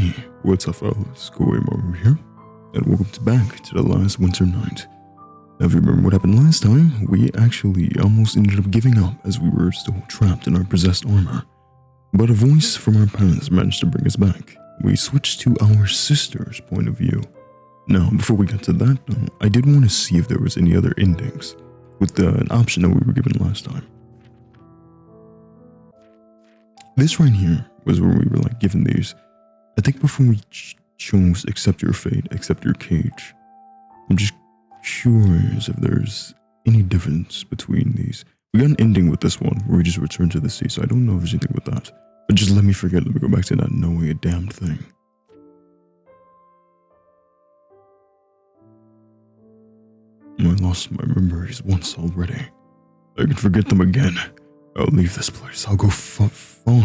Hey, what's up fellas, Goem over here, and welcome back to the last winter night. Now if you remember what happened last time, we actually almost ended up giving up as we were still trapped in our possessed armor. But a voice from our past managed to bring us back. We switched to our sister's point of view. Now, before we got to that though, I did want to see if there was any other endings with an option that we were given last time. This right here was where we were like given these. I think before we chose accept your fate, accept your cage. I'm just curious if there's any difference between these. We got an ending with this one where we just return to the sea, so I don't know if there's anything with that. But just let me go back to not knowing a damn thing. I lost my memories once already. I can forget them again. I'll leave this place. I'll go far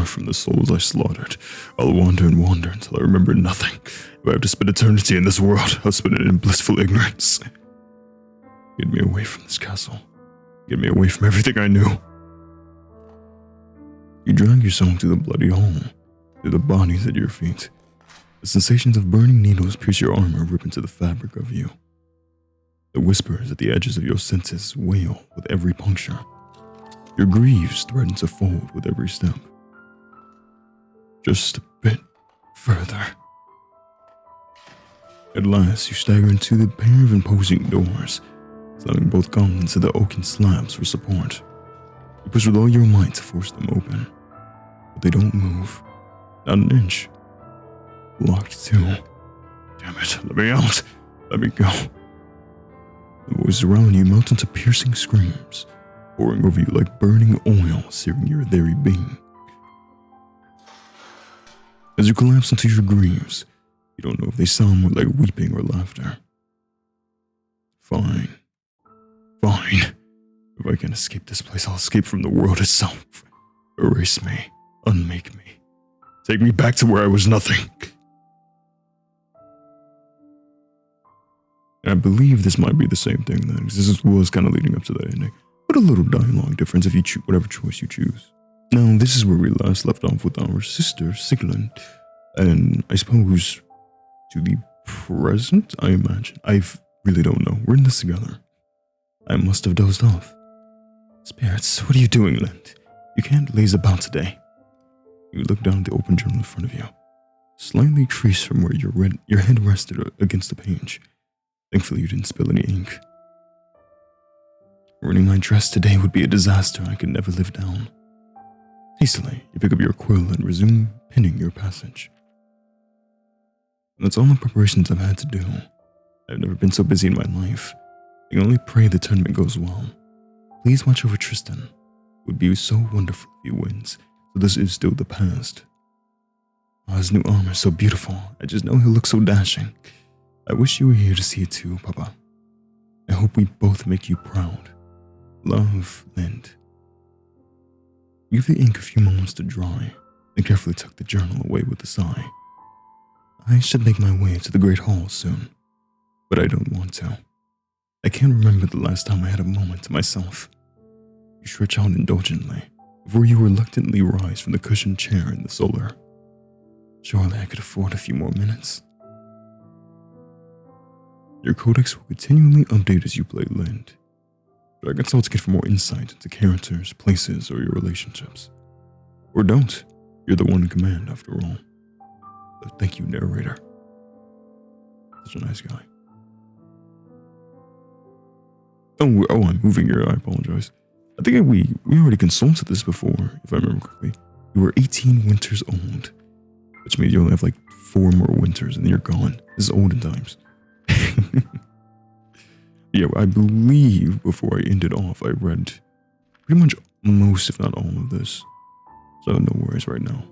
from the souls I slaughtered. I'll wander and wander until I remember nothing. If I have to spend eternity in this world, I'll spend it in blissful ignorance. Get me away from this castle. Get me away from everything I knew. You drag yourself to the bloody hall, to the bodies at your feet. The sensations of burning needles pierce your armor, rip into the fabric of you. The whispers at the edges of your senses wail with every puncture. Your griefs threaten to fold with every step. Just a bit further. At last, you stagger into the pair of imposing doors, slamming both gauntlets to the oaken slabs for support. You push with all your might to force them open, but they don't move, not an inch. Locked too. Damn it, let me out, let me go. The voices around you melt into piercing screams, pouring over you like burning oil, searing your very being. As you collapse into your griefs, you don't know if they sound more like weeping or laughter. Fine. If I can't escape this place, I'll escape from the world itself. Erase me, unmake me. Take me back to where I was nothing. I believe this might be the same thing then, because this was kind of leading up to that ending. But a little dialogue difference if you choose whatever choice you choose. Now, this is where we last left off with our sister, Sieglind. And I suppose to the present, I imagine. I really don't know. We're in this together. I must have dozed off. Spirits, what are you doing, Lind? You can't laze about today. You look down at the open journal in front of you, slightly creased from where your head rested against the page. Thankfully, you didn't spill any ink. Ruining my dress today would be a disaster I could never live down. Hastily, you pick up your quill and resume penning your passage. That's all the preparations I've had to do. I've never been so busy in my life. I can only pray the tournament goes well. Please watch over Tristan. It would be so wonderful if he wins, so this is still the past. Oh, his new armor is so beautiful. I just know he'll look so dashing. I wish you were here to see it too, Papa. I hope we both make you proud. Love, Lind. Give the ink a few moments to dry, and carefully tuck the journal away with a sigh. I should make my way to the Great Hall soon, but I don't want to. I can't remember the last time I had a moment to myself. You stretch out indulgently, before you reluctantly rise from the cushioned chair in the solar. Surely I could afford a few more minutes. Your codex will continually update as you play Lind. Drag consult to get for more insight into characters, places, or your relationships. Or don't. You're the one in command, after all. But thank you, narrator. Such a nice guy. Oh, I'm moving here. I apologize. I think we already consulted this before, if I remember correctly. You were 18 winters old, which means you only have like 4 more winters and then you're gone. This is olden times. Yeah, I believe before I ended off, I read pretty much most, if not all of this. So no worries right now.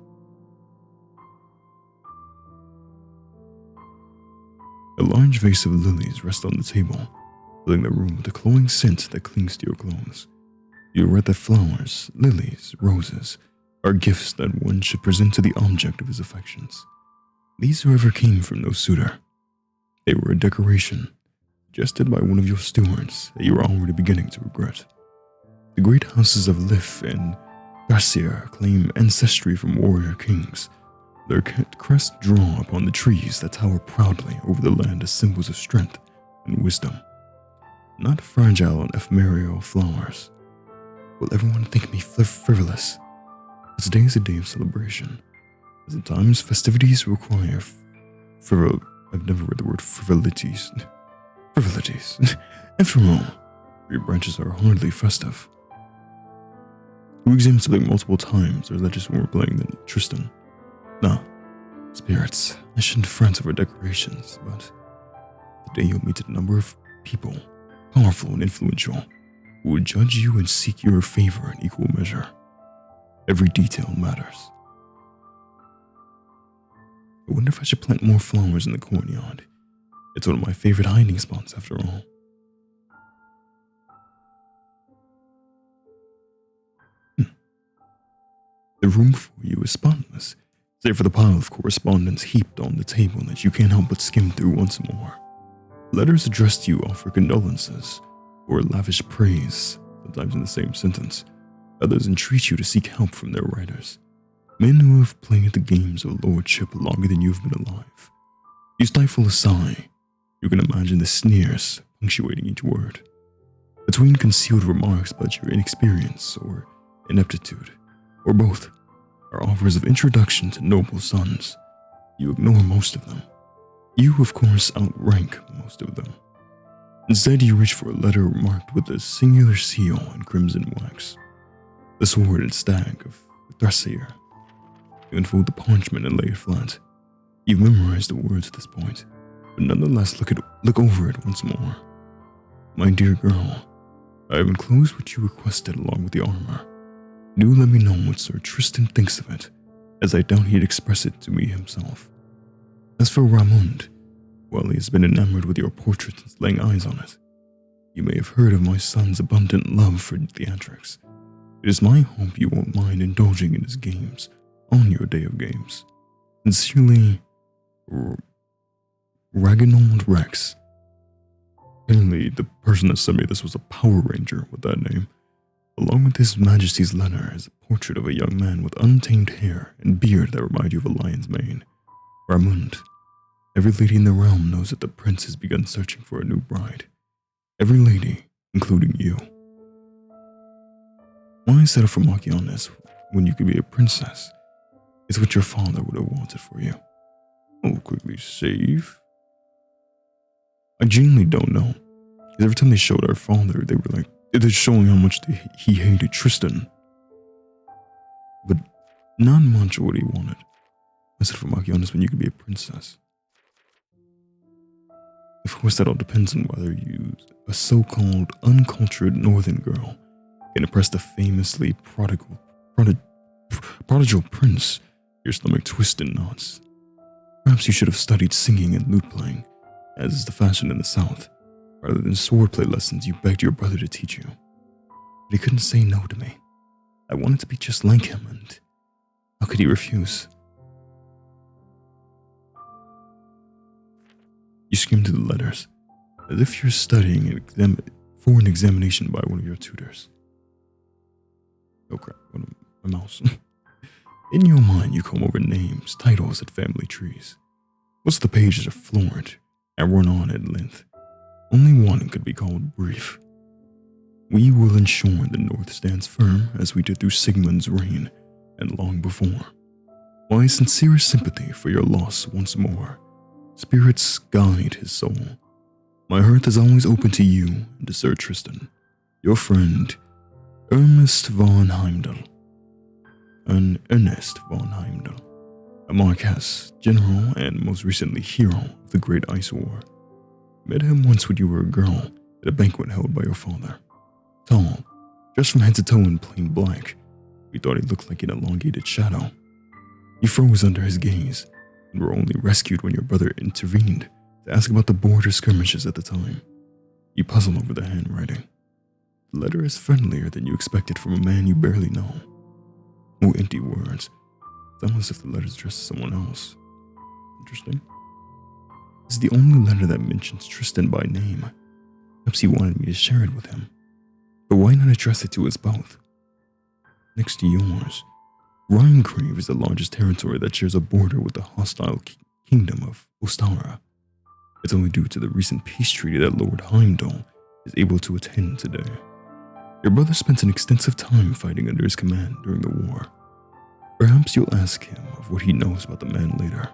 A large vase of lilies rests on the table, filling the room with a cloying scent that clings to your clothes. You read that flowers, lilies, roses, are gifts that one should present to the object of his affections. These, however, came from no suitor. They were a decoration, suggested by one of your stewards that you were already beginning to regret. The great houses of Lif and Garcia claim ancestry from warrior kings, their crests draw upon the trees that tower proudly over the land as symbols of strength and wisdom. Not fragile and ephemeral flowers. Will everyone think me frivolous? But today is a day of celebration. Sometimes festivities require I've never read the word frivolities. Frivolities. After all, tree branches are hardly festive. We examined something multiple times, or is that just when we're playing the Tristan? No. Spirits, I shouldn't fret over decorations, but today you'll meet a number of people, powerful and influential, who will judge you and seek your favor in equal measure. Every detail matters. I wonder if I should plant more flowers in the courtyard. It's one of my favorite hiding spots after all. The room before you is spotless, save for the pile of correspondence heaped on the table that you can't help but skim through once more. Letters addressed to you offer condolences or lavish praise, sometimes in the same sentence. Others entreat you to seek help from their writers. Men who have played the games of lordship longer than you've been alive. You stifle a sigh. You can imagine the sneers punctuating each word. Between concealed remarks about your inexperience or ineptitude, or both, are offers of introduction to noble sons. You ignore most of them. You, of course, outrank most of them. Instead, you reach for a letter marked with a singular seal in crimson wax. The sword and stag of Thracier. You unfold the parchment and lay it flat. You've memorized the words at this point, but nonetheless look over it once more. My dear girl, I have enclosed what you requested along with the armor. Do let me know what Sir Tristan thinks of it, as I doubt he'd express it to me himself. As for Ramund, well, he has been enamored with your portrait since laying eyes on it. You may have heard of my son's abundant love for theatrics. It is my hope you won't mind indulging in his games on your day of games. Sincerely, Ragnald Rex. Apparently, the person that sent me this was a Power Ranger with that name. Along with His Majesty's letter is a portrait of a young man with untamed hair and beard that remind you of a lion's mane. Ramund. Every lady in the realm knows that the prince has begun searching for a new bride. Every lady, including you. Why settle for Marchioness when you could be a princess? It's what your father would have wanted for you. Oh, quickly save. I genuinely don't know. Because every time they showed our father, they were like, they're showing how much he hated Tristan. But not much of what he wanted. I said for Marchioness when you could be a princess. Of course, that all depends on whether you, a so-called uncultured northern girl, can impress the famously prodigal prince, your stomach twists in knots. Perhaps you should have studied singing and lute playing, as is the fashion in the south, rather than swordplay lessons you begged your brother to teach you. But he couldn't say no to me. I wanted to be just like him, and how could he refuse? You skim through the letters, as if you're studying for an examination by one of your tutors. Oh crap, my mouse. In your mind, you comb over names, titles, and family trees. Most of the pages are florid and run on at length. Only one could be called brief. We will ensure the North stands firm as we did through Sigmund's reign and long before. My sincerest sympathy for your loss once more. Spirits guide his soul. My hearth is always open to you and to Sir Tristan, your friend, Ernest von Heimdall. Ernest von Heimdall, a Marquess, general, and most recently hero of the Great Ice War. Met him once when you were a girl at a banquet held by your father. Tall, dressed from head to toe in plain black, we thought he looked like an elongated shadow. You froze under his gaze and were only rescued when your brother intervened to ask about the border skirmishes at the time. You puzzle over the handwriting. The letter is friendlier than you expected from a man you barely know. No empty words. It's almost as if the letter is addressed to someone else. Interesting. This is the only letter that mentions Tristan by name. Perhaps he wanted me to share it with him. But why not address it to us both? Next to yours, Rhinegrave is the largest territory that shares a border with the hostile kingdom of Ostara. It's only due to the recent peace treaty that Lord Heimdall is able to attend today. Your brother spent an extensive time fighting under his command during the war. Perhaps you'll ask him of what he knows about the man later.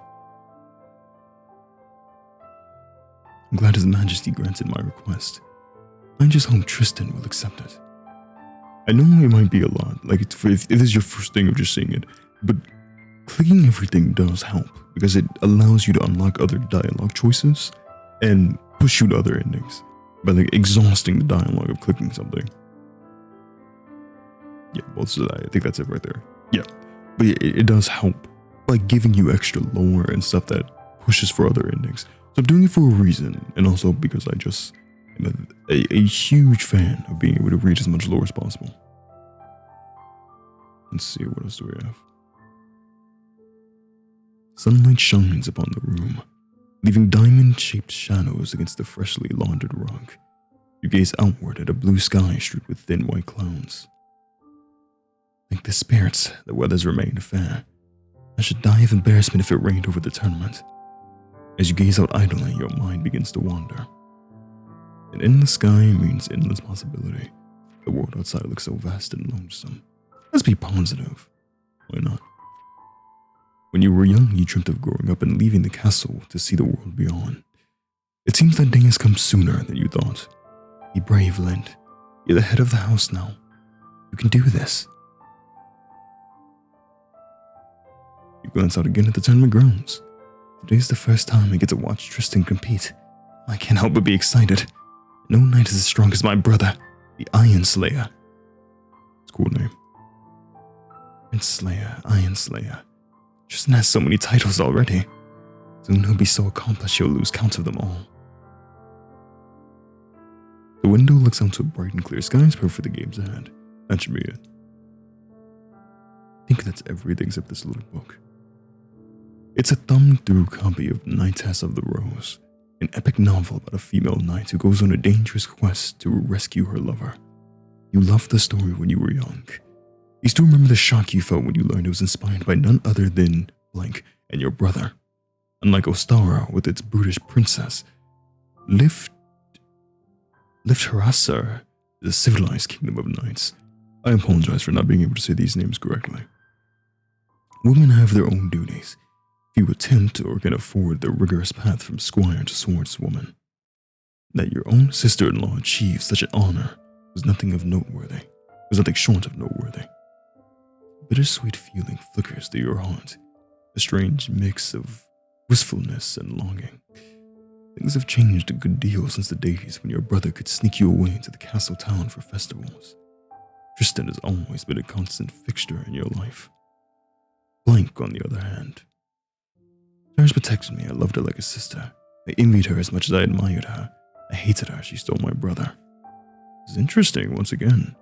I'm glad His Majesty granted my request. I just hope Tristan will accept it. I know it might be a lot, like if this is your first thing of just seeing it, but clicking everything does help because it allows you to unlock other dialogue choices and push you to other endings by like exhausting the dialogue of clicking something. Yeah, well, so I think that's it right there. Yeah, but it does help by giving you extra lore and stuff that pushes for other endings. So I'm doing it for a reason, and also because I just am a huge fan of being able to read as much lore as possible. Let's see, what else do we have? Sunlight shines upon the room, leaving diamond-shaped shadows against the freshly laundered rug. You gaze outward at a blue sky streaked with thin white clouds. Like the spirits, the weather's remained fair. I should die of embarrassment if it rained over the tournament. As you gaze out idly, your mind begins to wander. An endless sky means endless possibility. The world outside looks so vast and lonesome. Let's be positive. Why not? When you were young, you dreamt of growing up and leaving the castle to see the world beyond. It seems that day has come sooner than you thought. Be brave, Lind. You're the head of the house now. You can do this. You glance out again at the tournament grounds. Today's the first time I get to watch Tristan compete. I can't help but be excited. No knight is as strong as my brother, the Iron Slayer. It's a cool name. Prince Slayer, Iron Slayer. Tristan has so many titles already. Soon he'll be so accomplished he'll lose count of them all. The window looks out to a bright and clear sky, perfect for the games ahead. That should be it. I think that's everything except this little book. It's a thumbed-through copy of Knightess of the Rose, an epic novel about a female knight who goes on a dangerous quest to rescue her lover. You loved the story when you were young. You still remember the shock you felt when you learned it was inspired by none other than blank and your brother. Unlike Ostara with its brutish princess, Liftharasar is a civilized kingdom of knights. I apologize for not being able to say these names correctly. Women have their own duties. Few attempt or can afford the rigorous path from squire to swordswoman. That your own sister-in-law achieved such an honor was nothing short of noteworthy. Bittersweet feeling flickers through your heart, a strange mix of wistfulness and longing. Things have changed a good deal since the days when your brother could sneak you away to the castle town for festivals. Tristan has always been a constant fixture in your life. Blank, on the other hand. Hers protected me. I loved her like a sister. I envied her as much as I admired her. I hated her. She stole my brother. It's interesting, once again.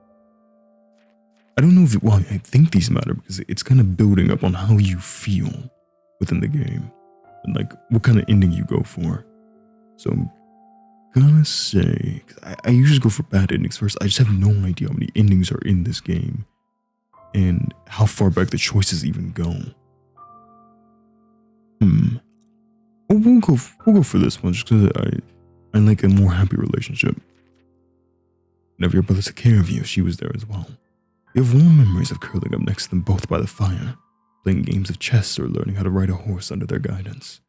I don't know why I think these matter, because it's kind of building up on how you feel within the game. And like, what kind of ending you go for. So I'm gonna say, I usually go for bad endings first. I just have no idea how many endings are in this game. And how far back the choices even go. We'll go for this one just because I like a more happy relationship. Whenever your brother took care of you, she was there as well. You have warm memories of curling up next to them both by the fire, playing games of chess or learning how to ride a horse under their guidance.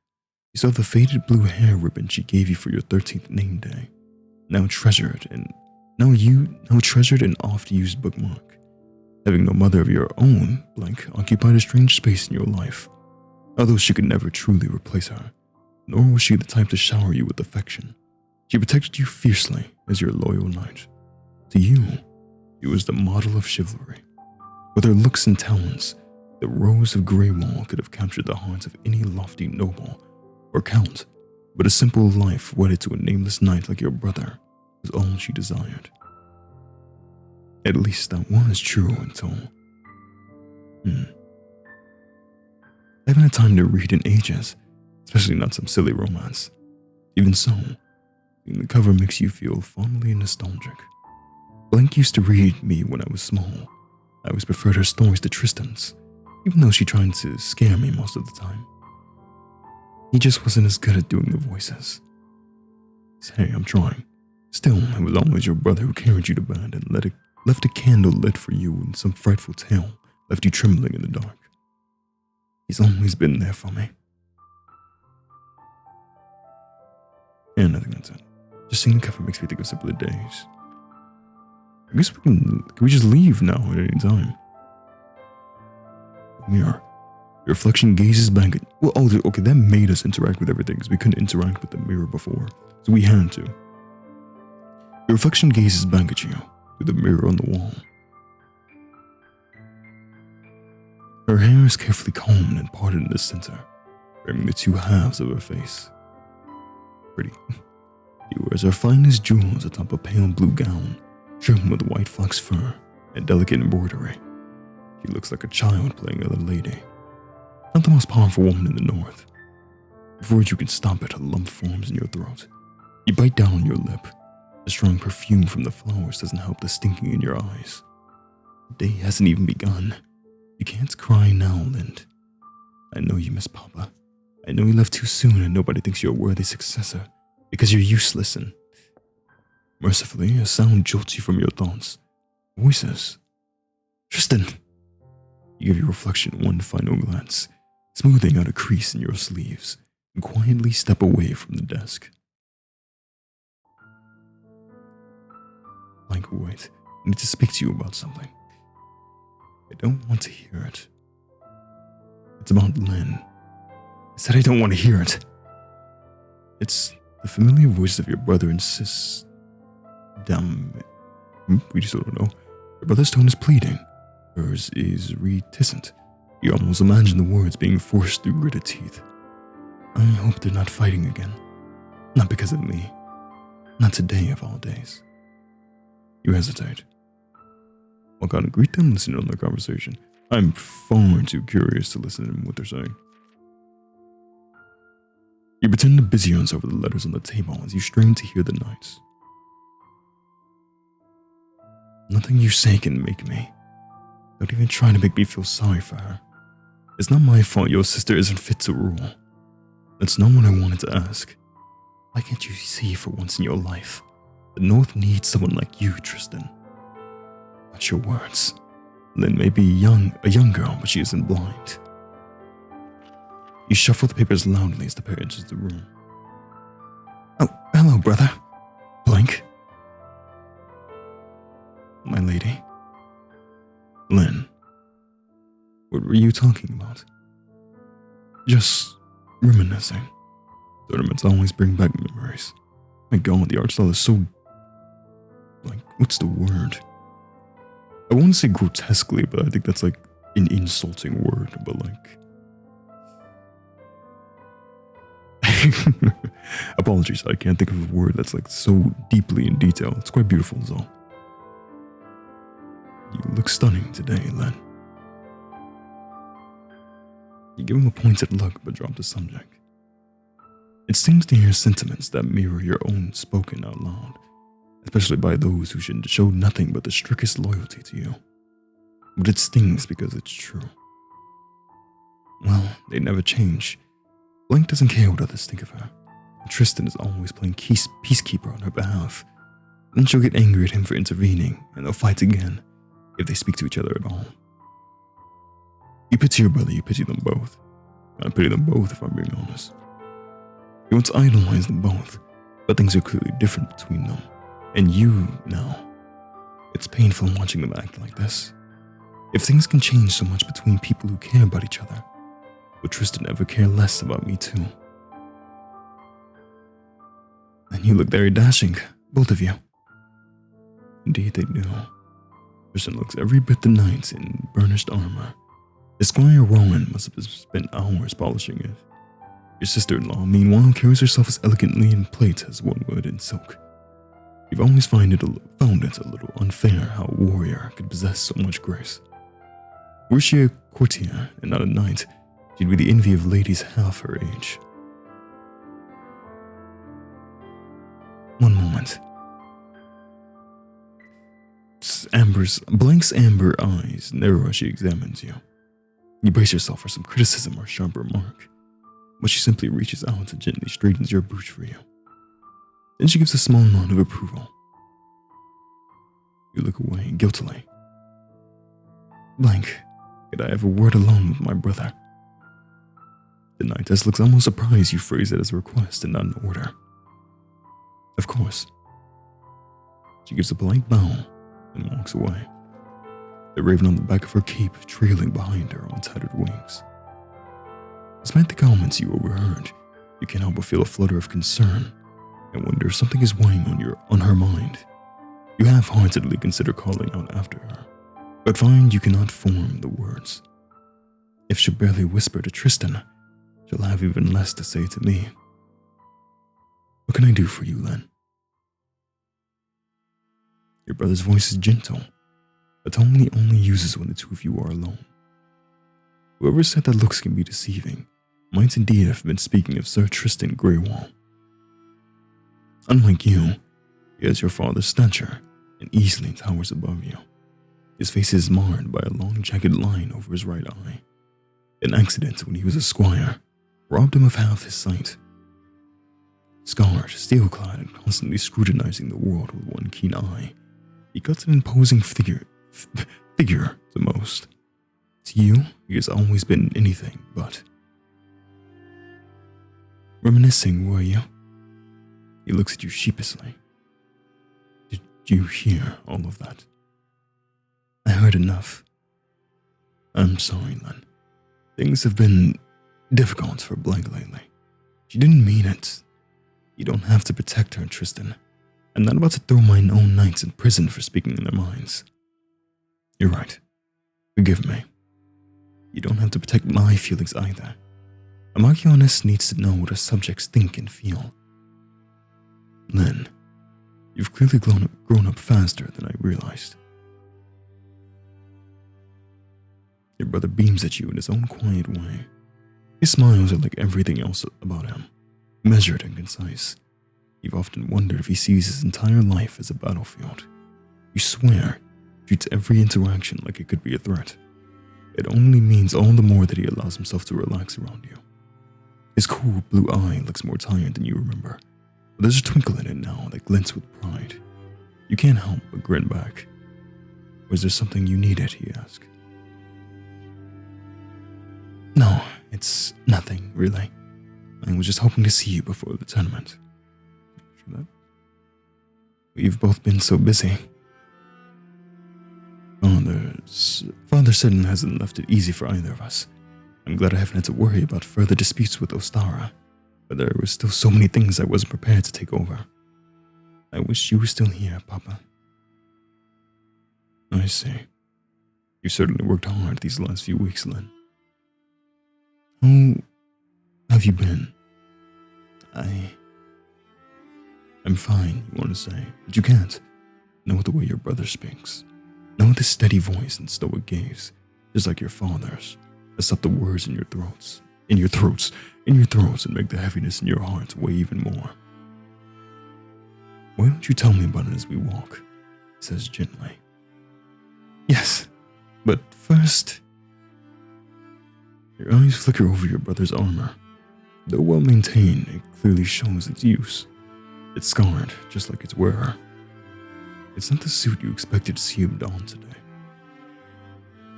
You saw the faded blue hair ribbon she gave you for your 13th name day, now treasured and oft-used bookmark. Having no mother of your own, blank, occupied a strange space in your life. Although she could never truly replace her, nor was she the type to shower you with affection. She protected you fiercely as your loyal knight. To you, she was the model of chivalry. With her looks and talents, the Rose of Greywall could have captured the hearts of any lofty noble or count, but a simple life wedded to a nameless knight like your brother was all she desired. At least that was true until... I haven't had time to read in ages, especially not some silly romance. Even so, seeing the cover makes you feel fondly nostalgic. Blank used to read me when I was small. I always preferred her stories to Tristan's. even though she tried to scare me most of the time. He just wasn't as good at doing the voices. Hey, I'm trying. Still, it was always your brother who carried you to bed and left a candle lit for you and some frightful tale left you trembling in the dark. He's always been there for me. And I think that's it. Just seeing the cover makes me think of simpler days. I guess can we just leave now at any time? Mirror. Your reflection gazes back at... Well, okay, that made us interact with everything because we couldn't interact with the mirror before. So we had to. Your reflection gazes back at you through the mirror on the wall. Her hair is carefully combed and parted in the center, framing the two halves of her face. Pretty. She wears her finest jewels atop a pale blue gown, trimmed with white fox fur and delicate embroidery. She looks like a child playing a little lady. Not the most powerful woman in the north. Before you can stop it, a lump forms in your throat. You bite down on your lip. The strong perfume from the flowers doesn't help the stinking in your eyes. The day hasn't even begun. You can't cry now, Lind. I know you miss Papa. I know you left too soon and nobody thinks you're a worthy successor because you're useless and... Mercifully, a sound jolts you from your thoughts. Voices. Tristan! You give your reflection one final glance, smoothing out a crease in your sleeves, and quietly step away from the desk. Like, wait, I need to speak to you about something. I don't want to hear it. It's about Lynn. I said I don't want to hear it. It's the familiar voice of your brother and sis... Damn, we just don't know. Your brother's tone is pleading. Hers is reticent. You almost imagine the words being forced through gritted teeth. I hope they're not fighting again. Not because of me. Not today of all days. You hesitate. Walk out and greet them, listen to their conversation. I'm far too curious to listen to what they're saying. You pretend to busy yourself with the letters on the table as you strain to hear the nights. Nothing you say can make me. Don't even try to make me feel sorry for her. It's not my fault your sister isn't fit to rule. That's not what I wanted to ask. Why can't you see for once in your life? The North needs someone like you, Tristan. Watch your words. Lynn may be a young girl, but she isn't blind. You shuffle the papers loudly as the pair enters the room. Oh, hello, brother. Blink. My lady. Lynn. What were you talking about? Just reminiscing. Tournaments always bring back memories. My god, the art style is so... like, what's the word? I won't say grotesquely, but I think that's like an insulting word, but like... Apologies, I can't think of a word that's like so deeply in detail. It's quite beautiful is all. You look stunning today, Len. You give him a pointed look, but drop the subject. It stings to hear sentiments that mirror your own spoken out loud, especially by those who should show nothing but the strictest loyalty to you. But it stings because it's true. Well, they never change. Blank doesn't care what others think of her. Tristan is always playing peacekeeper on her behalf. Then she'll get angry at him for intervening, and they'll fight again, if they speak to each other at all. You pity your brother, you pity them both. I pity them both if I'm being honest. You want to idolize them both, but things are clearly different between them. And you, now. It's painful watching them act like this. If things can change so much between people who care about each other, would Tristan ever care less about me too? And you look very dashing, both of you. Indeed they do. Tristan looks every bit the knight in burnished armor. His Squire Rowan must have spent hours polishing it. Your sister-in-law, meanwhile, carries herself as elegantly in plate as one would in silk. You've always found it a little unfair how a warrior could possess so much grace. Were she a courtier and not a knight, she'd be the envy of ladies half her age. One moment. Blank's amber eyes narrow as she examines you. You brace yourself for some criticism or sharp remark, but she simply reaches out and gently straightens your boots for you. Then she gives a small nod of approval. You look away guiltily. Blank, could I have a word alone with my brother? The knightess looks almost surprised you phrase it as a request and not an order. Of course. She gives a polite bow and walks away, the raven on the back of her cape trailing behind her on tattered wings. Despite the comments you overheard, you can't help but feel a flutter of concern and wonder if something is weighing on her mind. You half-heartedly consider calling out after her, but find you cannot form the words. If she'll barely whisper to Tristan, she'll have even less to say to me. What can I do for you, Len? Your brother's voice is gentle, a tone he only uses when the two of you are alone. Whoever said that looks can be deceiving might indeed have been speaking of Sir Tristan Greywall. Unlike you, he has your father's stature and easily towers above you. His face is marred by a long jagged line over his right eye. An accident when he was a squire robbed him of half his sight. Scarred, steel-clad, and constantly scrutinizing the world with one keen eye, he cuts an imposing figure to most. To you, he has always been anything but. Reminiscing, were you? He looks at you sheepishly. Did you hear all of that? I heard enough. I'm sorry, Len. Things have been difficult for Blank lately. She didn't mean it. You don't have to protect her, Tristan. I'm not about to throw my own knights in prison for speaking their minds. You're right. Forgive me. You don't have to protect my feelings either. A Marchioness needs to know what her subjects think and feel. Len, you've clearly grown up faster than I realized. Your brother beams at you in his own quiet way. His smiles are like everything else about him, measured and concise. You've often wondered if he sees his entire life as a battlefield. You swear he treats every interaction like it could be a threat. It only means all the more that he allows himself to relax around you. His cool blue eye looks more tired than you remember, but there's a twinkle in it now that glints with pride. You can't help but grin back. Was there something you needed, he asked. No, it's nothing, really. I was just hoping to see you before the tournament. We've both been so busy. Father certainly hasn't left it easy for either of us. I'm glad I haven't had to worry about further disputes with Ostara, but there were still so many things I wasn't prepared to take over. I wish you were still here, Papa. I see. You certainly worked hard these last few weeks, Len. How have you been? I'm fine, you want to say, but you can't. Know the way your brother speaks. Know the steady voice and stoic gaze, just like your father's. Stop the words in your throats, and make the heaviness in your hearts weigh even more. Why don't you tell me about it as we walk? He says gently. Yes, but first... Your eyes flicker over your brother's armor. Though well maintained, it clearly shows its use. It's scarred, just like its wearer. It's not the suit you expected to see him don today.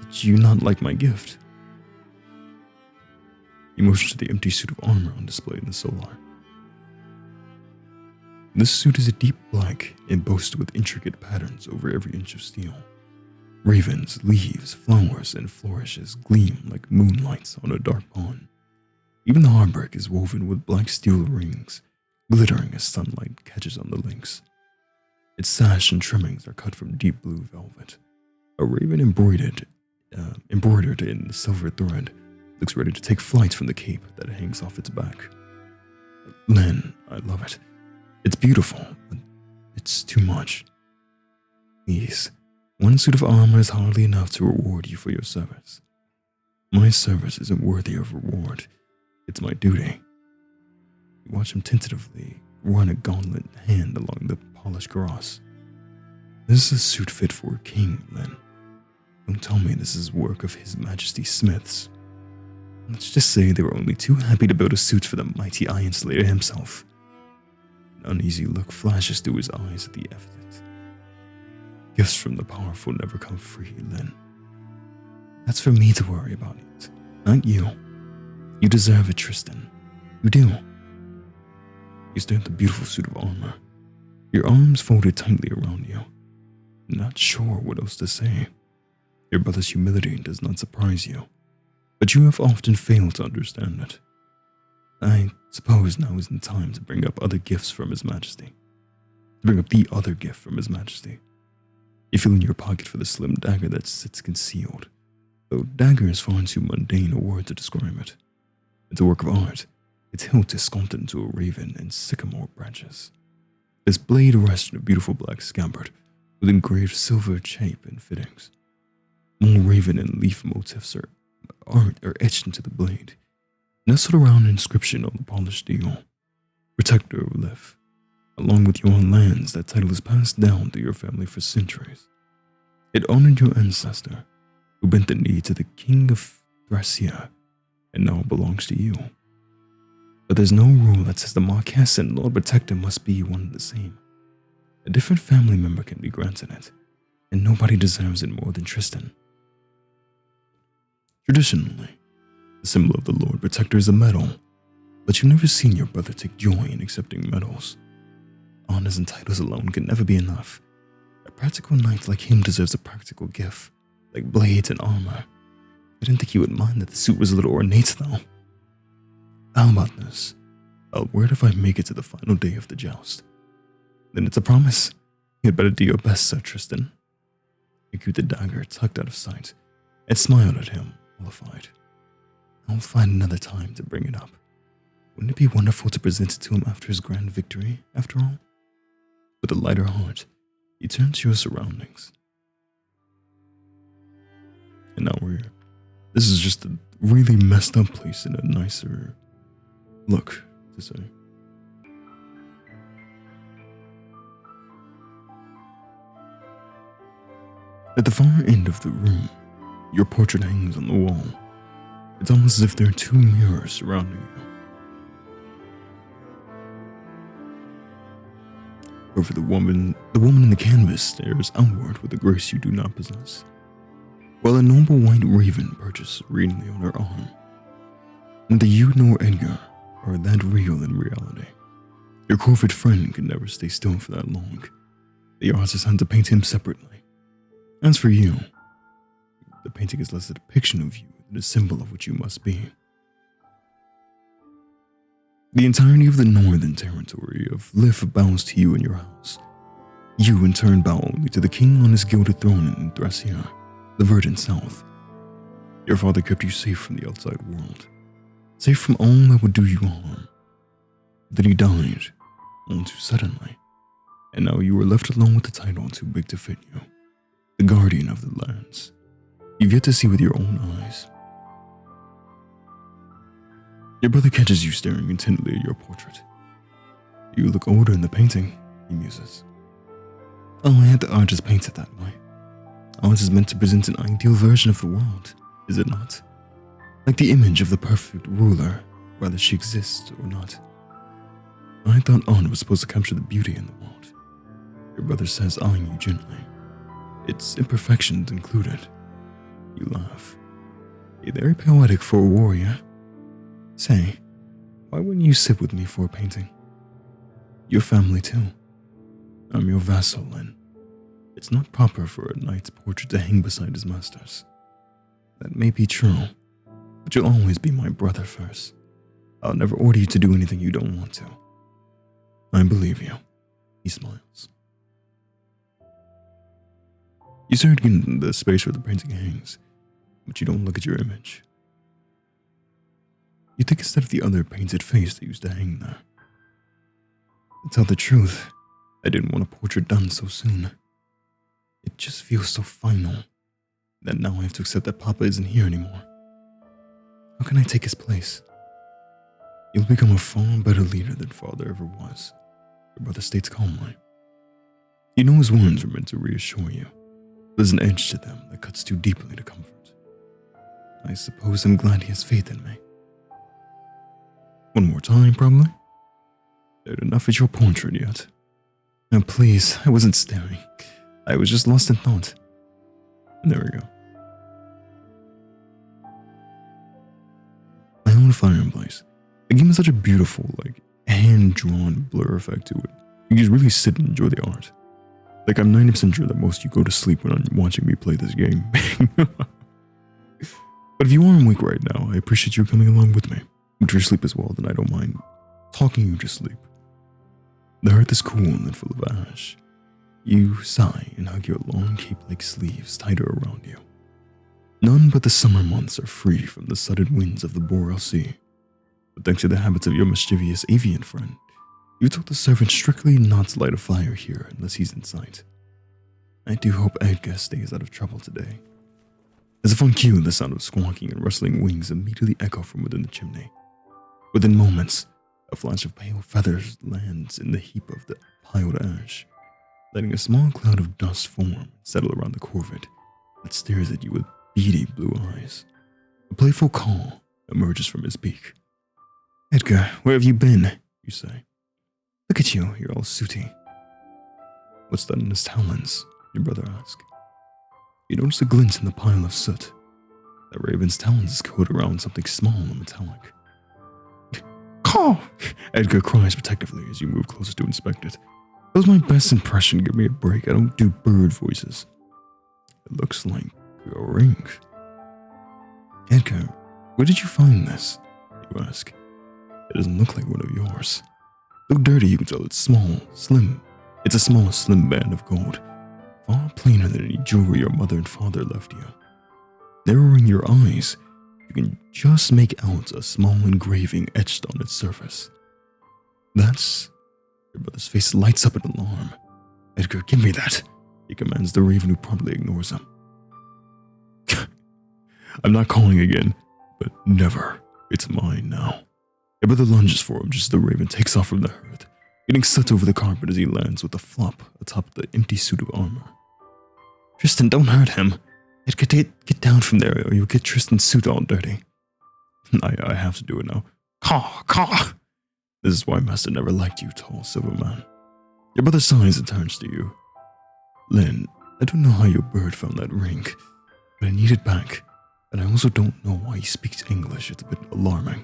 Did you not like my gift? He motions to the empty suit of armor on display in the solar. This suit is a deep black and boasts with intricate patterns over every inch of steel. Ravens, leaves, flowers, and flourishes gleam like moonlights on a dark pond. Even the hauberk is woven with black steel rings, glittering as sunlight catches on the links. Its sash and trimmings are cut from deep blue velvet. A raven embroidered in silver thread looks ready to take flight from the cape that hangs off its back. Len, I love it. It's beautiful, but it's too much. Please, one suit of armor is hardly enough to reward you for your service. My service isn't worthy of reward. It's my duty. You watch him tentatively run a gauntlet hand along the polished cross. This is a suit fit for a king, Len. Don't tell me this is work of His Majesty's smiths. Let's just say they were only too happy to build a suit for the mighty Iron Slayer himself. An uneasy look flashes through his eyes at the evidence. Gifts from the powerful never come free, Lin. That's for me to worry about it, not you. You deserve it, Tristan. You do. You stare at the beautiful suit of armor, your arms folded tightly around you. Not sure what else to say. Your brother's humility does not surprise you, but you have often failed to understand it. I suppose now isn't time to bring up other gifts from His Majesty. To bring up the other gift from His Majesty. You feel in your pocket for the slim dagger that sits concealed, though dagger is far too mundane a word to describe it. It's a work of art. Its hilt is sculpted into a raven and sycamore branches. This blade rests in a beautiful black scabbard with engraved silver shape and fittings. More raven and leaf motifs are etched into the blade, nestled around an inscription on the polished steel. Protector of Lif. Along with your lands, that title is passed down through your family for centuries. It honored your ancestor, who bent the knee to the king of Thracia, and now belongs to you. But there's no rule that says the Marquess and Lord Protector must be one and the same. A different family member can be granted it, and nobody deserves it more than Tristan. Traditionally, the symbol of the Lord Protector is a medal, but you've never seen your brother take joy in accepting medals. Honors and titles alone can never be enough. A practical knight like him deserves a practical gift, like blades and armor. I didn't think you would mind that the suit was a little ornate, though. How about this? I'll wear it if I make it to the final day of the joust. Then it's a promise. You'd better do your best, Sir Tristan. You kept the dagger tucked out of sight and smiled at him, mollified. I'll find another time to bring it up. Wouldn't it be wonderful to present it to him after his grand victory, after all? With a lighter heart, you turn to your surroundings. And now we're here. This is just a really messed up place in a nicer look, to say. At the far end of the room, your portrait hangs on the wall. It's almost as if there are two mirrors surrounding you. However, the woman in the canvas stares outward with a grace you do not possess, while a noble white raven perches serenely on her arm. Neither you nor Edgar are that real in reality. Your corvid friend can never stay still for that long. The artist had to paint him separately. As for you, the painting is less a depiction of you than a symbol of what you must be. The entirety of the northern territory of Lif bows to you in your house. You in turn bow only to the king on his gilded throne in Thracia, the verdant south. Your father kept you safe from the outside world, safe from all that would do you harm. Then he died, all too suddenly, and now you are left alone with the title too big to fit you, the guardian of the lands. You've yet to see with your own eyes. Your brother catches you staring intently at your portrait. You look older in the painting, he muses. Oh, I had the artist paint it that way. Art is meant to present an ideal version of the world, is it not? Like the image of the perfect ruler, whether she exists or not. I thought art was supposed to capture the beauty in the world. Your brother says, eyeing you gently. Its imperfections included. You laugh. You're very poetic for a warrior. Say, why wouldn't you sit with me for a painting? Your family too. I'm your vassal, and it's not proper for a knight's portrait to hang beside his master's. That may be true, but you'll always be my brother first. I'll never order you to do anything you don't want to. I believe you. He smiles. You start getting the space where the painting hangs, but you don't look at your image. You think instead of the other painted face that used to hang there. To tell the truth, I didn't want a portrait done so soon. It just feels so final that now I have to accept that Papa isn't here anymore. How can I take his place? You'll become a far better leader than Father ever was, your brother states calmly. You know his words were meant to reassure you. There's an edge to them that cuts too deeply to comfort. I suppose I'm glad he has faith in me. One more time, probably? Enough at your portrait yet. Now, please, I wasn't staring. I was just lost in thought. And there we go. My own fireplace. The game has such a beautiful, hand-drawn blur effect to it. You can just really sit and enjoy the art. I'm 90% sure that most of you go to sleep when I'm watching me play this game. But if you are awake right now, I appreciate you coming along with me. If you're asleep as well, then I don't mind talking you to sleep. The hearth is cool and then full of ash. You sigh and hug your long cape-like sleeves tighter around you. None but the summer months are free from the sudden winds of the Boreal Sea. But thanks to the habits of your mischievous avian friend, you told the servant strictly not to light a fire here unless he's in sight. I do hope Edgar stays out of trouble today. As if on cue, the sound of squawking and rustling wings immediately echo from within the chimney. Within moments, a flash of pale feathers lands in the heap of the piled ash, letting a small cloud of dust form and settle around the corvid that stares at you with beady blue eyes. A playful call emerges from his beak. Edgar, where have you been? You say. Look at you, you're all sooty. What's that in his talons? Your brother asks. You notice a glint in the pile of soot. That raven's talons is coated around something small and metallic. Caw! Edgar cries protectively as you move closer to inspect it. That was my best impression, give me a break, I don't do bird voices. It looks like a ring. Edgar, where did you find this? You ask. It doesn't look like one of yours. Though dirty, you can tell it's small, slim. It's a small, slim band of gold, far plainer than any jewelry your mother and father left you. Narrowing your eyes, you can just make out a small engraving etched on its surface. That's... Your brother's face lights up in alarm. Edgar, give me that, he commands the raven who promptly ignores him. I'm not calling again, but never. It's mine now. Your brother lunges for him just as the raven takes off from the hearth, getting soot over the carpet as he lands with a flop atop the empty suit of armor. Tristan, don't hurt him. Edgar, get down from there or you'll get Tristan's suit all dirty. I have to do it now. Caw, caw. This is why Master never liked you, tall silver man. Your brother sighs and turns to you. Lynn, I don't know how your bird found that ring, but I need it back. And I also don't know why he speaks English. It's a bit alarming.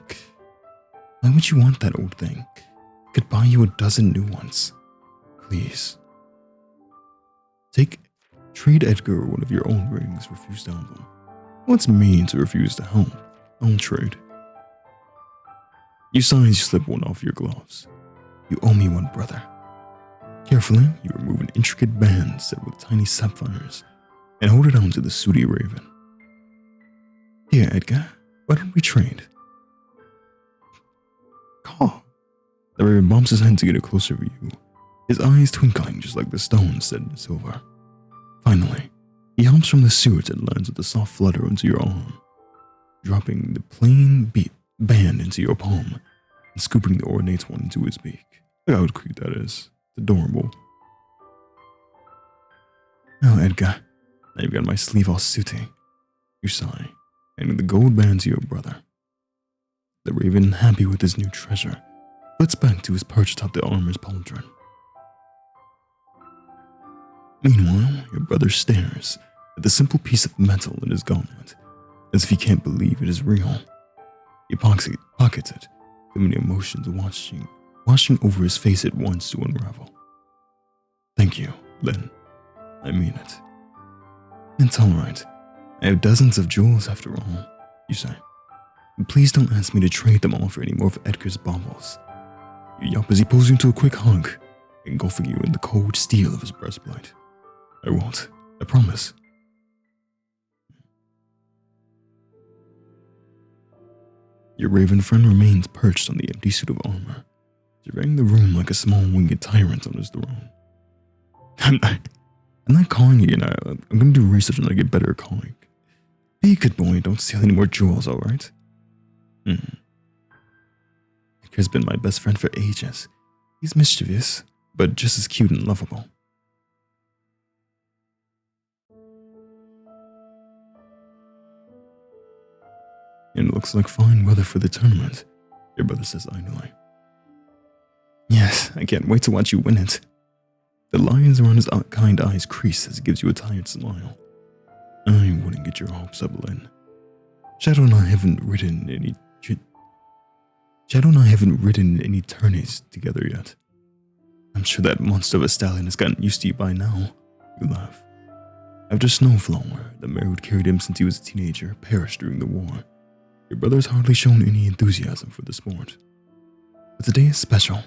Why would you want that old thing? I could buy you a dozen new ones. Please. Trade Edgar one of your own rings, refuse to help him. What's mean to refuse to help? I'll trade. You sigh as you slip one off your gloves. You owe me one, brother. Carefully, you remove an intricate band set with tiny sapphires and hold it onto the sooty raven. Here, Edgar, why don't we trade? Caw. The raven bumps his head to get a closer view, his eyes twinkling just like the stones set in silver. Finally, he hops from the suit and lands with a soft flutter onto your arm, dropping the plain band into your palm and scooping the ornate one into his beak. Look how cute that is. It's adorable. Now, Edgar, now you've got my sleeve all sooty. You sigh, handing the gold band to your brother. The raven, happy with his new treasure, flits back to his perch atop the armor's pauldron. Meanwhile, your brother stares at the simple piece of metal in his gauntlet, as if he can't believe it is real. He pockets it, too many emotions washing over his face at once to unravel. Thank you, Lynn. I mean it. It's all right. I have dozens of jewels after all, you say. But please don't ask me to trade them all for any more of Edgar's baubles. You yelp as he pulls you into a quick hug, engulfing you in the cold steel of his breastplate. I won't. I promise. Your raven friend remains perched on the empty suit of armor, surveying the room like a small winged tyrant on his throne. I'm not calling again. I'm going to do research and I get better at calling. Be a good boy and don't steal any more jewels, alright? Edgar's been my best friend for ages. He's mischievous, but just as cute and lovable. looks like fine weather for the tournament, your brother says idly. Yes, I can't wait to watch you win it. The lines around his kind eyes crease as he gives you a tired smile. I wouldn't get your hopes up, Lynn. Shadow and I haven't ridden any tourneys together yet. I'm sure that monster of a stallion has gotten used to you by now. You laugh. After Snowflower, the mare who carried him since he was a teenager, perished during the war. Your brother's hardly shown any enthusiasm for the sport. But today is special.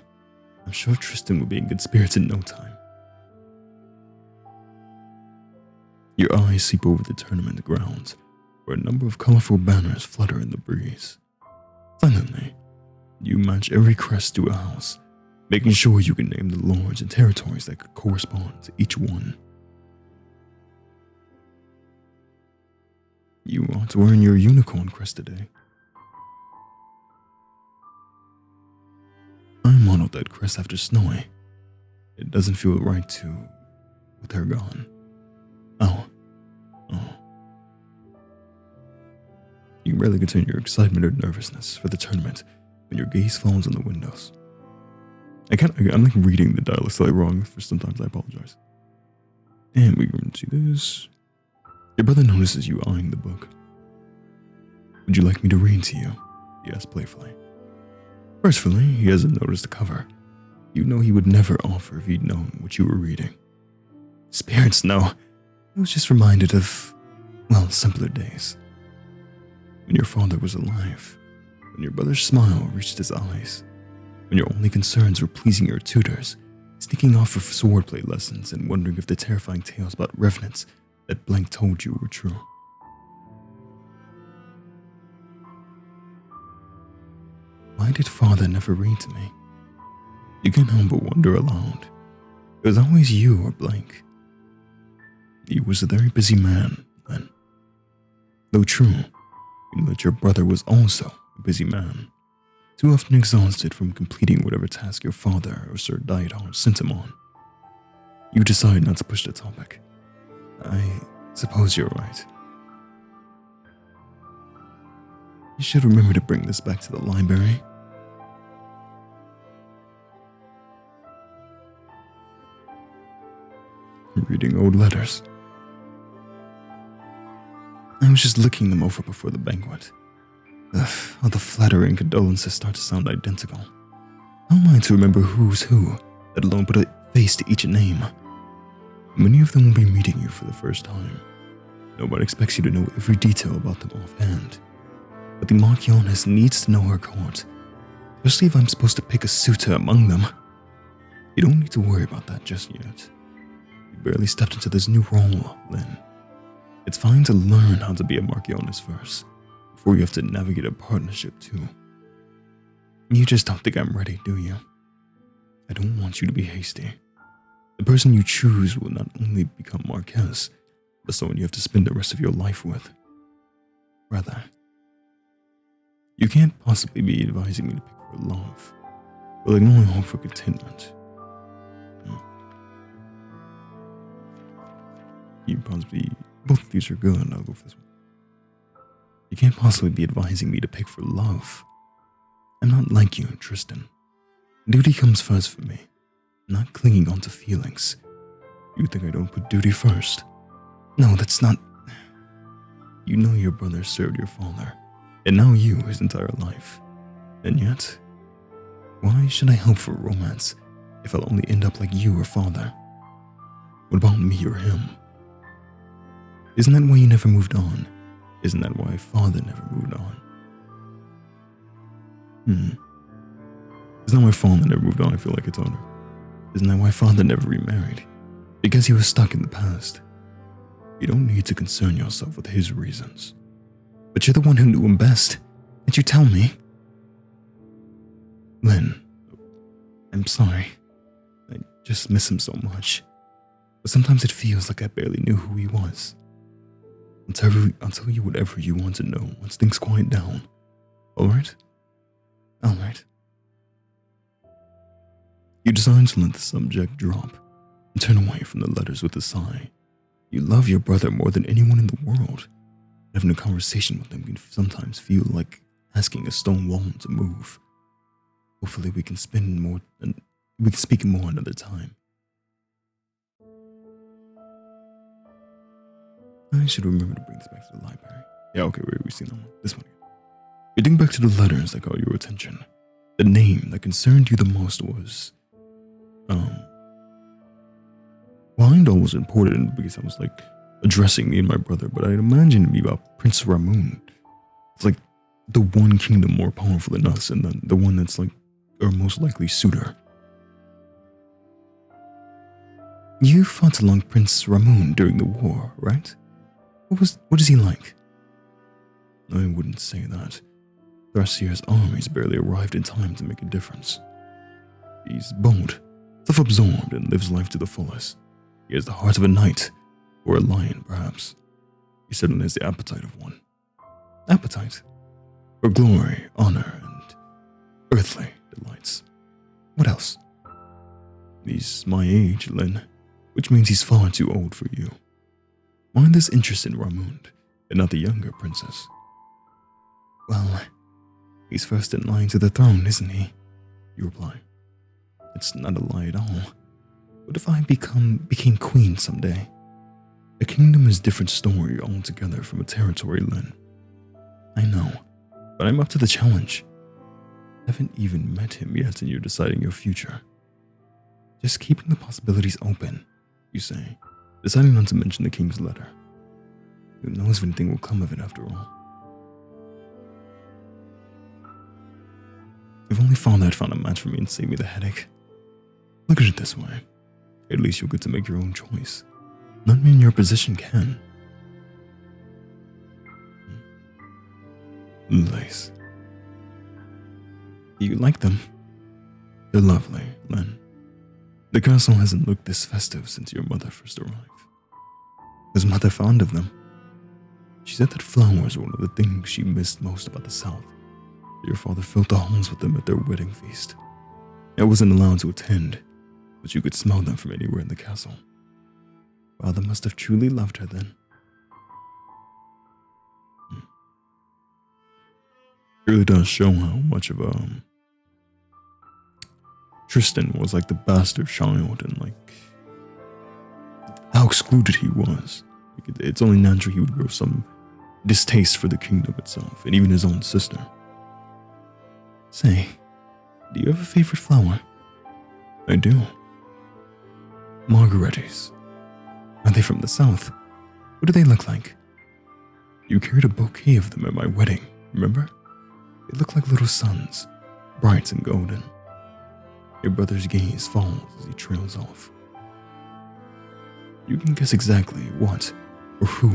I'm sure Tristan will be in good spirits in no time. Your eyes sweep over the tournament grounds, where a number of colorful banners flutter in the breeze. Silently, you match every crest to a house, making sure you can name the lords and territories that could correspond to each one. You aren't wearing your unicorn crest today. I modeled that crest after Snowy. It doesn't feel right with her gone. Oh. You can barely contain your excitement or nervousness for the tournament when your gaze falls on the windows. I'm like reading the dialogue slightly wrong for sometimes, I apologize. And we're going to see this. Your brother notices you eyeing the book. Would you like me to read to you? He asks playfully. Firstly, he hasn't noticed the cover. You know he would never offer if he'd known what you were reading. Spirits, no. I was just reminded of, simpler days. When your father was alive, when your brother's smile reached his eyes, when your only concerns were pleasing your tutors, sneaking off for swordplay lessons and wondering if the terrifying tales about revenants that Blank told you were true. Why did father never read to me? You can't help but wonder aloud. It was always you or Blank. He was a very busy man then. Though true, you know that your brother was also a busy man, too often exhausted from completing whatever task your father or Sir Diodar sent him on. You decide not to push the topic. I suppose you're right. You should remember to bring this back to the library. Reading old letters. I was just looking them over before the banquet. All the flattering condolences start to sound identical. How am I to remember who's who, let alone put a face to each name? Many of them will be meeting you for the first time. Nobody expects you to know every detail about them offhand. But the Marchioness needs to know her court, especially if I'm supposed to pick a suitor among them. You don't need to worry about that just yet. You barely stepped into this new role, Lynn. It's fine to learn how to be a Marchioness first, before you have to navigate a partnership too. You just don't think I'm ready, do you? I don't want you to be hasty. The person you choose will not only become Marquess, but someone you have to spend the rest of your life with. Rather, you can't possibly be advising me to pick for love, but I can only hope for contentment. You possibly, both of these are good, I'll go for this one. You can't possibly be advising me to pick for love. I'm not like you, Tristan. Duty comes first for me, not clinging onto feelings. You think I don't put duty first? No, that's not... You know your brother served your father, and now you his entire life. And yet, why should I hope for romance if I'll only end up like you or father? What about me or him? Isn't that why you never moved on? Isn't that why father never moved on? Isn't that why father never moved on? I feel like it's on her. Isn't that why father never remarried? Because he was stuck in the past. You don't need to concern yourself with his reasons. But you're the one who knew him best. Can't you tell me? Lynn, I'm sorry. I just miss him so much. But sometimes it feels like I barely knew who he was. I'll tell you whatever you want to know once things quiet down. Alright? Alright. You decide to let the subject drop and turn away from the letters with a sigh. You love your brother more than anyone in the world. Having a conversation with him can sometimes feel like asking a stone wall to move. Hopefully we can spend more and we can speak more another time. I should remember to bring this back to the library. Yeah, okay, we've seen that one. This one. Getting back to the letters that caught your attention. The name that concerned you the most was, well, I know it was important because I was like addressing me and my brother, but I'd imagine it'd be about Prince Ramun. It's like the one kingdom more powerful than us, and then the one that's like our most likely suitor. You fought along Prince Ramun during the war, right? What is he like? I wouldn't say that. Thrasir's armies barely arrived in time to make a difference. He's bold, self-absorbed, and lives life to the fullest. He has the heart of a knight, or a lion, perhaps. He certainly has the appetite of one. Appetite? For glory, honor, and earthly delights. What else? He's my age, Lynn, which means he's far too old for you. Why this interest in Ramund, and not the younger princess? Well, he's first in line to the throne, isn't he? You reply. It's not a lie at all. What if I became queen someday? A kingdom is a different story altogether from a territory, Lynn. I know, but I'm up to the challenge. I haven't even met him yet and you're deciding your future. Just keeping the possibilities open, you say, deciding not to mention the king's letter. Who knows if anything will come of it after all. If only father had found a match for me and saved me the headache. Look at it this way. At least you'll get to make your own choice. None men in your position can. Lace. Do you like them? They're lovely, Len. The castle hasn't looked this festive since your mother first arrived. Was mother fond of them? She said that flowers were one of the things she missed most about the South. Your father filled the halls with them at their wedding feast. I wasn't allowed to attend, but you could smell them from anywhere in the castle. Father must have truly loved her then. It really does show how much of Tristan was like the bastard child and like how excluded he was. It's only natural he would grow some distaste for the kingdom itself and even his own sister. Say, do you have a favorite flower? I do. Margarettas. Are they from the south? What do they look like? You carried a bouquet of them at my wedding, remember? They look like little suns, bright and golden. Your brother's gaze falls as he trails off. You can guess exactly what or who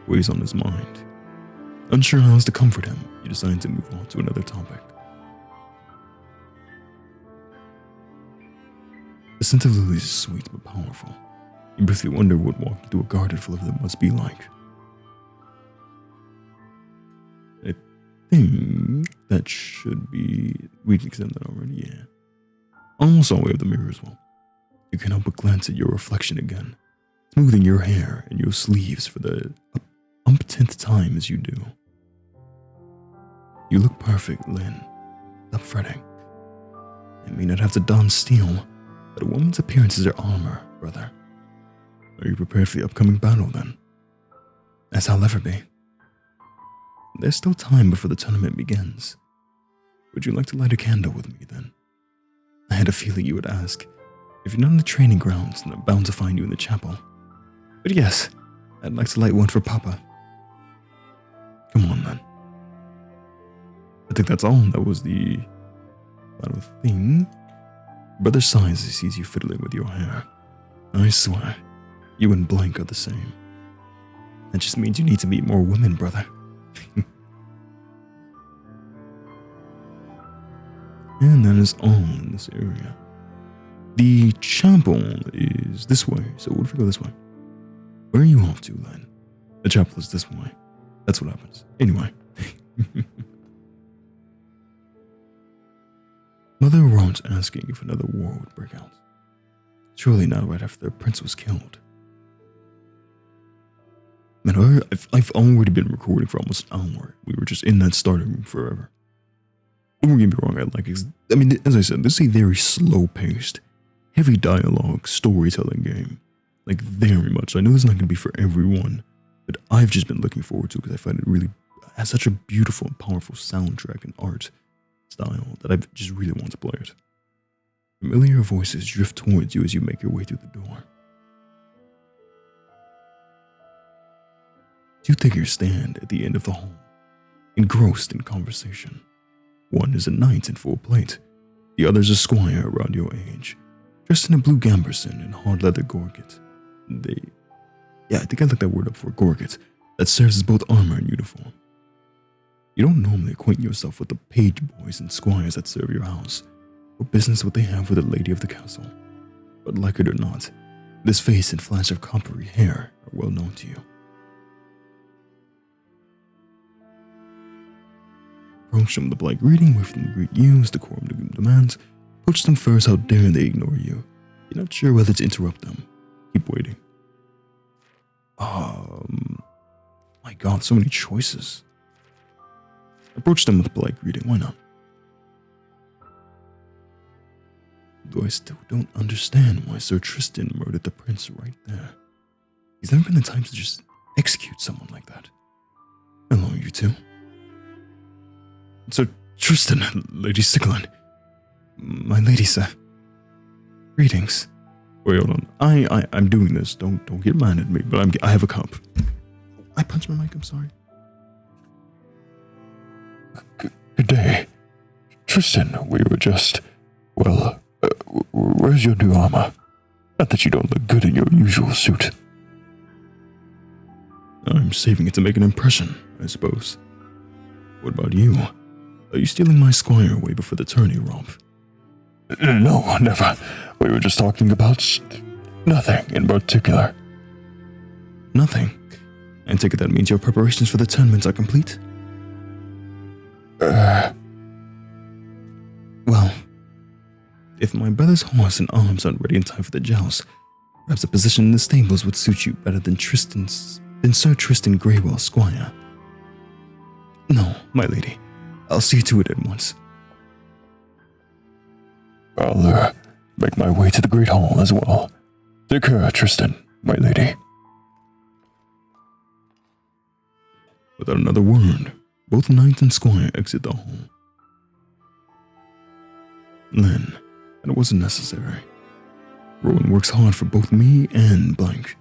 weighs on his mind. Unsure how else to comfort him, you decide to move on to another topic. The scent of lilies is sweet but powerful. You briefly wonder what walking through a garden full of them must be like. I think that should be... we examined that already, yeah. Almost all the way up the mirror as well. You can't help but glance at your reflection again, smoothing your hair and your sleeves for the umpteenth time as you do. You look perfect, Lynn. Stop fretting. I may not have to don steel, but a woman's appearance is her armor, brother. Are you prepared for the upcoming battle, then? As I'll ever be. There's still time before the tournament begins. Would you like to light a candle with me, then? I had a feeling you would ask. If you're not in the training grounds, then I'm bound to find you in the chapel. But yes, I'd like to light one for Papa. Come on, then. I think that's all. That was the final thing. Brother sighs as he sees you fiddling with your hair. I swear, you and Blank are the same. That just means you need to meet more women, brother. And that is all in this area. The chapel is this way, so what if we go this way? Where are you off to, Len? The chapel is this way. That's what happens. Anyway. Mother wrote asking if another war would break out. Surely not right after their prince was killed. Man, I've already been recording for almost an hour. We were just in that starting room forever. Don't get me wrong, I mean, as I said, this is a very slow-paced, heavy dialogue, storytelling game. Like, very much. I know this is not going to be for everyone, but I've just been looking forward to it because I find it really has such a beautiful and powerful soundtrack and art style that I just really want to play it. Familiar voices drift towards you as you make your way through the door. Two figures stand at the end of the hall, engrossed in conversation. One is a knight in full plate, the other is a squire around your age, dressed in a blue gambeson and hard leather gorget. I think I looked that word up for gorget, that serves as both armor and uniform. You don't normally acquaint yourself with the page boys and squires that serve your house, or business what they have with the lady of the castle. But like it or not, this face and flash of coppery hair are well known to you. Approach them with a polite greeting, wait for them to greet you as decorum demands. Approach them first, how dare they ignore you. You're not sure whether to interrupt them. Keep waiting. My god, so many choices. Approach them with a polite greeting, why not? Though I still don't understand why Sir Tristan murdered the prince right there. He's never been the type to just execute someone like that. Hello, you two. Sir Tristan, Lady Sieglind. My lady, sir. Greetings. Wait, hold on. I'm doing this. Don't get mad at me, but I have a cup. I punched my mic, I'm sorry. Good day. Tristan, we were just... Well, where's your new armor? Not that you don't look good in your usual suit. I'm saving it to make an impression, I suppose. What about you? Are you stealing my squire away before the tourney, Rob? No, never. We were just talking about nothing in particular. Nothing? I take it that means your preparations for the tournament are complete? Well, if my brother's horse and arms aren't ready in time for the joust, perhaps a position in the stables would suit you better than Sir Tristan Greywell's squire. No, my lady. I'll see to it at once. I'll make my way to the Great Hall as well. Take care, Tristan, my lady. Without another word, both knight and squire exit the hall. Then, and it wasn't necessary. Rowan works hard for both me and Blank.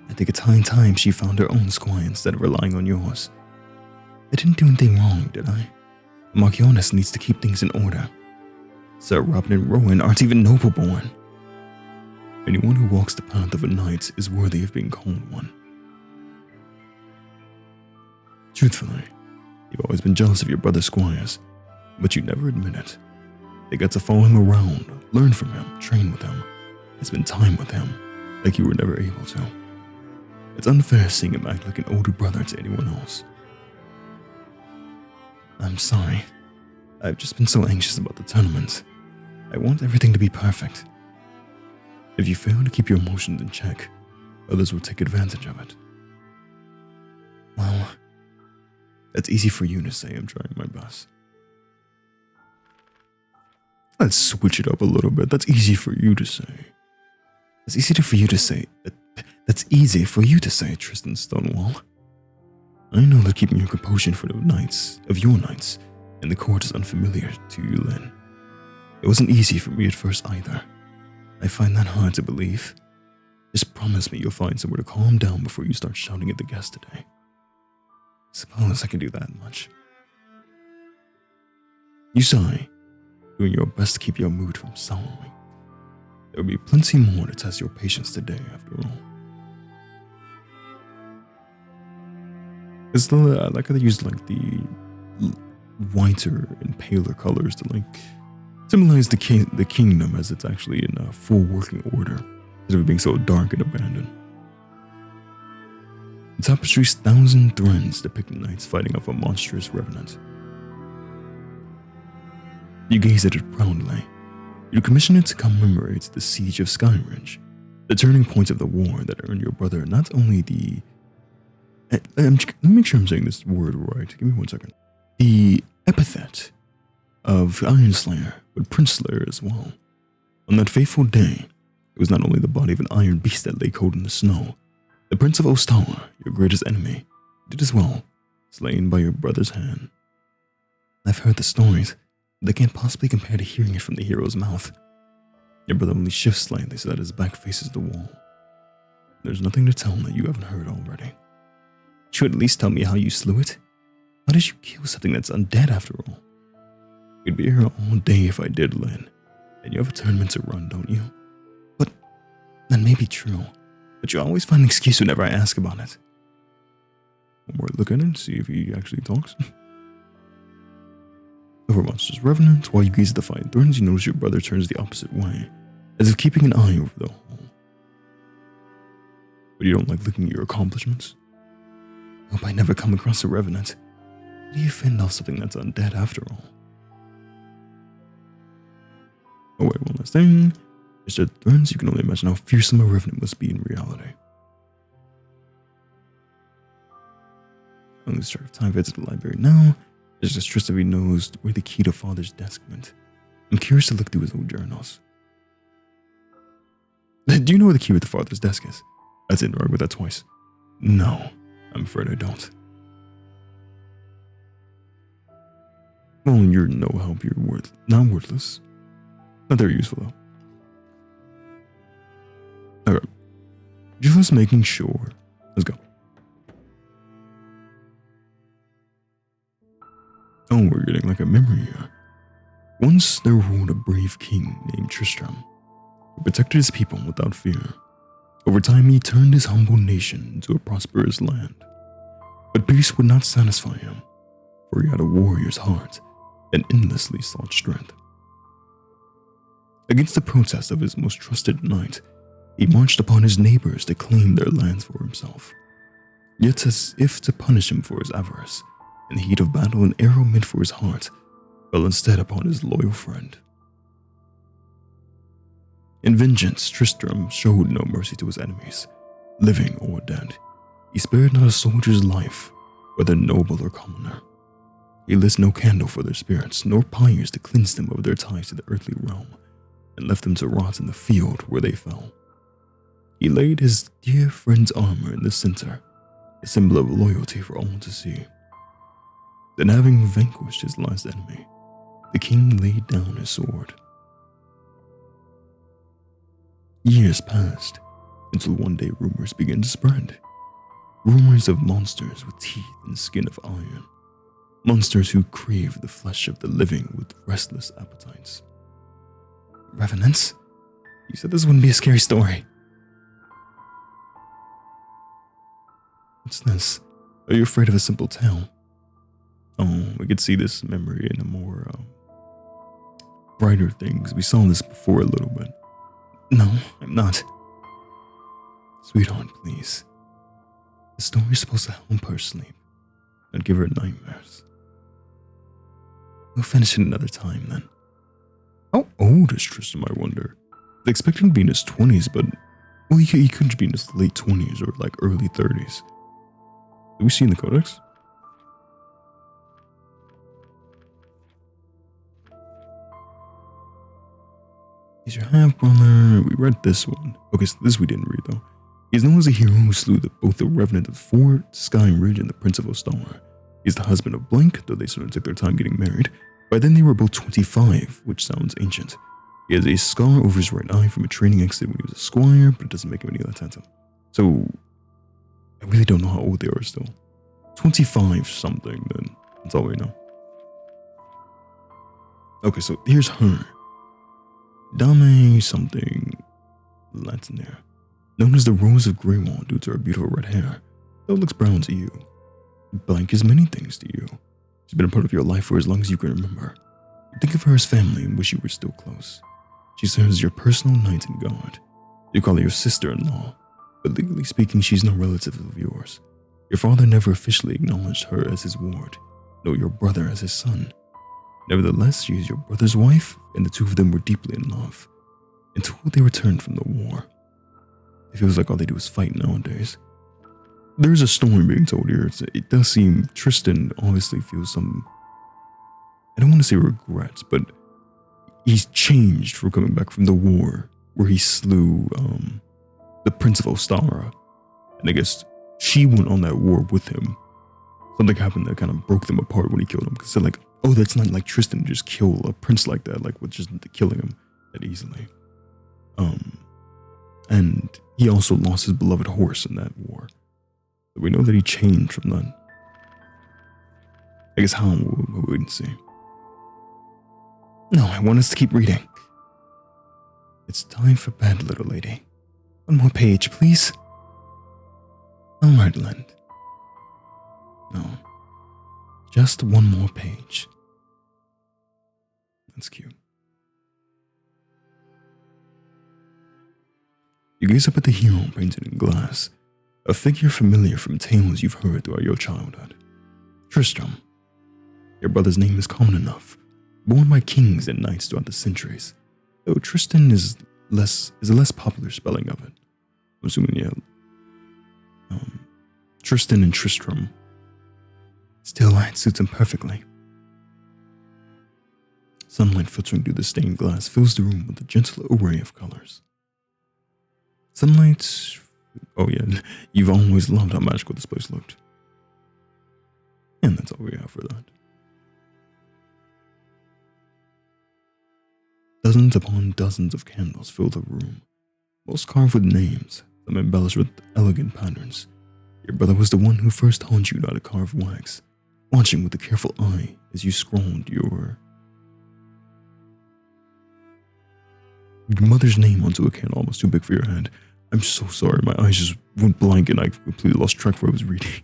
I think it's high time she found her own squire instead of relying on yours. I didn't do anything wrong, did I? Marchioness needs to keep things in order. Sir Robin and Rowan aren't even noble-born. Anyone who walks the path of a knight is worthy of being called one. Truthfully, you've always been jealous of your brother's squires, but you never admit it. They got to follow him around, learn from him, train with him, and spend time with him, like you were never able to. It's unfair seeing him act like an older brother to anyone else. I'm sorry. I've just been so anxious about the tournament. I want everything to be perfect. If you fail to keep your emotions in check, others will take advantage of it. Well, that's easy for you to say. I'm trying my best. Let's switch it up a little bit. That's easy for you to say. That's easy for you to say. That's easy for you to say, Tristan Stonewall. I know that keeping your composure for the knights, of your knights, in the court is unfamiliar to you, Lynn. It wasn't easy for me at first either. I find that hard to believe. Just promise me you'll find somewhere to calm down before you start shouting at the guests today. Suppose I can do that much. You sigh, doing your best to keep your mood from souring. There will be plenty more to test your patience today, after all. I like how they used like the whiter and paler colors to symbolize the kingdom as it's actually in a full working order, instead of being so dark and abandoned. The tapestry's 1,000 threads depict knights fighting off a monstrous revenant. You gaze at it proudly. You commission it to commemorate the siege of Skyridge, the turning point of the war that earned your brother not only the... let me make sure I'm saying this word right. Give me 1 second. The epithet of Iron Slayer, but Prince Slayer as well. On that fateful day, it was not only the body of an iron beast that lay cold in the snow. The Prince of Ostawa, your greatest enemy, did as well, slain by your brother's hand. I've heard the stories, but they can't possibly compare to hearing it from the hero's mouth. Your brother only shifts slightly so that his back faces the wall. There's nothing to tell that you haven't heard already. Should you at least tell me how you slew it? How did you kill something that's undead after all? We'd be here all day if I did, Lynn. And you have a tournament to run, don't you? But that may be true. But you always find an excuse whenever I ask about it. One more look at it, see if he actually talks. Over Monster's Revenant, while you gaze at the flying thorns, you notice your brother turns the opposite way, as if keeping an eye over the hole. But you don't like looking at your accomplishments? I hope I never come across a Revenant. How do you fend off something that's undead after all? Oh wait, one last thing. Mr. Thorns, you can only imagine how fearsome a Revenant must be in reality. On the start of time, visit the library now. There's just trust if he knows where the key to Father's desk went. I'm curious to look through his old journals. Do you know where the key to Father's desk is? I didn't argue with that twice. No, I'm afraid I don't. Well, you're no help. You're not worthless. Not very useful though. Alright. Just making sure. Let's go. Oh, we're getting like a memory here. Once there ruled a brave king named Tristram, who protected his people without fear. Over time, he turned his humble nation into a prosperous land. But peace would not satisfy him, for he had a warrior's heart and endlessly sought strength. Against the protest of his most trusted knight, he marched upon his neighbors to claim their lands for himself. Yet, as if to punish him for his avarice, in the heat of battle, an arrow meant for his heart fell instead upon his loyal friend. In vengeance, Tristram showed no mercy to his enemies, living or dead. He spared not a soldier's life, whether noble or commoner. He lit no candle for their spirits, nor pyres to cleanse them of their ties to the earthly realm, and left them to rot in the field where they fell. He laid his dear friend's armor in the center, a symbol of loyalty for all to see. Then, having vanquished his last enemy, the king laid down his sword. Years passed, until one day rumors began to spread. Rumors of monsters with teeth and skin of iron. Monsters who craved the flesh of the living with restless appetites. Revenants? You said this wouldn't be a scary story. What's this? Are you afraid of a simple tale? Oh, we could see this memory in a more brighter things. We saw this before a little bit. No, I'm not. Sweetheart, please. The story's supposed to help her sleep, not give her nightmares. We'll finish it another time then. How old is Tristram, I wonder? They expect him to be in his 20s, but well, he could be in his late 20s or like early 30s. Did we see in the codex? He's your half-brother. We read this one. Okay, so this we didn't read though. He's known as a hero who slew both the Revenant of Fort, Sky Ridge, and the Prince of Ostawa. He's the husband of Blank, though they sort of took their time getting married. By then they were both 25, which sounds ancient. He has a scar over his right eye from a training accident when he was a squire, but it doesn't make him any less handsome. So, I really don't know how old they are still. 25 something then. That's all we know. Okay, so here's her. Dame something Latinere. Known as the Rose of Greywall due to her beautiful red hair, though it looks brown to you. Blank is many things to you. She's been a part of your life for as long as you can remember. You think of her as family and wish you were still close. She serves as your personal knight and guard. You call her your sister-in-law, but legally speaking, she's no relative of yours. Your father never officially acknowledged her as his ward, nor your brother as his son. Nevertheless, she is your brother's wife, and the two of them were deeply in love, until they returned from the war. It feels like all they do is fight nowadays. There's a story being told here. It does seem Tristan obviously feels some I don't want to say regrets, but he's changed from coming back from the war where he slew the Prince of Ostara. And I guess she went on that war with him. Something happened that kind of broke them apart when he killed him. Because they're like, oh, that's not like Tristan to just kill a prince like that, like with just killing him that easily. And he also lost his beloved horse in that war. So we know that he changed from that. I guess how we'll wait and see. No, I want us to keep reading. It's time for bed, little lady. One more page, please. All right, Lind. No, just one more page. That's cute. You gaze up at the hero painted in glass, a figure familiar from tales you've heard throughout your childhood. Tristram. Your brother's name is common enough, born by kings and knights throughout the centuries, though Tristan is a less popular spelling of it. I'm assuming, yeah. Tristan and Tristram. Still, it suits him perfectly. Sunlight filtering through the stained glass fills the room with a gentle array of colors. Sunlight... Oh yeah, you've always loved how magical this place looked. And that's all we have for that. Dozens upon dozens of candles fill the room, most carved with names, some embellished with elegant patterns. Your brother was the one who first taught you how to carve wax, watching with a careful eye as you scrawled your mother's name onto a candle almost too big for your hand. I'm so sorry, my eyes just went blank and I completely lost track of what I was reading.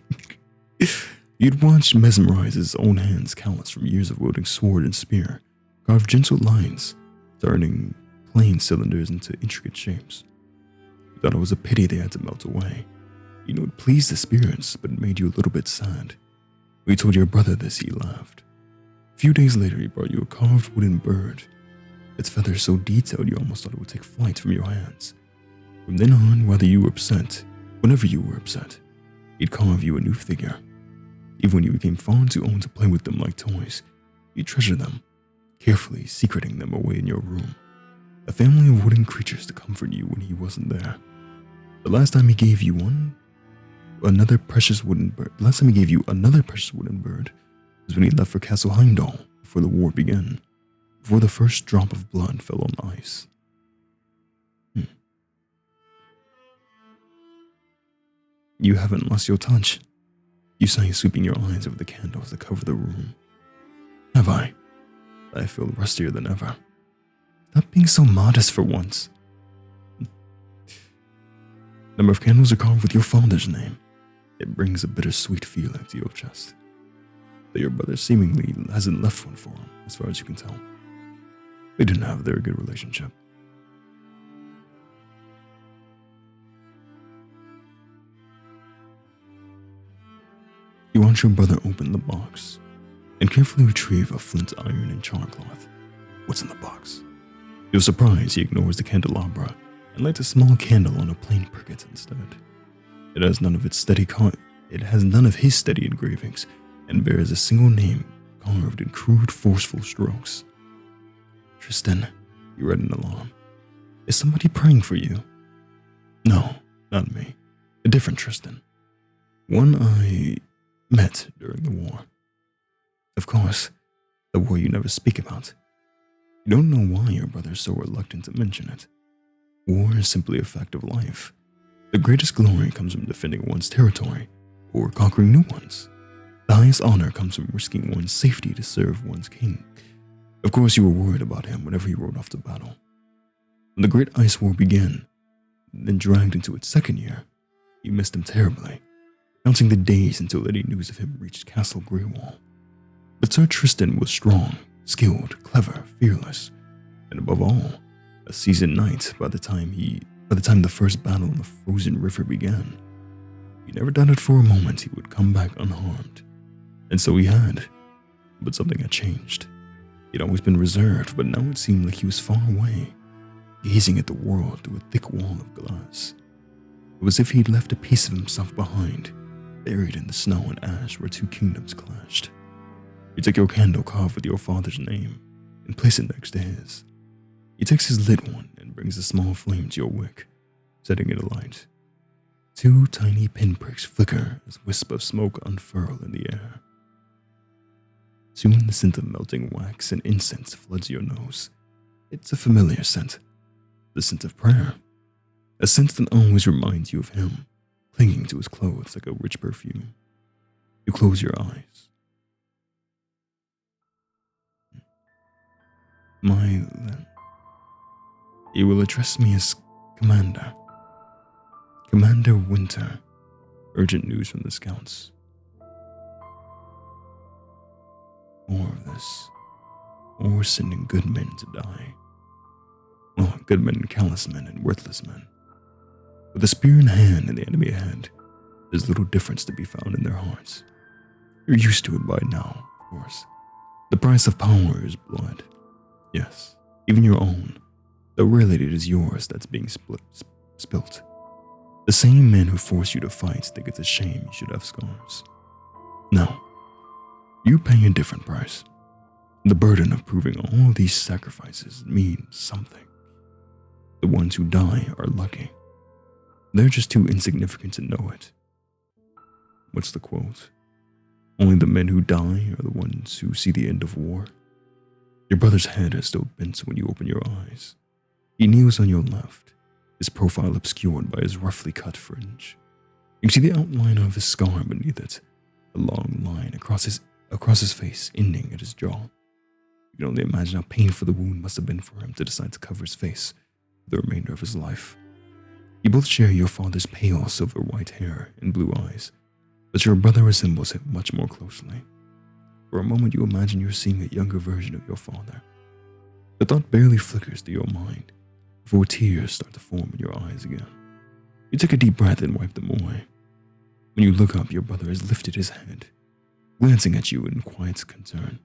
You'd watched mesmerize his own hands, callous from years of wielding sword and spear, carve gentle lines, turning plain cylinders into intricate shapes. You thought it was a pity they had to melt away. You knew it pleased the spirits, but it made you a little bit sad. When you told your brother this, he laughed. A few days later, he brought you a carved wooden bird. Its feathers so detailed you almost thought it would take flight from your hands. From then on, whenever you were upset, he'd carve you a new figure. Even when you became far too old to play with them like toys, you'd treasure them, carefully secreting them away in your room. A family of wooden creatures to comfort you when he wasn't there. The last time he gave you another precious wooden bird was when he left for Castle Heimdall before the war began, before the first drop of blood fell on ice. You haven't lost your touch. You say, sweeping your eyes over the candles that cover the room. Have I? I feel rustier than ever. Stop being so modest for once. Number of candles are carved with your father's name. It brings a bittersweet feeling to your chest. That your brother seemingly hasn't left one for him, as far as you can tell. They didn't have a very good relationship. You watch your brother open the box and carefully retrieve a flint iron and charcloth. What's in the box? You're surprised he ignores the candelabra and lights a small candle on a plain briquette instead. It has none of his steady engravings and bears a single name carved in crude, forceful strokes. Tristan, you read an alarm. Is somebody praying for you? No, not me. A different Tristan. One I met during the war. Of course, the war you never speak about. You don't know why your brother is so reluctant to mention it. War is simply a fact of life. The greatest glory comes from defending one's territory or conquering new ones. The highest honor comes from risking one's safety to serve one's king. Of course, you were worried about him whenever he rode off to battle. When the Great Ice War began, then dragged into its second year, you missed him terribly, counting the days until any news of him reached Castle Greywall. But Sir Tristan was strong, skilled, clever, fearless, and above all, a seasoned knight by the time the first battle on the frozen river began. He never doubted for a moment he would come back unharmed. And so he had. But something had changed. He'd always been reserved, but now it seemed like he was far away, gazing at the world through a thick wall of glass. It was as if he'd left a piece of himself behind, buried in the snow and ash where two kingdoms clashed. You take your candle carved with your father's name and place it next to his. He takes his lit one and brings a small flame to your wick, setting it alight. 2 tiny pinpricks flicker as wisps of smoke unfurl in the air. Soon the scent of melting wax and incense floods your nose. It's a familiar scent, the scent of prayer, a scent that always reminds you of him, clinging to his clothes like a rich perfume. You close your eyes. You will address me as Commander. Commander Winter. Urgent news from the scouts. More of this. Or we're sending good men to die. Well, good men, callous men, and worthless men. With a spear in hand and the enemy ahead, there's little difference to be found in their hearts. You're used to it by now, of course. The price of power is blood. Yes, even your own, though rarely it is yours that's being spilt. The same men who force you to fight think it's a shame you should have scars. No, you pay a different price. The burden of proving all these sacrifices means something. The ones who die are lucky. They're just too insignificant to know it. What's the quote? Only the men who die are the ones who see the end of war. Your brother's head is still bent when you open your eyes. He kneels on your left, his profile obscured by his roughly cut fringe. You can see the outline of his scar beneath it, a long line across his face ending at his jaw. You can only imagine how painful the wound must have been for him to decide to cover his face for the remainder of his life. You both share your father's pale silver-white hair and blue eyes, but your brother resembles him much more closely. For a moment you imagine you're seeing a younger version of your father. The thought barely flickers through your mind before tears start to form in your eyes again. You take a deep breath and wipe them away. When you look up, your brother has lifted his head, glancing at you in quiet concern.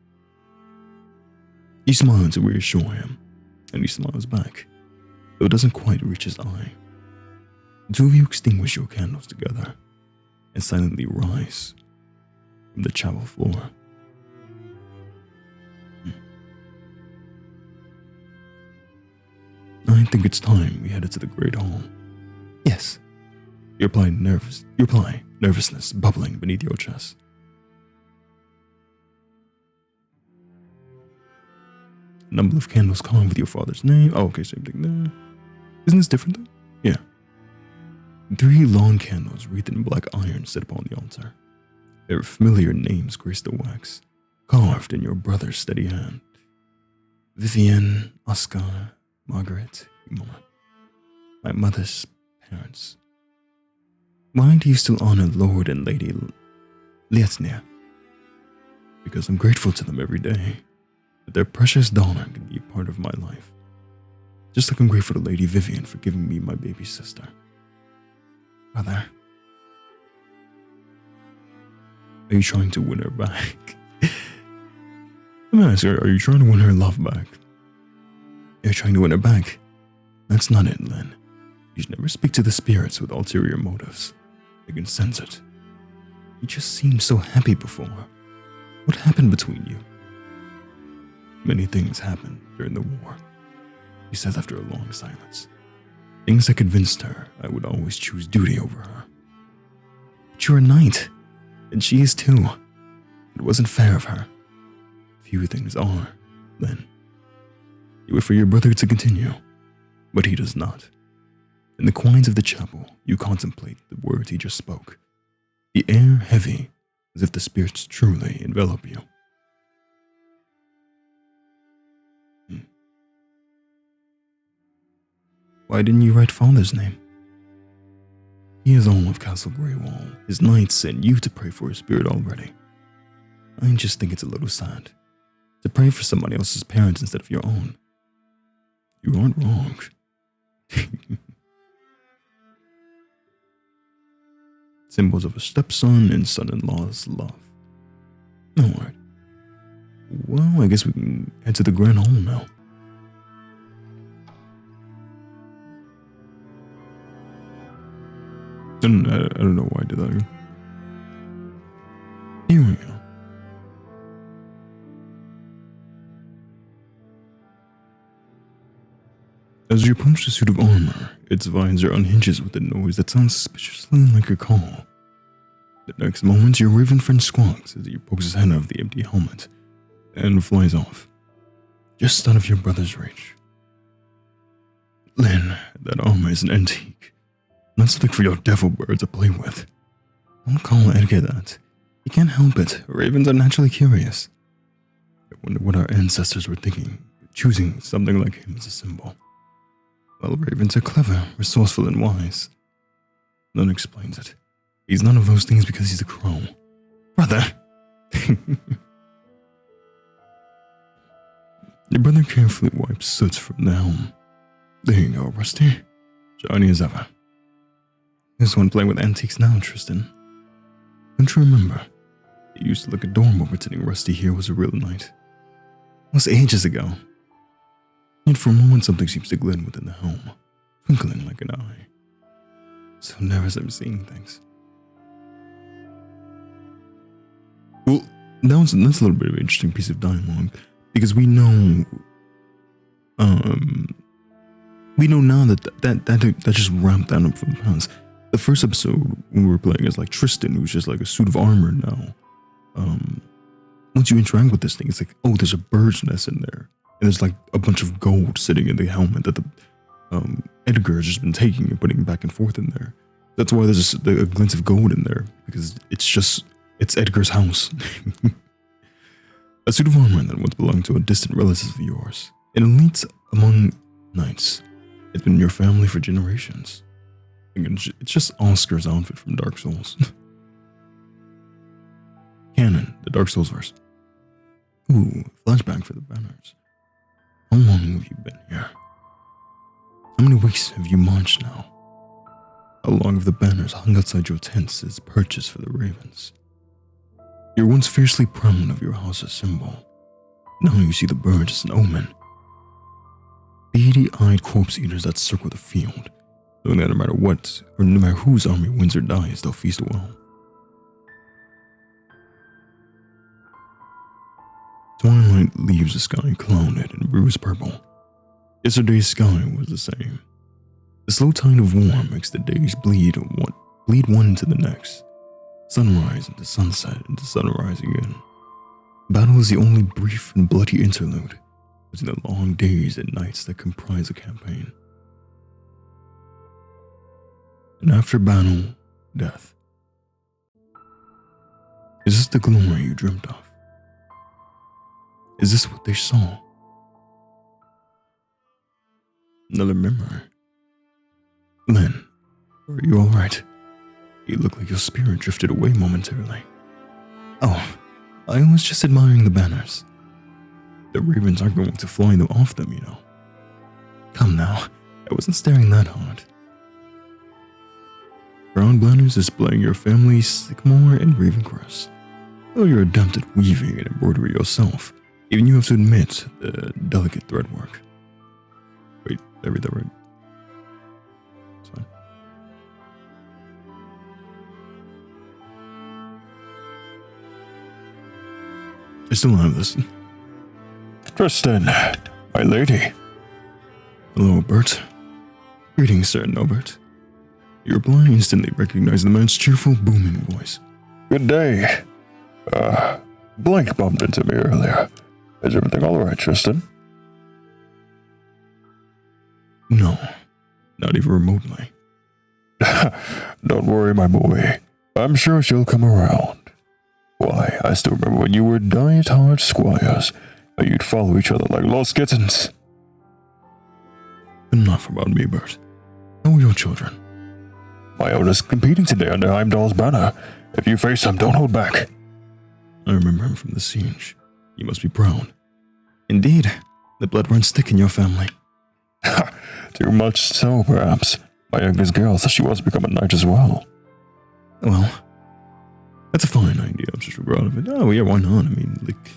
You smile to reassure him, and he smiles back, though it doesn't quite reach his eye. The two of you extinguish your candles together and silently rise from the chapel floor. I think it's time we headed to the Great Hall. Yes. You reply, nervousness bubbling beneath your chest. A number of candles calm with your father's name. Oh, okay, same thing there. Isn't this different though? Yeah. 3 long candles wreathed in black iron set upon the altar. Their familiar names grace the wax, carved in your brother's steady hand. Vivian, Oscar, Margaret, Mama, my mother's parents. Why do you still honor Lord and Lady Lietnia? Because I'm grateful to them every day that their precious daughter can be a part of my life. Just like I'm grateful to Lady Vivian for giving me my baby sister. Brother, are you trying to win her back? I'm asking, are you trying to win her love back? You're trying to win her back. That's not it, Lynn. You should never speak to the spirits with ulterior motives. They can sense it. You just seemed so happy before. What happened between you? Many things happened during the war, he said after a long silence. Things that convinced her I would always choose duty over her. But you're a knight, and she is too. It wasn't fair of her. Few things are, Lynn. You wait for your brother to continue, but he does not. In the quiet of the chapel, you contemplate the words he just spoke, the air heavy as if the spirits truly envelop you. Why didn't you write father's name? He is all of Castle Greywall, his knights sent you to pray for his spirit already. I just think it's a little sad to pray for somebody else's parents instead of your own. You aren't wrong. Symbols of a stepson and son-in-law's love. Alright. Well, I guess we can head to the Grand Hall now. I don't know why I did that. Here we go. As you approach the suit of armor, its visor unhinges with a noise that sounds suspiciously like a call. The next moment, your raven friend squawks as he pokes his head out of the empty helmet and flies off, just out of your brother's reach. Lynn, that armor is an antique, not something for your devil bird to play with. Don't call Edgar that. He can't help it. Ravens are naturally curious. I wonder what our ancestors were thinking, choosing something like him as a symbol. Well, ravens are clever, resourceful, and wise. None explains it. He's none of those things because he's a crow. Brother! Your brother carefully wipes soot from the helm. There you go, Rusty. Shiny as ever. Here's one playing with antiques now, Tristan. Don't you remember? It used to look adorable pretending Rusty here was a real knight. It was ages ago. Yet for a moment something seems to glint within the helm, twinkling like an eye. So never as I'm seeing things. Well, that's a little bit of an interesting piece of dialogue, because we know now that just wrapped that up from the past. The first episode we were playing as like Tristan, who's just like a suit of armor now. Once you interact with this thing, it's like, oh, there's a bird's nest in there, and there's like a bunch of gold sitting in the helmet that the Edgar has just been taking and putting back and forth in there. That's why there's a glint of gold in there, because it's Edgar's house. A suit of armor that once belonged to a distant relative of yours, an elite among knights. It's been in your family for generations. It's just Oscar's outfit from Dark Souls. Canon, the Dark Souls verse. Ooh, flashback for the banners. How long have you been here? How many weeks have you marched now? How long have the banners hung outside your tents as purchase for the ravens? You were once fiercely proud of your house's symbol. Now you see the birds as an omen. Beady-eyed corpse eaters that circle the field, knowing that no matter what, or no matter whose army wins or dies, they'll feast well. Twilight leaves the sky clouded and bruised purple. Yesterday's sky was the same. The slow tide of war makes the days bleed one into the next. Sunrise into sunset into sunrise again. Battle is the only brief and bloody interlude between the long days and nights that comprise a campaign. And after battle, death. Is this the glory you dreamt of? Is this what they saw? Another memory. Lynn, are you alright? You look like your spirit drifted away momentarily. Oh, I was just admiring the banners. The ravens aren't going to fly them off them, you know. Come now, I wasn't staring that hard. Brown banners displaying your family's sycamore and raven crest. Though you're adept at weaving and embroidery yourself, even you have to admit the delicate thread work. Wait, did I read that right? It's fine. I still have this. Tristan, my lady. Hello, Bert. Greetings, Sir Norbert. You reply instantly recognize the man's cheerful, booming voice. Good day. Blank bumped into me earlier. Is everything all right, Tristan? No, not even remotely. Don't worry, my boy. I'm sure she'll come around. Why, I still remember when you were diet-hard squires, how you'd follow each other like lost kittens. Enough about me, Bert. How are your children? My eldest competing today under Heimdall's banner. If you face him, don't hold back. I remember him from the siege. You must be proud. Indeed, the blood runs thick in your family. Too much so, perhaps. My youngest girl says she wants to become a knight as well. Well, that's a fine idea. I'm just proud of it. Oh, yeah, why not? I mean, like,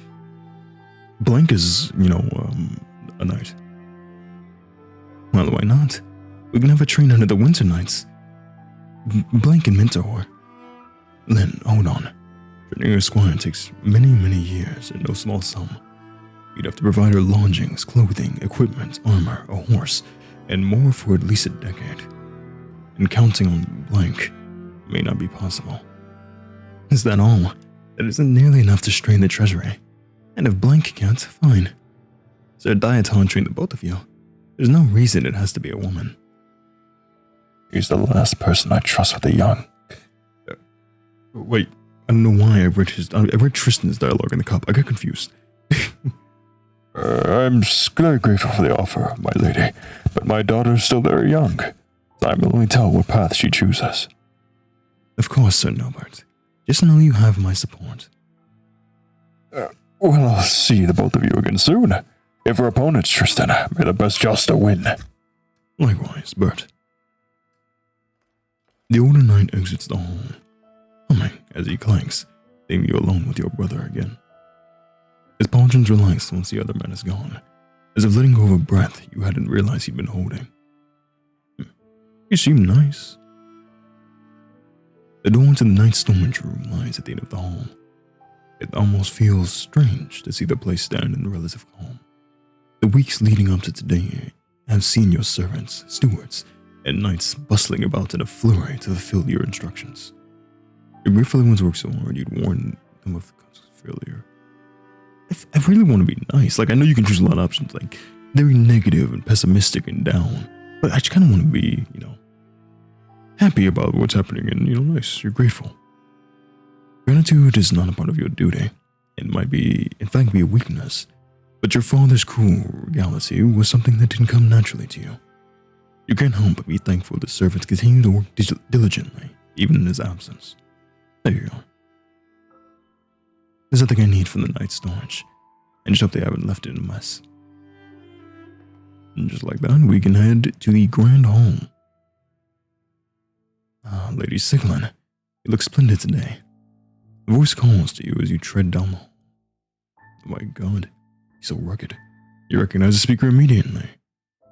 Blank is, a knight. Well, why not? We can have a train under the winter nights. Blank and Mentor. Lynn, hold on. Training a squire takes many, many years and no small sum. You'd have to provide her lodgings, clothing, equipment, armor, a horse, and more for at least a decade. And counting on blank may not be possible. Is that all? That isn't nearly enough to strain the treasury. And if blank can't, fine. Sir Diaton trained the both of you. There's no reason it has to be a woman. He's the last person I trust with the young. Wait, I don't know why I read Tristan's dialogue in the cup. I got confused. I'm very grateful for the offer, my lady, but my daughter is still very young. Time will only tell what path she chooses. Of course, Sir Norbert. Just know you have my support. Well, I'll see the both of you again soon. If our opponents, Tristan, may the best jouster win. Likewise, Bert. The older knight exits the hall, humming as he clanks, leaving you alone with your brother again. His pauldrons relax once the other man is gone, as if letting go of a breath you hadn't realized he'd been holding. You seem nice. The door to the knight's storage room lies at the end of the hall. It almost feels strange to see the place stand in relative calm. The weeks leading up to today have seen your servants, stewards, and knights bustling about in a flurry to fulfill your instructions. Your grateful ones worked so hard you'd warn them of the consequences of failure. I really want to be nice. Like, I know you can choose a lot of options, like very negative and pessimistic and down, but I just kind of want to be, happy about what's happening and, nice. You're grateful. Gratitude is not a part of your duty. It might be, in fact, be a weakness, but your father's cool regality was something that didn't come naturally to you. You can't help but be thankful the servants continue to work diligently, even in his absence. There you go. There's nothing I need from the night's storage. I just hope they haven't left it in a mess. And just like that, we can head to the grand hall. Lady Sieglind, you look splendid today. The voice calls to you as you tread down the hall. Oh my god, he's so rugged. You recognize the speaker immediately.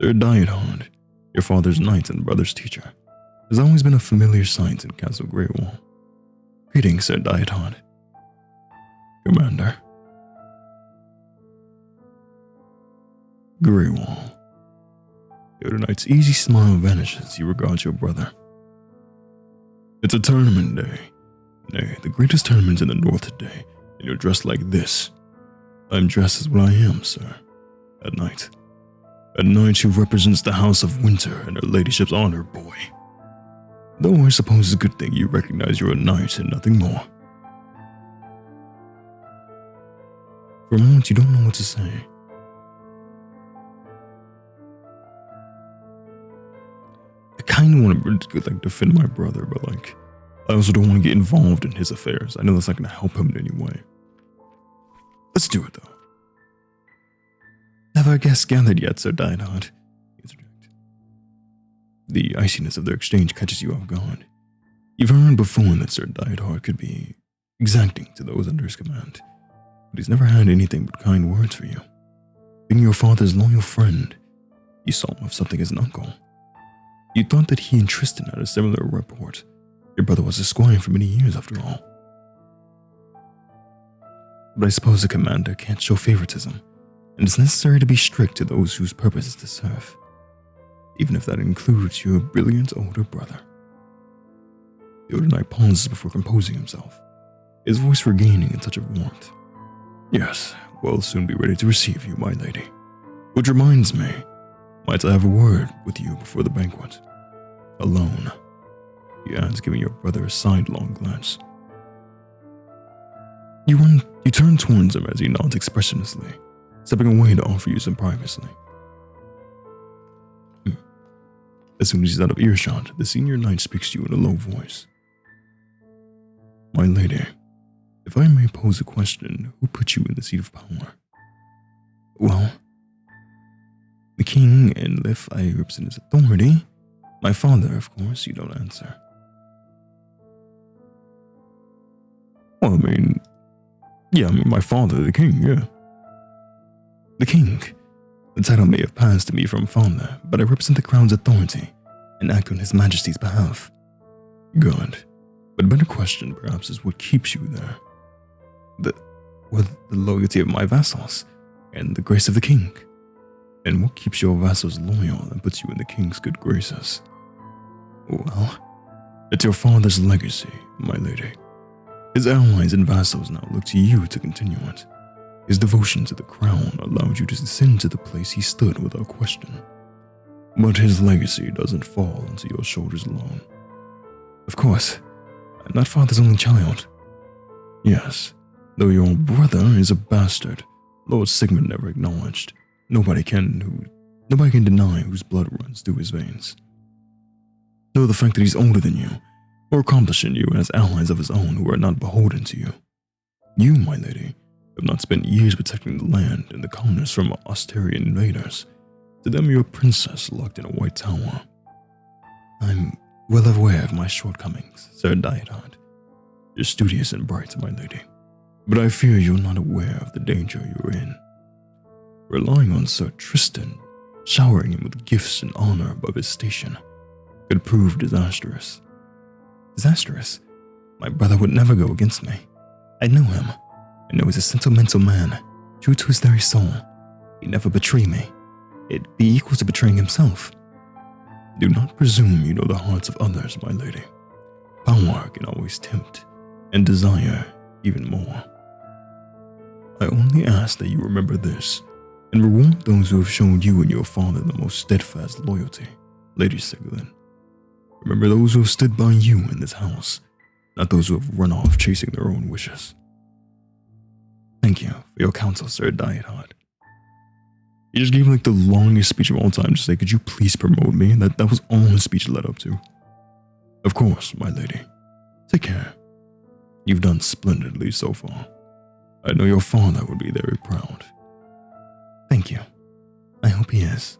Sir Diaton, your father's knight and brother's teacher, has always been a familiar sight in Castle Greywall. Greetings, Sir Diaton. Commander. Greywall. The other knight's easy smile vanishes as he regards your brother. It's a tournament day. Nay, the greatest tournament in the north today, and you're dressed like this. I'm dressed as what I am, sir. At night. A knight who represents the House of Winter and her ladyship's honor, boy. Though I suppose it's a good thing you recognize you're a knight and nothing more. For a moment, you don't know what to say. I kind of want to defend my brother, but I also don't want to get involved in his affairs. I know that's not going to help him in any way. Let's do it, though. Have our guests gathered yet, Sir Diaton? The iciness of their exchange catches you off guard. You've heard before that Sir Diaton could be exacting to those under his command, but he's never had anything but kind words for you. Being your father's loyal friend, you saw him with something as an uncle. You thought that he and Tristan had a similar rapport. Your brother was a squire for many years, after all. But I suppose a commander can't show favoritism, and it's necessary to be strict to those whose purpose is to serve, even if that includes your brilliant older brother. The older knight pauses before composing himself, his voice regaining a touch of warmth. Yes, we'll soon be ready to receive you, my lady. Which reminds me, might I have a word with you before the banquet? Alone, he adds, giving your brother a sidelong glance. You turn towards him as he nods expressionlessly, stepping away to offer you some privacy. As soon as he's out of earshot, the senior knight speaks to you in a low voice. My lady, if I may pose a question, who put you in the seat of power? Well, the king, and if I represent his authority, my father, of course. You don't answer. Well, my father, the king, yeah. The king. The title may have passed to me from father, but I represent the crown's authority and act on his majesty's behalf. Good. But a better question, perhaps, is what keeps you there? The loyalty of my vassals and the grace of the king. And what keeps your vassals loyal and puts you in the king's good graces? Well, it's your father's legacy, my lady. His allies and vassals now look to you to continue it. His devotion to the crown allowed you to descend to the place he stood without question. But his legacy doesn't fall onto your shoulders alone. Of course, I'm not father's only child. Yes, though your brother is a bastard, Lord Sigmund never acknowledged. Nobody can deny whose blood runs through his veins. Though the fact that he's older than you, more accomplished than you, and has allies of his own who are not beholden to you. You, my lady, have not spent years protecting the land and the colonists from austere invaders. To them, you're a princess locked in a white tower. I'm well aware of my shortcomings, Sir Diethard. You're studious and bright, my lady, but I fear you're not aware of the danger you're in. Relying on Sir Tristan, showering him with gifts and honor above his station, could prove disastrous. Disastrous? My brother would never go against me. I know him. I know he's a sentimental man, true to his very soul. He'd never betray me. It'd be equal to betraying himself. Do not presume you know the hearts of others, my lady. Power can always tempt, and desire even more. I only ask that you remember this, and reward those who have shown you and your father the most steadfast loyalty, Lady Sieglind. Remember those who have stood by you in this house, not those who have run off chasing their own wishes. Thank you for your counsel, Sir Diethard. He just gave like the longest speech of all time to say, could you please promote me? And that was all his speech led up to. Of course, my lady. Take care. You've done splendidly so far. I know your father would be very proud. Thank you. I hope he is.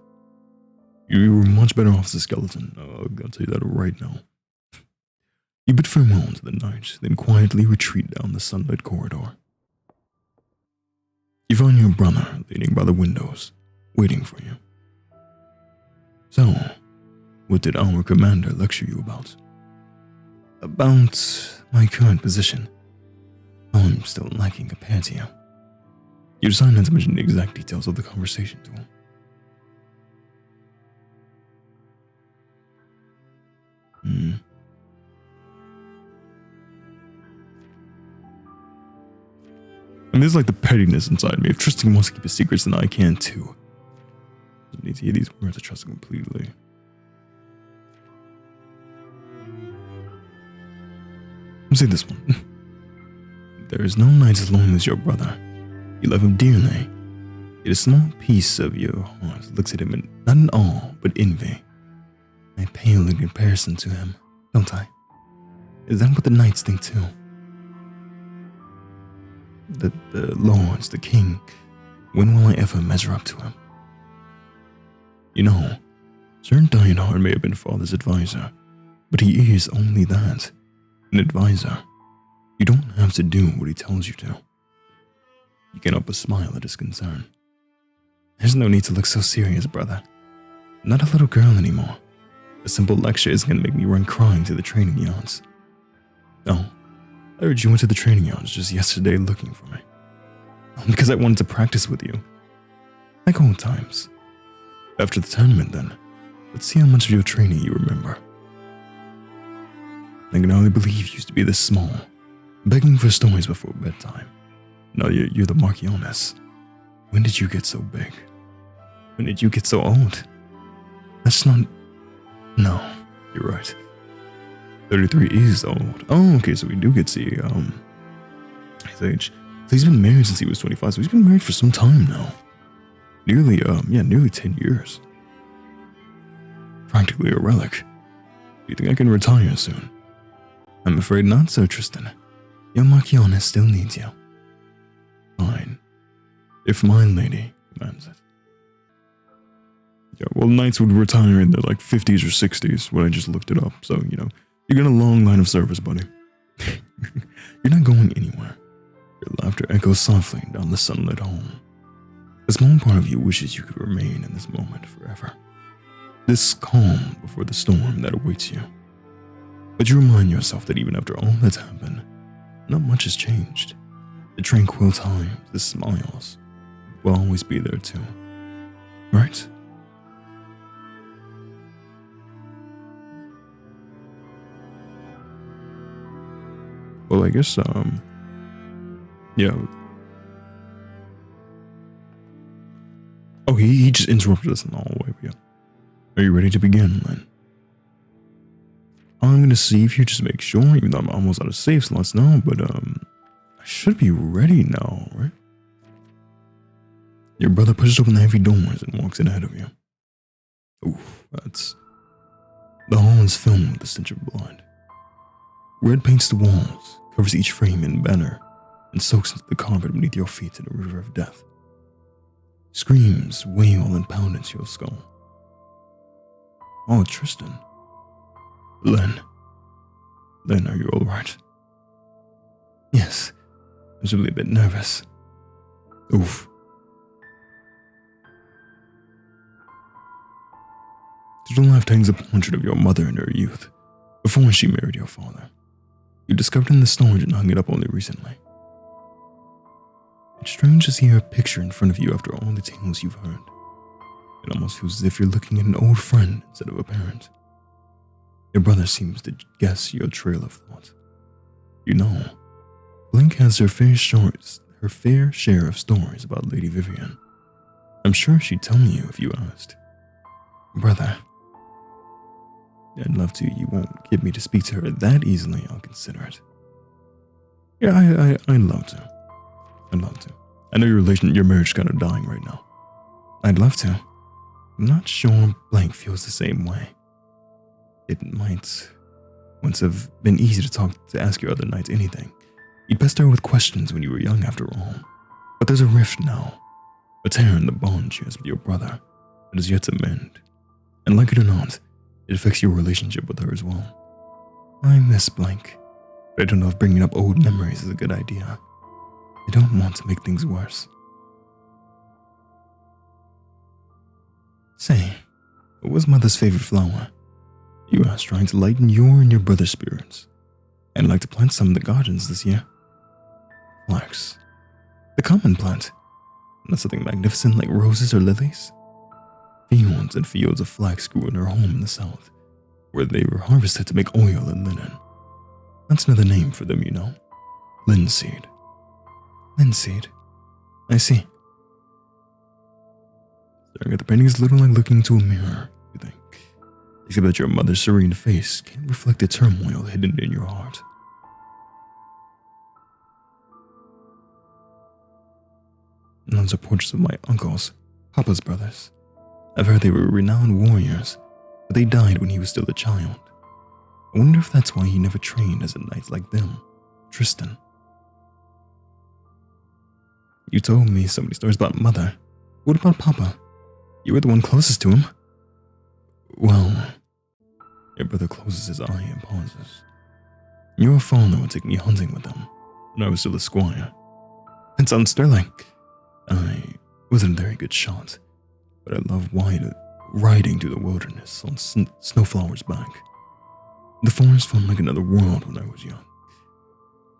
You were much better off as a skeleton. I'll tell you that right now. You bid farewell to the night, then quietly retreat down the sunlit corridor. You find your brother leaning by the windows, waiting for you. So, what did our commander lecture you about? About my current position. I'm still lacking compared to you. You decided not to mention the exact details of the conversation to him. And there's like the pettiness inside me. If Tristan wants to keep his secrets, then I can too. I need to hear these words. I trust him completely. Let me say this one. There is no knight as long as your brother. You love him dearly. Yet a small piece of your heart looks at him in not in awe, but envy. I pale in comparison to him, don't I? Is that what the knights think too? The lords, the king, when will I ever measure up to him? You know, Sir Diethard may have been father's advisor, but he is only that, an advisor. You don't have to do what he tells you to. You can't help but smile at his concern. There's no need to look so serious, brother. I'm not a little girl anymore. A simple lecture isn't going to make me run crying to the training yards. No, I heard you went to the training yards just yesterday looking for me. Because I wanted to practice with you. Like old times. After the tournament then, let's see how much of your training you remember. I can hardly believe you used to be this small, begging for stories before bedtime. Now you're the Marchioness. When did you get so big? When did you get so old? That's not... No, you're right. 33 is old. Oh, okay, so we do get to see his age. So he's been married since he was 25, so he's been married for some time now. Nearly 10 years. Practically a relic. Do you think I can retire soon? I'm afraid not, Sir Tristan. Your Marchioness still needs you. Fine. If my lady commands it. Yeah, well, knights would retire in their like 50s or 60s when I just looked it up. So, you know, you got a long line of service, buddy. You're not going anywhere. Your laughter echoes softly down the sunlit hall. A small part of you wishes you could remain in this moment forever. This calm before the storm that awaits you. But you remind yourself that even after all that's happened, not much has changed. The tranquil times, the smiles, will always be there too. right? Well, I guess, yeah. Oh, he just interrupted us in the hallway, yeah. Are you ready to begin, Lynn? I'm gonna save you just to make sure, even though I'm almost out of save slots now, but, I should be ready now, right? Your brother pushes open the heavy doors and walks in ahead of you. Oof, the hall is filled with the stench of blood. Red paints the walls, covers each frame and banner, and soaks into the carpet beneath your feet in a river of death. Screams wail and pound into your skull. Oh, Tristan. Lynn, are you alright? Yes, I was really a bit nervous. Oof. To the left hangs a portrait of your mother in her youth, before she married your father. You discovered it in the storage and hung it up only recently. It's strange to see her picture in front of you after all the tales you've heard. It almost feels as if you're looking at an old friend instead of a parent. Your brother seems to guess your trail of thought. You know, Blink has her fair share of stories about Lady Vivian. I'm sure she'd tell you if you asked. Brother, I'd love to. You won't get me to speak to her that easily. I'll consider it. Yeah, I'd love to. I know your marriage is kind of dying right now. I'd love to. I'm not sure Blank feels the same way. It might once have been easy to ask you other nights anything. You'd pester her with questions when you were young after all. But there's a rift now. A tear in the bond she has with your brother that is yet to mend. And like it or not, it affects your relationship with her as well. I miss Blank, but I don't know if bringing up old memories is a good idea. I don't want to make things worse. Say, what was Mother's favorite flower? You asked, trying to lighten your and your brother's spirits. I'd like to plant some in the gardens this year. Flax. The common plant. Not something magnificent like roses or lilies. Fields and fields of flax grew in her home in the south, where they were harvested to make oil and linen. That's another name for them, you know. Linseed. Linseed. I see. Staring at the painting is a little like looking into a mirror, you think. Except that your mother's serene face can't reflect the turmoil hidden in your heart. And those are portraits of my uncles, Papa's brothers. I've heard they were renowned warriors, but they died when he was still a child. I wonder if that's why he never trained as a knight like them, Tristan. You told me so many stories about Mother. What about Papa? You were the one closest to him. Well, your brother closes his eye and pauses. Your father would take me hunting with him when I was still a squire. It sounds sterling. I wasn't a very good shot, but I love riding through the wilderness on Snowflower's back. The forest felt like another world when I was young.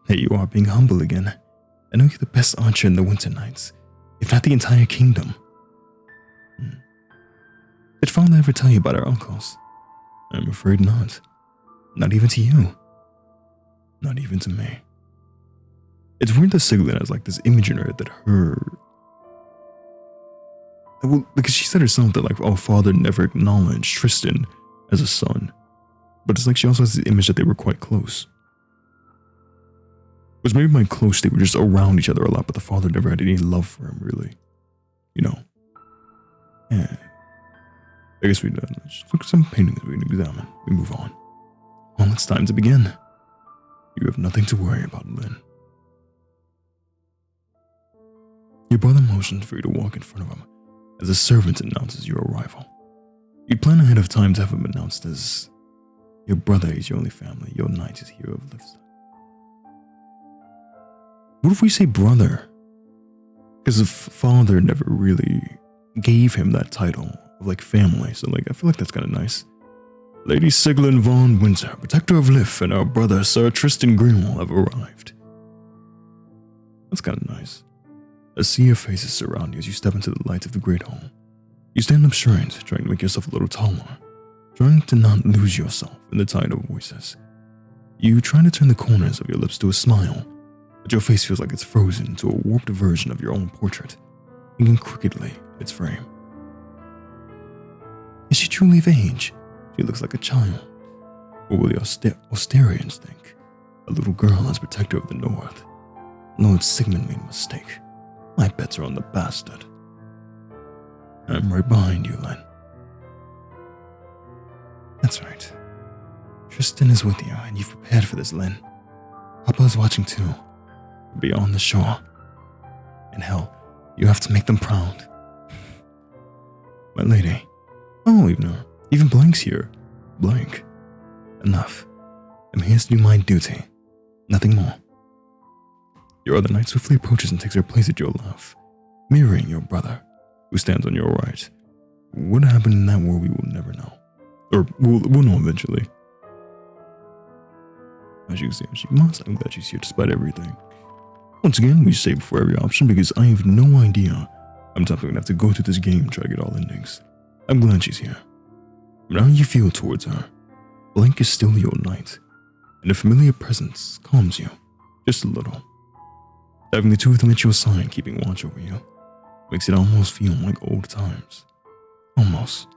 Hey, you are being humble again. I know you're the best archer in the winter nights, if not the entire kingdom. Did Father ever tell you about our uncles? I'm afraid not. Not even to you. Not even to me. It's weird that Sieglind has like this image in her head that well, because she said herself that like, oh, Father never acknowledged Tristan as a son. But it's like she also has the image that they were quite close. Which maybe by close, they were just around each other a lot, but the father never had any love for him, really. You know. Yeah. I guess we're done. Let's look at some paintings we can examine. We move on. Well, it's time to begin. You have nothing to worry about, Lynn. Your brother motions for you to walk in front of him as a servant announces your arrival. You'd plan ahead of time to have him announced as your brother is your only family, your knight is hero of Livestein. What if we say brother? Because the father never really gave him that title of like family, so like I feel like that's kind of nice. Lady Sieglind von Winter, protector of Lif, and our brother Sir Tristan Greenwell have arrived. That's kind of nice. A sea of faces surround you as you step into the light of the great hall. You stand up straight, trying to make yourself a little taller, trying to not lose yourself in the tide of voices. You try to turn the corners of your lips to a smile, but your face feels like it's frozen into a warped version of your own portrait, hanging crookedly in its frame. Is she truly of age? She looks like a child. What will the Austerians think? A little girl as protector of the North. Lord Sieglind made a mistake. My bets are on the bastard. I'm right behind you, Len. That's right. Tristan is with you, and you've prepared for this, Len. Papa is watching too. Beyond the shore. And hell, you have to make them proud. My lady. Oh, even Blank's here. Blank. Enough. I'm here to do my duty. Nothing more. Your other knight swiftly approaches and takes her place at your left, mirroring your brother, who stands on your right. What happened in that war we will never know. Or we'll know eventually. As you can see, she must. I'm glad she's here despite everything. Once again, we save for every option because I have no idea. I'm gonna have to go through this game and try to get all endings. I'm glad she's here. But how you feel towards her? Blank is still your knight, and a familiar presence calms you, just a little. Having the two of them at your side keeping watch over you makes it almost feel like old times. Almost.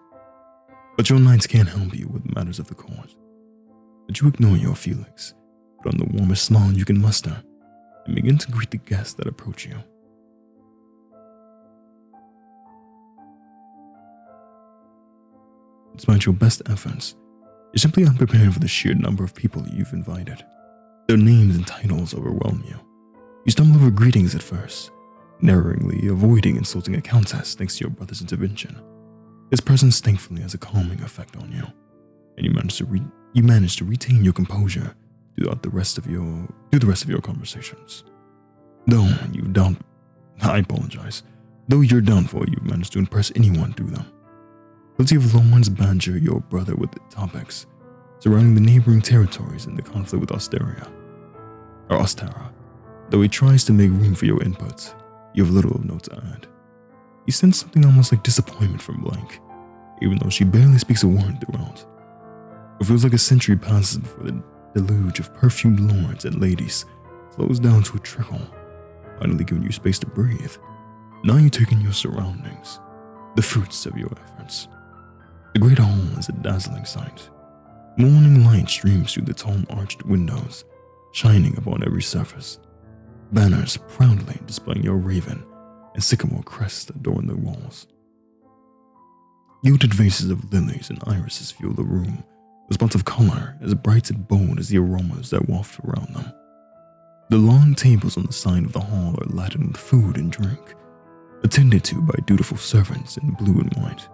But your knights can't help you with matters of the court. But you ignore your feelings, put on the warmest smile you can muster, and begin to greet the guests that approach you. Despite your best efforts, you're simply unprepared for the sheer number of people you've invited. Their names and titles overwhelm you. You stumble over greetings at first, narrowly avoiding insulting a countess thanks to your brother's intervention. His presence thankfully has a calming effect on you, and you manage to retain your composure throughout the rest of your conversations. Though you're doubtful you've managed to impress anyone through them. Plenty of Lords badger your brother with the topics surrounding the neighboring territories and the conflict with Ostera. Though he tries to make room for your input, you have little of note to add. You sense something almost like disappointment from Blank, even though she barely speaks a word throughout. It feels like a century passes before the deluge of perfumed lords and ladies slows down to a trickle, finally giving you space to breathe. Now you take in your surroundings, the fruits of your efforts. The great hall is a dazzling sight. Morning light streams through the tall arched windows, shining upon every surface. Banners proudly displaying your raven and sycamore crests adorn the walls. Gilded vases of lilies and irises fuel the room, with spots of color as bright and bold as the aromas that waft around them. The long tables on the side of the hall are laden with food and drink, attended to by dutiful servants in blue and white.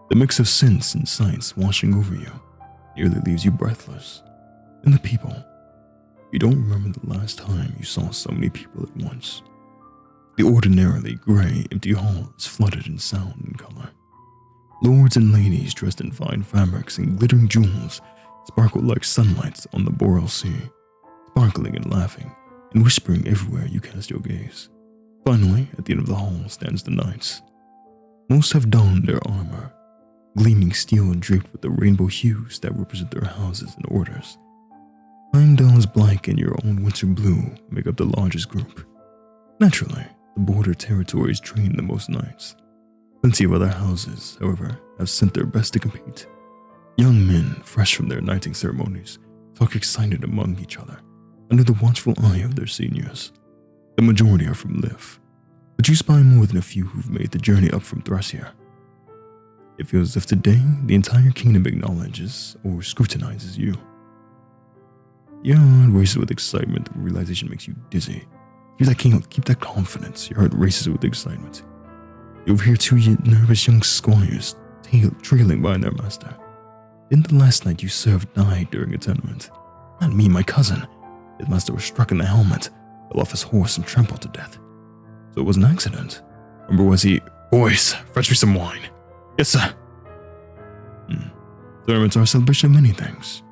The mix of scents and sights washing over you nearly leaves you breathless. And the people. You don't remember the last time you saw so many people at once. The ordinarily gray, empty hall is flooded in sound and color. Lords and ladies dressed in fine fabrics and glittering jewels sparkle like sunlight on the Boreal Sea, sparkling and laughing and whispering everywhere you cast your gaze. Finally, at the end of the hall stands the knights. Most have donned their armor, gleaming steel and draped with the rainbow hues that represent their houses and orders. Heimdall's black and your own winter blue make up the largest group. Naturally, the border territories train the most knights. Plenty of other houses, however, have sent their best to compete. Young men, fresh from their knighting ceremonies, talk excited among each other, under the watchful eye of their seniors. The majority are from Liv, but you spy more than a few who've made the journey up from Thracia. It feels as if today the entire kingdom acknowledges or scrutinizes you. Your heart races with excitement. The realization makes you dizzy. Keep that confidence. Your heart races with excitement. You overhear two nervous young squires trailing behind their master. Didn't the last knight you served die during a tournament? Not me, my cousin. His master was struck in the helmet, fell off his horse and trampled to death. So it was an accident. Remember, was he... Boys, fetch me some wine. Yes, sir. Tournaments are a celebration of many things.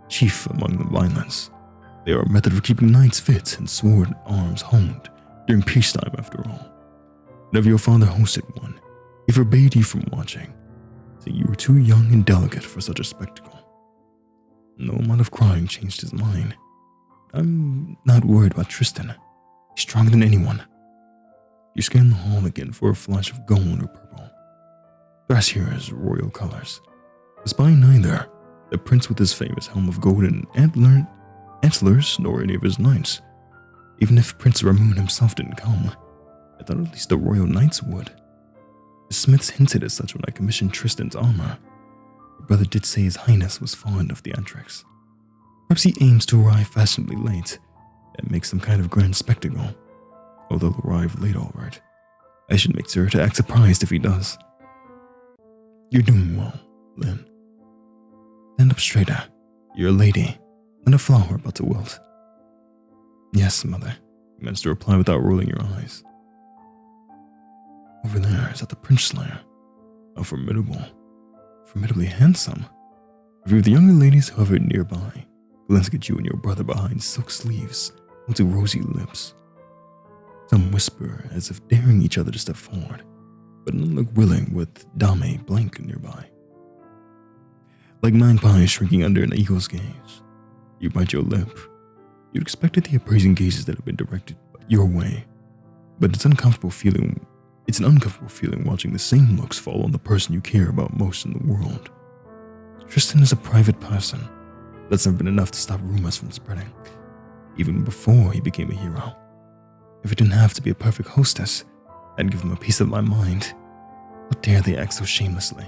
Chief among them violence. They are a method for keeping knights fit and sword arms honed during peacetime after all. Whenever your father hosted one, he forbade you from watching, saying you were too young and delicate for such a spectacle. No amount of crying changed his mind. I'm not worried about Tristan. He's stronger than anyone. You scanned the hall again for a flash of gold or purple. Dress here is royal colors. Despite neither, the prince with his famous helm of golden antlers, nor any of his knights. Even if Prince Ramoon himself didn't come, I thought at least the royal knights would. The smiths hinted as such when I commissioned Tristan's armor. Your brother did say his highness was fond of theatrics. Perhaps he aims to arrive fashionably late and make some kind of grand spectacle. Although he'll arrive late all right. I should make sure to act surprised if he does. You're doing well, Lynn. Stand up straighter. You're a lady, and a flower about to wilt. Yes, mother, you managed to reply without rolling your eyes. Over there is that the Prince Slayer. How formidably handsome. A few of the younger ladies hovered nearby, glancing at you and your brother behind silk sleeves onto rosy lips. Some whisper as if daring each other to step forward, but none look willing with Dame blank nearby. Like magpies shrinking under an eagle's gaze, you bite your lip. You'd expected the appraising gazes that have been directed your way, but it's an uncomfortable feeling watching the same looks fall on the person you care about most in the world. Tristan is a private person. That's never been enough to stop rumors from spreading, even before he became a hero. If it didn't have to be a perfect hostess, I'd give him a piece of my mind. How dare they act so shamelessly?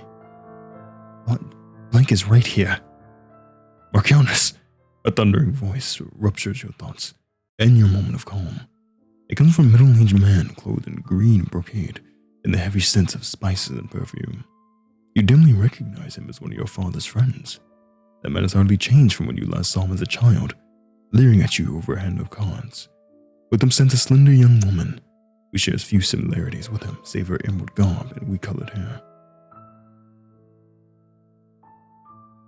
What? Blank is right here. Marchioness! A thundering voice ruptures your thoughts and your moment of calm. It comes from a middle-aged man clothed in green brocade and the heavy scent of spices and perfume. You dimly recognize him as one of your father's friends. That man has hardly changed from when you last saw him as a child, leering at you over a hand of cards. With him stands a slender young woman who shares few similarities with him, save her emerald garb and wheat-colored hair.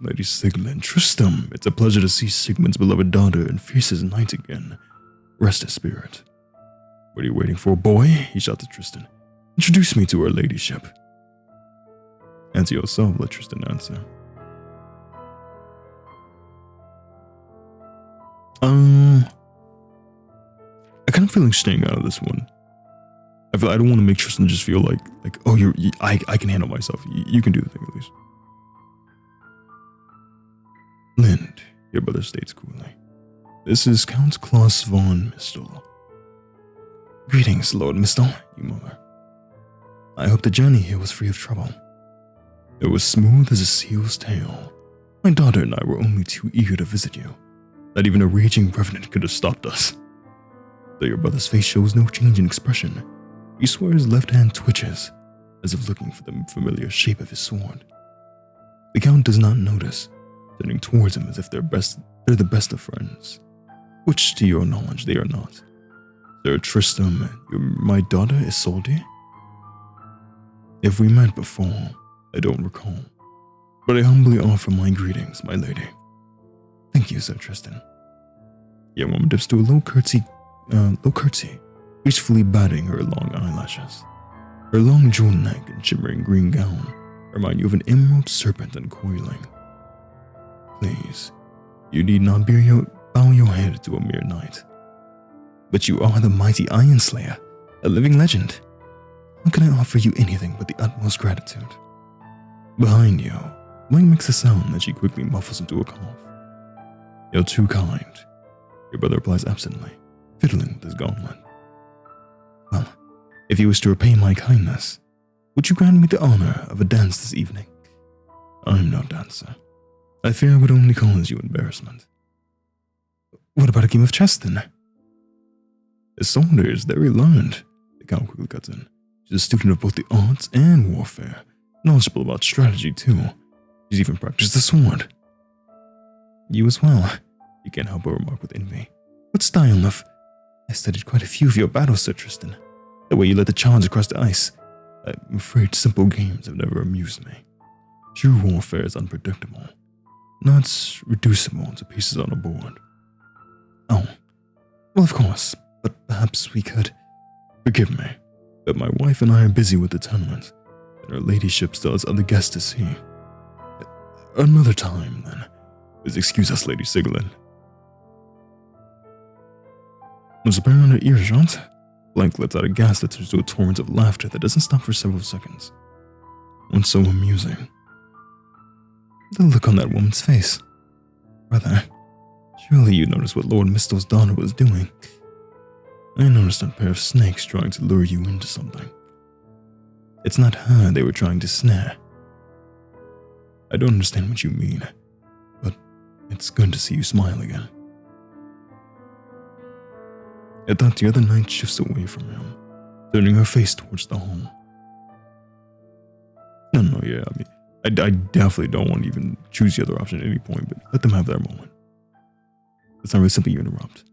Lady Sieglind, Tristram, it's a pleasure to see Sigmund's beloved daughter and fiercest knight again. Rest his spirit. What are you waiting for, boy? He shouted to Tristan. Introduce me to her ladyship. Answer yourself, let Tristan answer. I kind of feel like staying out of this one. I don't want to make Tristan just feel like oh, I can handle myself. You can do the thing at least. Lind, your brother states coolly. This is Count Klaus von Mistel. Greetings, Lord Mistel, you murmur. I hope the journey here was free of trouble. It was smooth as a seal's tail. My daughter and I were only too eager to visit you. Not even a raging revenant could have stopped us. Though your brother's face shows no change in expression, you swear his left hand twitches, as if looking for the familiar shape of his sword. The Count does not notice, turning towards him as if they're the best of friends, which to your knowledge they are not. Sir Tristram, my daughter Isolde? If we met before, I don't recall, but I humbly offer my greetings, my lady. Thank you, Sir Tristan. The young woman dips to a low curtsy, gracefully batting her long eyelashes. Her long jeweled neck and shimmering green gown remind you of an emerald serpent uncoiling. Please, you need not bow your head to a mere knight. But you are the mighty Iron Slayer, a living legend. How can I offer you anything but the utmost gratitude? Behind you, Mike makes a sound that she quickly muffles into a cough. You're too kind, your brother replies absently, fiddling with his gauntlet. Well, if you wish to repay my kindness, would you grant me the honor of a dance this evening? I'm no dancer. I fear I would only cause you embarrassment. What about a game of chess then? Isolde is very learned, the Count quickly cuts in. She's a student of both the arts and warfare, knowledgeable about strategy too. She's even practiced the sword. You as well, you can't help but remark with envy. What style of... I studied quite a few of your battles, Sir Tristan. The way you led the charge across the ice. I'm afraid simple games have never amused me. True warfare is unpredictable, not reducible to pieces on a board. Oh, well of course, but perhaps we could... Forgive me, but my wife and I are busy with the tournament, and Her ladyship still has other guests to see. Another time, then. Please excuse us, Lady Sieglind. Was a bear on her ears, Aunt? Blank lets out a gasp that turns to a torrent of laughter that doesn't stop for several seconds. What's so amusing? The look on that woman's face. Brother, surely you noticed what Lord Mistel's daughter was doing. I noticed a pair of snakes trying to lure you into something. It's not her they were trying to snare. I don't understand what you mean, but it's good to see you smile again. I thought the other knight shifts away from him, turning her face towards the hall. No, yeah, I mean, I definitely don't want to even choose the other option at any point, but let them have their moment. It's not really something you interrupt.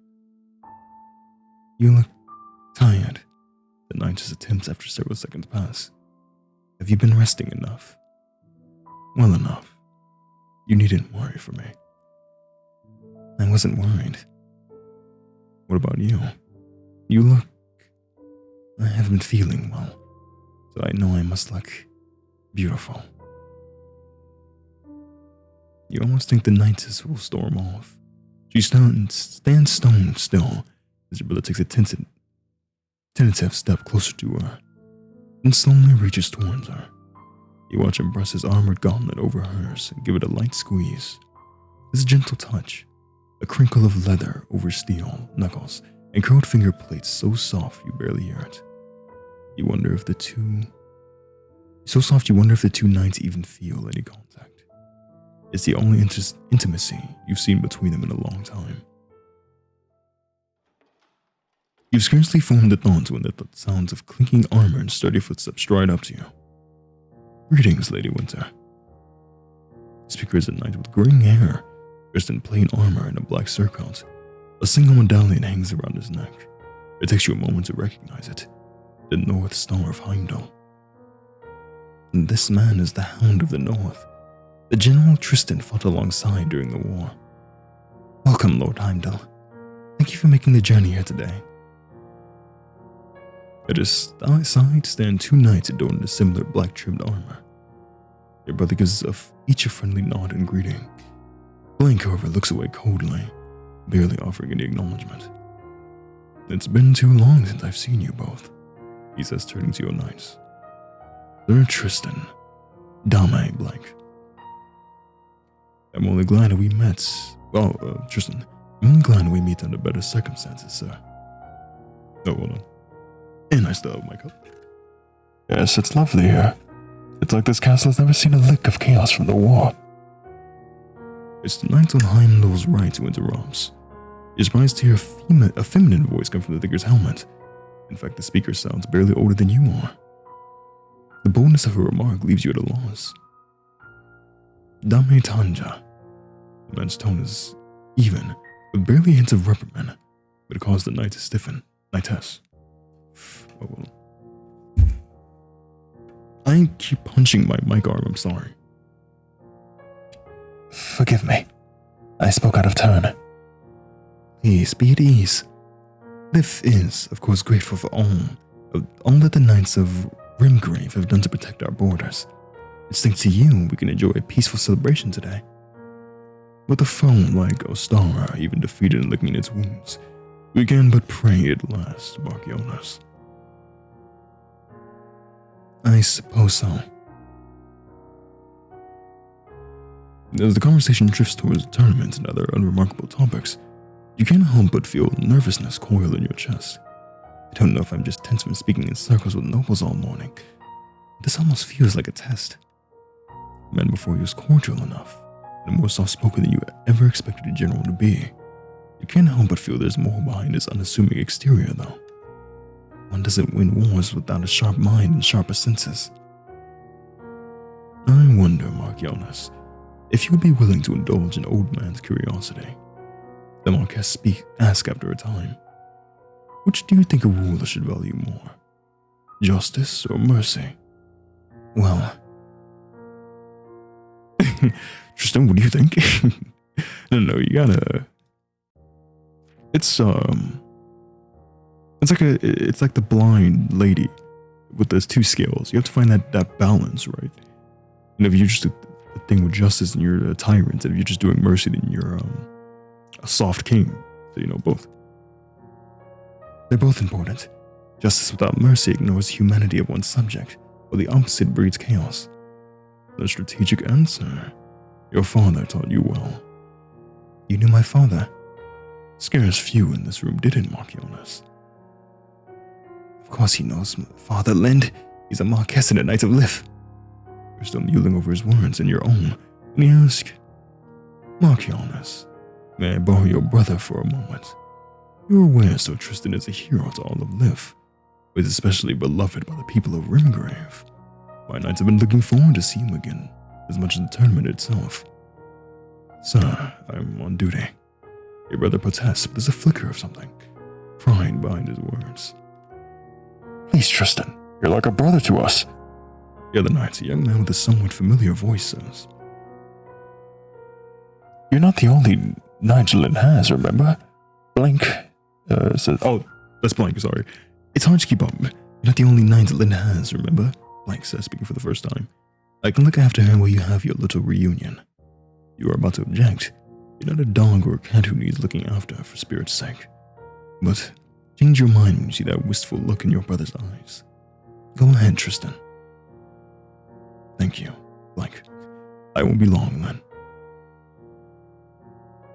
You look tired. The knight just attempts after several seconds pass. Have you been resting enough? Well enough. You needn't worry for me. I wasn't worried. What about you? You look... I haven't been feeling well, so I know I must look beautiful. You almost think the knightess will storm off. She stands stone still as your brother takes a tentative step closer to her, and slowly reaches towards her. You watch him press his armored gauntlet over hers and give it a light squeeze. It's a gentle touch, a crinkle of leather over steel knuckles, and curled finger plates so soft you barely hear it. You wonder if the two knights even feel any contact. It's the only intimacy you've seen between them in a long time. You've scarcely formed the thoughts when the sounds of clinking armor and sturdy footsteps stride up to you. Greetings, Lady Winter. The speaker is a knight with graying hair, dressed in plain armor and a black surcoat. A single medallion hangs around his neck. It takes you a moment to recognize it. The North Star of Heimdall. And this man is the Hound of the North, the General Tristan fought alongside during the war. Welcome, Lord Heimdall. Thank you for making the journey here today. At his side stand two knights adorned in similar black-trimmed armor. Your brother gives each a friendly nod and greeting. Blank, however, looks away coldly, barely offering any acknowledgement. It's been too long since I've seen you both, he says, turning to your knights. Sir Tristan, Dame Blank. I'm only glad that we met. Tristan, I'm only glad we meet under better circumstances, sir. Oh, hold on. And I still have my cup. Yes, it's lovely here. It's like this castle has never seen a lick of chaos from the war. It's the knight on Heimdall's right who interrupts. You're surprised to hear a feminine voice come from the thinker's helmet. In fact, the speaker sounds barely older than you are. The boldness of her remark leaves you at a loss. Dame Tanja. The man's tone is even, with barely a hint of reprimand, but it caused the knight to stiffen. Knightess. I keep punching my mic arm, I'm sorry. Forgive me. I spoke out of turn. Please, be at ease. Liv is, of course, grateful for all that the Knights of Rimgrave have done to protect our borders. It's thanks to you we can enjoy a peaceful celebration today. With a foe like Ostara even defeated and licking its wounds, we can but pray it lasts, Markionas. I suppose so. As the conversation drifts towards the tournament and other unremarkable topics, you can't help but feel nervousness coil in your chest. I don't know if I'm just tense from speaking in circles with nobles all morning. This almost feels like a test. The man before you is cordial enough, and more soft-spoken than you ever expected a general to be. You can't help but feel there's more behind his unassuming exterior, though. One doesn't win wars without a sharp mind and sharper senses. I wonder, Markionas, if you would be willing to indulge an old man's curiosity. The Marquess asked after a time. Which do you think a ruler should value more? Justice or mercy? Well... Tristan, what do you think? No, you gotta... It's like the blind lady with those two scales. You have to find that balance, right? And if you're just a thing with justice and you're a tyrant, and if you're just doing mercy, then you're a soft king. So you know both. They're both important. Justice without mercy ignores the humanity of one's subject, while the opposite breeds chaos. The strategic answer. Your father taught you well. You knew my father. Scarce few in this room didn't mock you on us. Of course he knows Father Lind. He's a Marquess and a Knight of Lif. You're still mulling over his words and your own. And he asks, Marquess, may I borrow your brother for a moment? You're aware Sir Tristan is a hero to all of Lif, who is especially beloved by the people of Rimgrave. My knights have been looking forward to see him again, as much as the tournament itself. Sir, I'm on duty. Your brother protests, but there's a flicker of something. Pride behind his words. Please, Tristan, you're like a brother to us. The other knight, a young man with a somewhat familiar voice, says. You're not the only knight Lind has, remember? Blank says... Oh, that's Blank, sorry. It's hard to keep up. You're not the only knight Lind has, remember? Blank says, speaking for the first time. I can look after her while you have your little reunion. You are about to object. You're not a dog or a cat who needs looking after for spirit's sake. But change your mind when you see that wistful look in your brother's eyes. Go ahead, Tristan. Thank you, Blank. I won't be long then.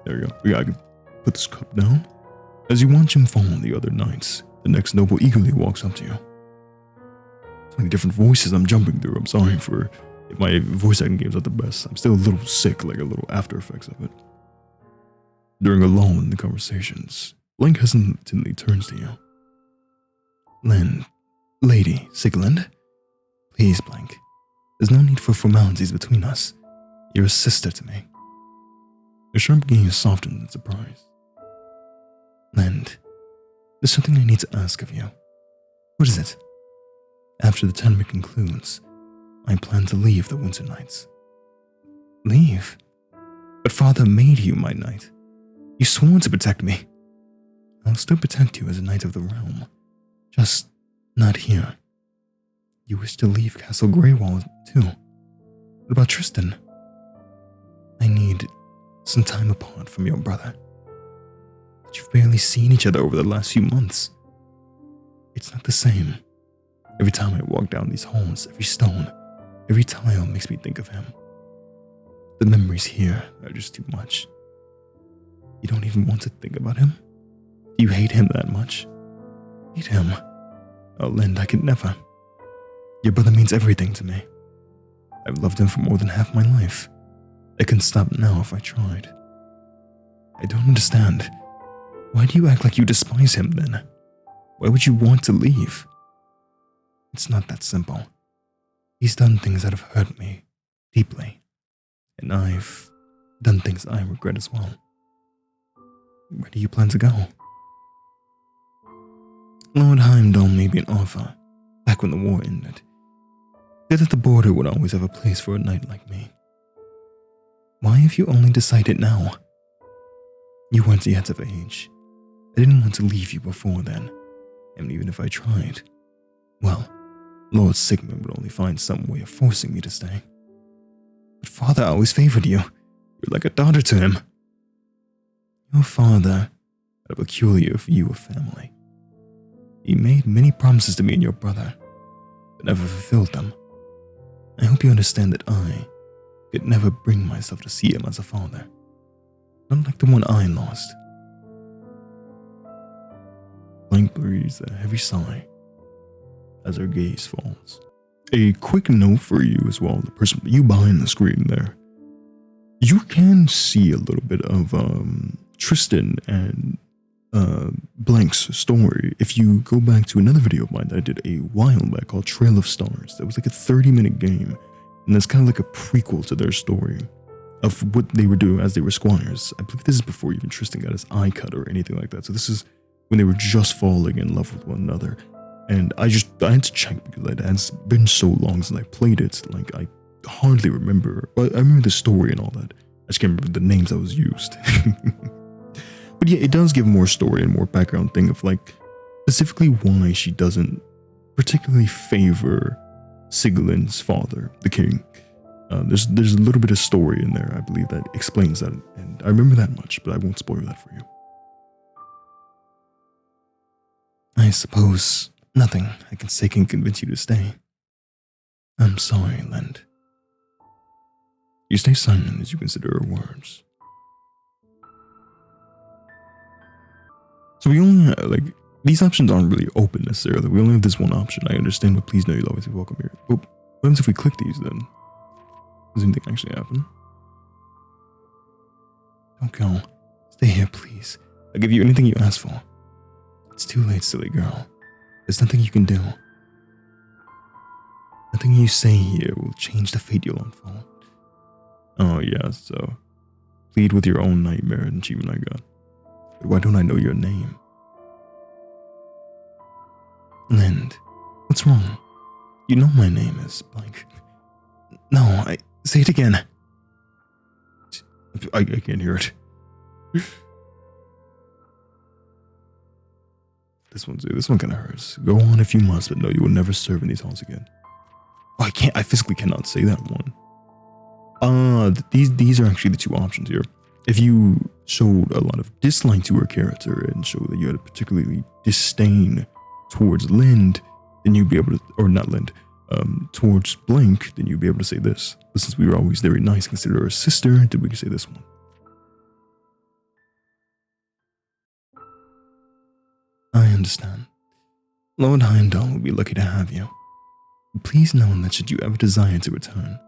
There we go. Yeah, I can put this cup down. As you watch him follow the other knights, the next noble eagerly walks up to you. So many different voices I'm jumping through. I'm sorry for if my voice acting game's not the best. I'm still a little sick, like a little after effects of it. During a lull in the conversations, Blank hesitantly turns to you. Lady Sieglind, please, Blank. There's no need for formalities between us. You're a sister to me. The sharp gaze softened in surprise. Lind, there's something I need to ask of you. What is it? After the tournament concludes, I plan to leave the Winter Knights. Leave? But Father made you my knight. You swore to protect me. I'll still protect you as a knight of the realm. Just not here. You wish to leave Castle Greywall too. What about Tristan? I need some time apart from your brother. But you've barely seen each other over the last few months. It's not the same. Every time I walk down these halls, every stone, every tile makes me think of him. The memories here are just too much. You don't even want to think about him? Do you hate him that much? Hate him? Oh, Lind, I could never. Your brother means everything to me. I've loved him for more than half my life. I couldn't stop now if I tried. I don't understand. Why do you act like you despise him then? Why would you want to leave? It's not that simple. He's done things that have hurt me deeply, and I've done things I regret as well. Where do you plan to go? Lord Heimdall made me an offer back when the war ended. He said that the border would always have a place for a knight like me. Why have you only decided now? You weren't yet of age. I didn't want to leave you before then, and even if I tried, well, Lord Sigmund would only find some way of forcing me to stay. But Father always favored you. You're like a daughter to him. Your father had a peculiar view of family. He made many promises to me and your brother, but never fulfilled them. I hope you understand that I could never bring myself to see him as a father, not like the one I lost. Blank breathes a heavy sigh as her gaze falls. A quick note for you as well, the person, you behind the screen there. You can see a little bit of Tristan and Blank's story if you go back to another video of mine that I did a while back called Trail of Stars. That was like a 30-minute game, and that's kind of like a prequel to their story of what they were doing as they were squires. I believe this is before even Tristan got his eye cut or anything like that. So this is when they were just falling in love with one another. And I had to check because it has been so long since I played it. Like, I hardly remember. I remember the story and all that. I just can't remember the names that was used. But yeah, it does give more story and more background thing of like specifically why she doesn't particularly favor Sieglind's father, the king. There's a little bit of story in there, I believe, that explains that, and I remember that much, but I won't spoil that for you. I suppose nothing I can say can convince you to stay. I'm sorry, Lind. You stay silent as you consider her words. So we only these options aren't really open necessarily. We only have this one option. I understand, but please know you'll always be welcome here. Well, what happens if we click these then? Does anything actually happen? Don't go. Stay here, please. I'll give you anything you ask for. It's too late, silly girl. There's nothing you can do. Nothing you say here will change the fate you'll unfold. Oh yeah, so plead with your own nightmare achievement I got. But why don't I know your name? Lind, what's wrong? You know my name is blank. No, say it again. I can't hear it. This one kind of hurts. Go on if you must, but no, you will never serve in these halls again. Oh, I physically cannot say that one. These are actually the two options here. If you showed a lot of dislike to her character and showed that you had a particularly disdain towards Lind, then you'd be able to, or not Lind, towards Blank, then you'd be able to say this. But since we were always very nice, consider her a sister, then we can say this one. I understand. Lord Heimdall will be lucky to have you. Please know that should you ever desire to return,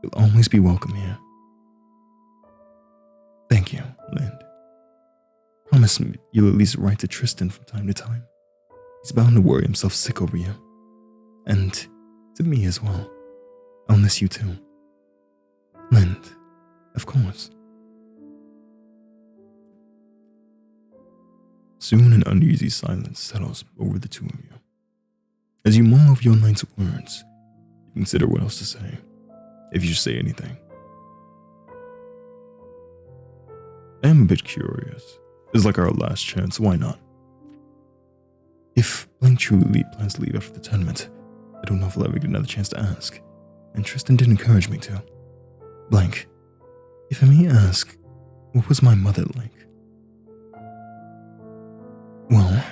you'll always be welcome here. Thank you, Lind. Promise me you'll at least write to Tristan from time to time. He's bound to worry himself sick over you. And to me as well. I'll miss you too. Lind, of course. Soon an uneasy silence settles over the two of you. As you mull over your night's words, you consider what else to say, if you should say anything. I am a bit curious. This is like our last chance, why not? If Blank truly plans to leave after the tournament, I don't know if I'll ever get another chance to ask, and Tristan did encourage me to. Blank, if I may ask, what was my mother like? Well,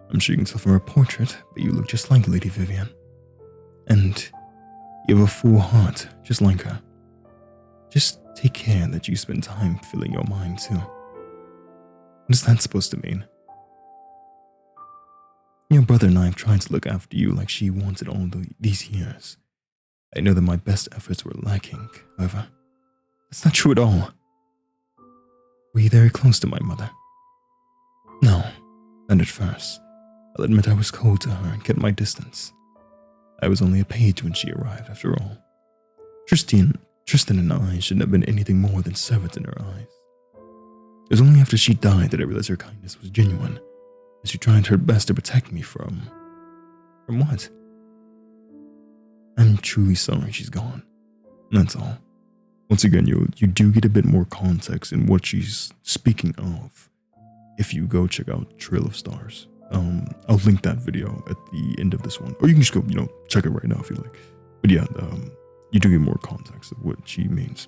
I'm sure you can tell from her portrait, but you look just like Lady Vivian. And you have a full heart, just like her. Just take care that you spend time filling your mind too. What is that supposed to mean? Your brother and I have tried to look after you like she wanted all these years. I know that my best efforts were lacking, however. That's not true at all. Were you very close to my mother? No, not at first. I'll admit I was cold to her and kept my distance. I was only a page when she arrived, after all. Tristan and I shouldn't have been anything more than servants in her eyes. It was only after she died that I realized her kindness was genuine, and she tried her best to protect me from what? I'm truly sorry she's gone. That's all. Once again, you do get a bit more context in what she's speaking of if you go check out Trail of Stars. I'll link that video at the end of this one, or you can just go, check it right now if you like. But yeah, you do get more context of what she means.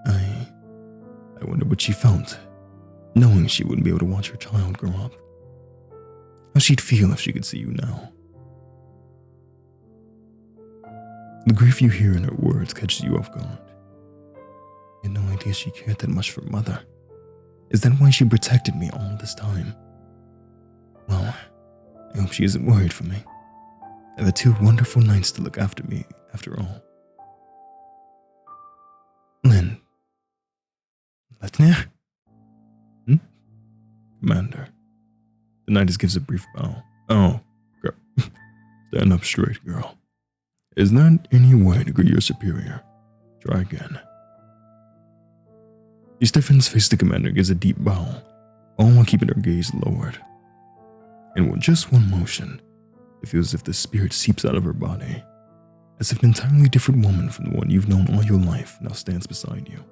I wonder what she felt, knowing she wouldn't be able to watch her child grow up. How she'd feel if she could see you now. The grief you hear in her words catches you off guard. You had no idea she cared that much for Mother. Is that why she protected me all this time? Well, I hope she isn't worried for me. I've had 2 wonderful nights to look after me, after all. Lynn. Letnir? Commander. The Knight gives a brief bow. Oh, girl. Stand up straight, girl. Is there any way to greet your superior? Try again. She stiffens, faces the commander, gives a deep bow, all while keeping her gaze lowered. And with just one motion, it feels as if the spirit seeps out of her body, as if an entirely different woman from the one you've known all your life now stands beside you.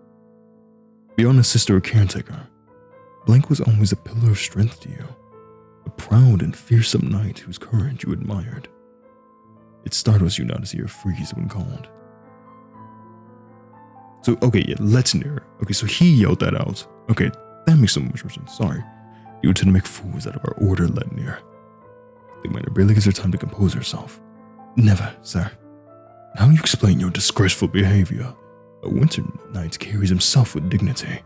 Beyond a sister or caretaker, Blank was always a pillar of strength to you. a proud and fearsome knight whose courage you admired. It startles you now to see her freeze when called. So, okay, yeah, let's near. Okay, so he yelled that out. Okay, that makes so much more sense. Sorry. You tend to make fools out of our order, Letnir. The commander barely gives her time to compose herself. Never, sir. How do you explain your disgraceful behavior? A winter knight carries himself with dignity,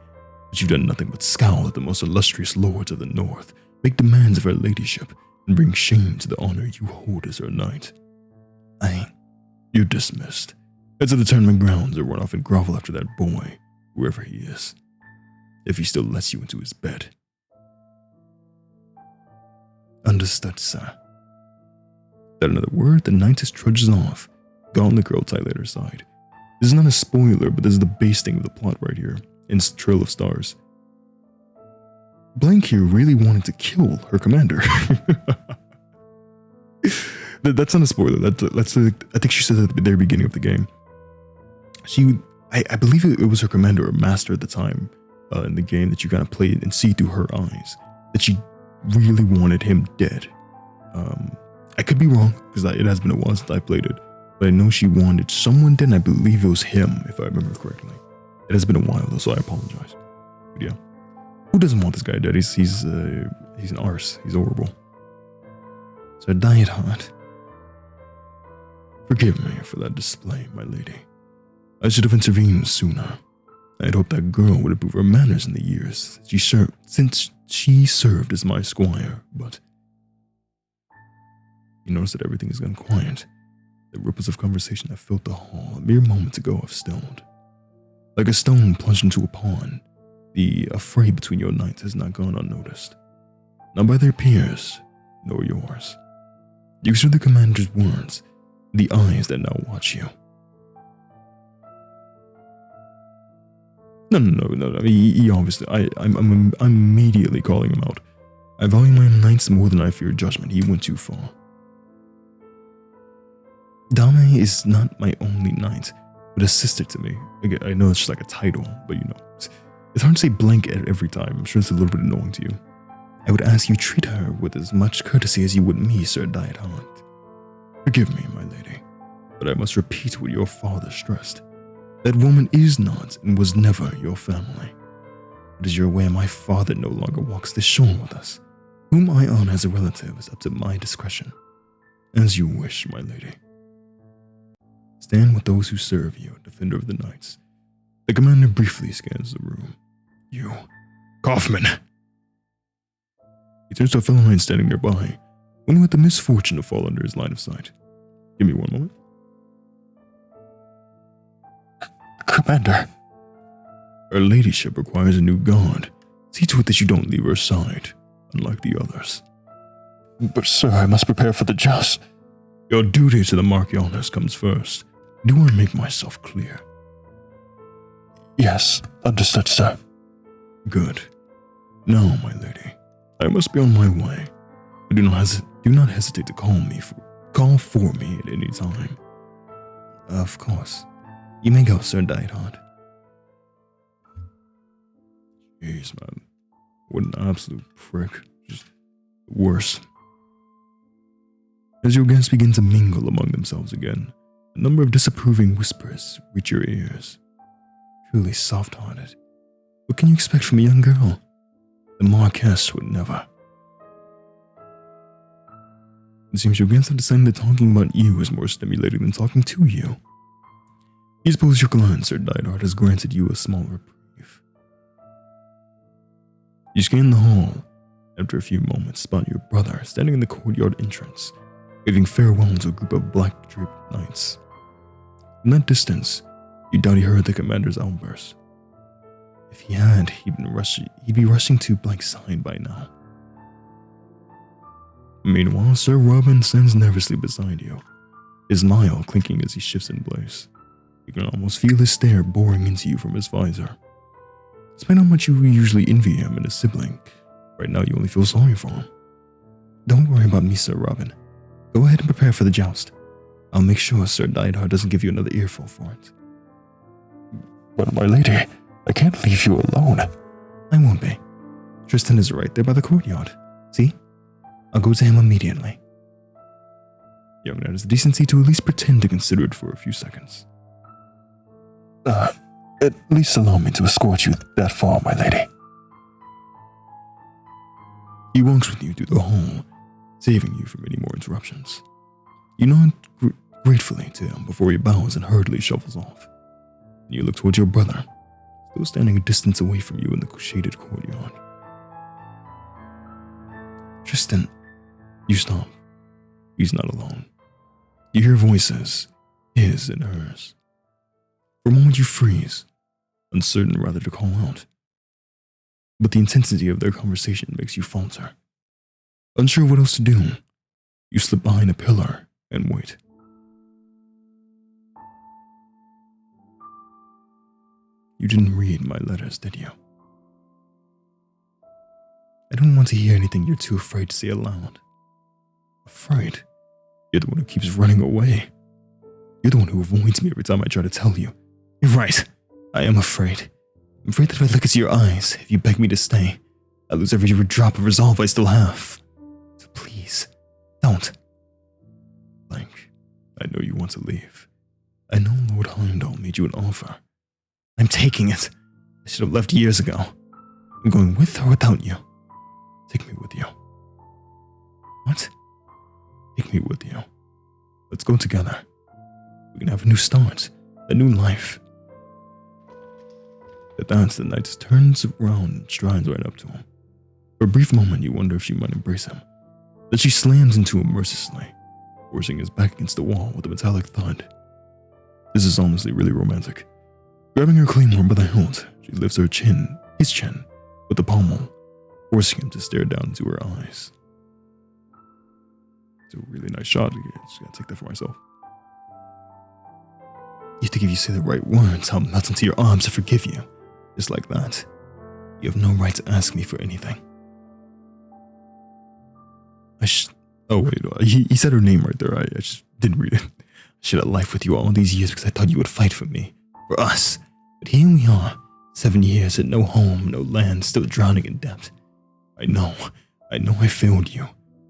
but you've done nothing but scowl at the most illustrious lords of the north, make demands of her ladyship, and bring shame to the honor you hold as her knight. You're dismissed. Head to the tournament grounds or run off and grovel after that boy, whoever he is, if he still lets you into his bed. Understood, sir. Without another word, the knightess trudges off, gauntlet girl tightly at her side. This is not a spoiler, but this is the base thing of the plot right here, in Trail of Stars. Blank here really wanted to kill her commander. That's not a spoiler. That's I think she said that at the very beginning of the game. I believe it was her commander or master at the time in the game that you kind of play and see through her eyes that she really wanted him dead. I could be wrong because it has been a while since I played it, but I know she wanted someone dead, and I believe it was him, if I remember correctly. It has been a while though, so I apologize. But yeah, who doesn't want this guy dead? He's an arse. He's horrible. So diet hard. Forgive me for that display, my lady. I should have intervened sooner. I had hoped that girl would improve her manners in the years since she served as my squire, but you notice that everything has gone quiet. The ripples of conversation that filled the hall a mere moments ago have stilled. Like a stone plunged into a pond, the affray between your knights has not gone unnoticed. Not by their peers, nor yours. You hear the commander's words, the eyes that now watch you. No. I mean, he obviously, I'm immediately calling him out. I value my knights more than I fear judgment. He went too far. Dame is not my only knight, but a sister to me. Again, I know it's just like a title, but you know, it's hard to say blank every time. I'm sure it's a little bit annoying to you. I would ask you treat her with as much courtesy as you would me, Sir Diethard. Forgive me, my lady, but I must repeat what your father stressed. That woman is not and was never your family. But as you're aware, my father no longer walks this shore with us. Whom I honor as a relative is up to my discretion. As you wish, my lady. Stand with those who serve you, defender of the knights. The commander briefly scans the room. You, Kaufman. He turns to a fellow knight standing nearby, one who had the misfortune to fall under his line of sight. Give me one moment. Commander. Her ladyship requires a new guard. See to it that you don't leave her side, unlike the others. But sir, I must prepare for the joust. Your duty to the Marchioness comes first. Do I make myself clear? Yes, understood, sir. Good. Now, my lady, I must be on my way. But do not hesitate to call for me at any time. Of course. You may go, Sir Diethard. Jeez, man. What an absolute prick. Just the worst. As your guests begin to mingle among themselves again, a number of disapproving whispers reach your ears. Truly soft-hearted. What can you expect from a young girl? The Marquess would never. It seems your guests have decided that talking about you is more stimulating than talking to you. You suppose your glance, Sir Diethard, has granted you a small reprieve. You scan the hall. After a few moments, spot your brother standing in the courtyard entrance, waving farewell to a group of black-draped knights. From that distance, you doubt he heard the commander's outburst. If he had, he'd be rushing to Blank's side by now. Meanwhile, Sir Robin stands nervously beside you, his smile clinking as he shifts in place. You can almost feel his stare boring into you from his visor. Despite how much you usually envy him and his sibling, right now you only feel sorry for him. Don't worry about me, Sir Robin. Go ahead and prepare for the joust. I'll make sure Sir Diethard doesn't give you another earful for it. But my lady, I can't leave you alone. I won't be. Tristan is right there by the courtyard. See? I'll go to him immediately. Young knight has the decency to at least pretend to consider it for a few seconds. At least allow me to escort you that far, my lady. He walks with you through the hall, saving you from any more interruptions. You nod gratefully to him before he bows and hurriedly shuffles off. And you look towards your brother, still standing a distance away from you in the shaded courtyard. Tristan, you stop. He's not alone. You hear voices, his and hers. For a moment you freeze, uncertain whether to call out. But the intensity of their conversation makes you falter. Unsure what else to do, you slip behind a pillar and wait. You didn't read my letters, did you? I don't want to hear anything you're too afraid to say aloud. Afraid? You're the one who keeps running away. You're the one who avoids me every time I try to tell you. You're right. I am afraid. I'm afraid that if I look into your eyes, if you beg me to stay, I lose every drop of resolve I still have. So please, don't. Blank. I know you want to leave. I know Lord Heimdall made you an offer. I'm taking it. I should have left years ago. I'm going with or without you. Take me with you. What? Take me with you. Let's go together. We can have a new start, a new life. At that, the knight turns around and strides right up to him. For a brief moment, you wonder if she might embrace him. Then she slams into him mercilessly, forcing his back against the wall with a metallic thud. This is honestly really romantic. Grabbing her claymore by the hilt, she lifts his chin, with the pommel, forcing him to stare down into her eyes. It's a really nice shot. I just gotta take that for myself. You think if you say the right words, I'll melt into your arms to forgive you. Just like that. You have no right to ask me for anything. Oh wait, he said her name right there. I just didn't read it. I should have life with you all these years because I thought you would fight for me. For us. But here we are. 7 years and no home, no land, still drowning in debt. I know I failed you.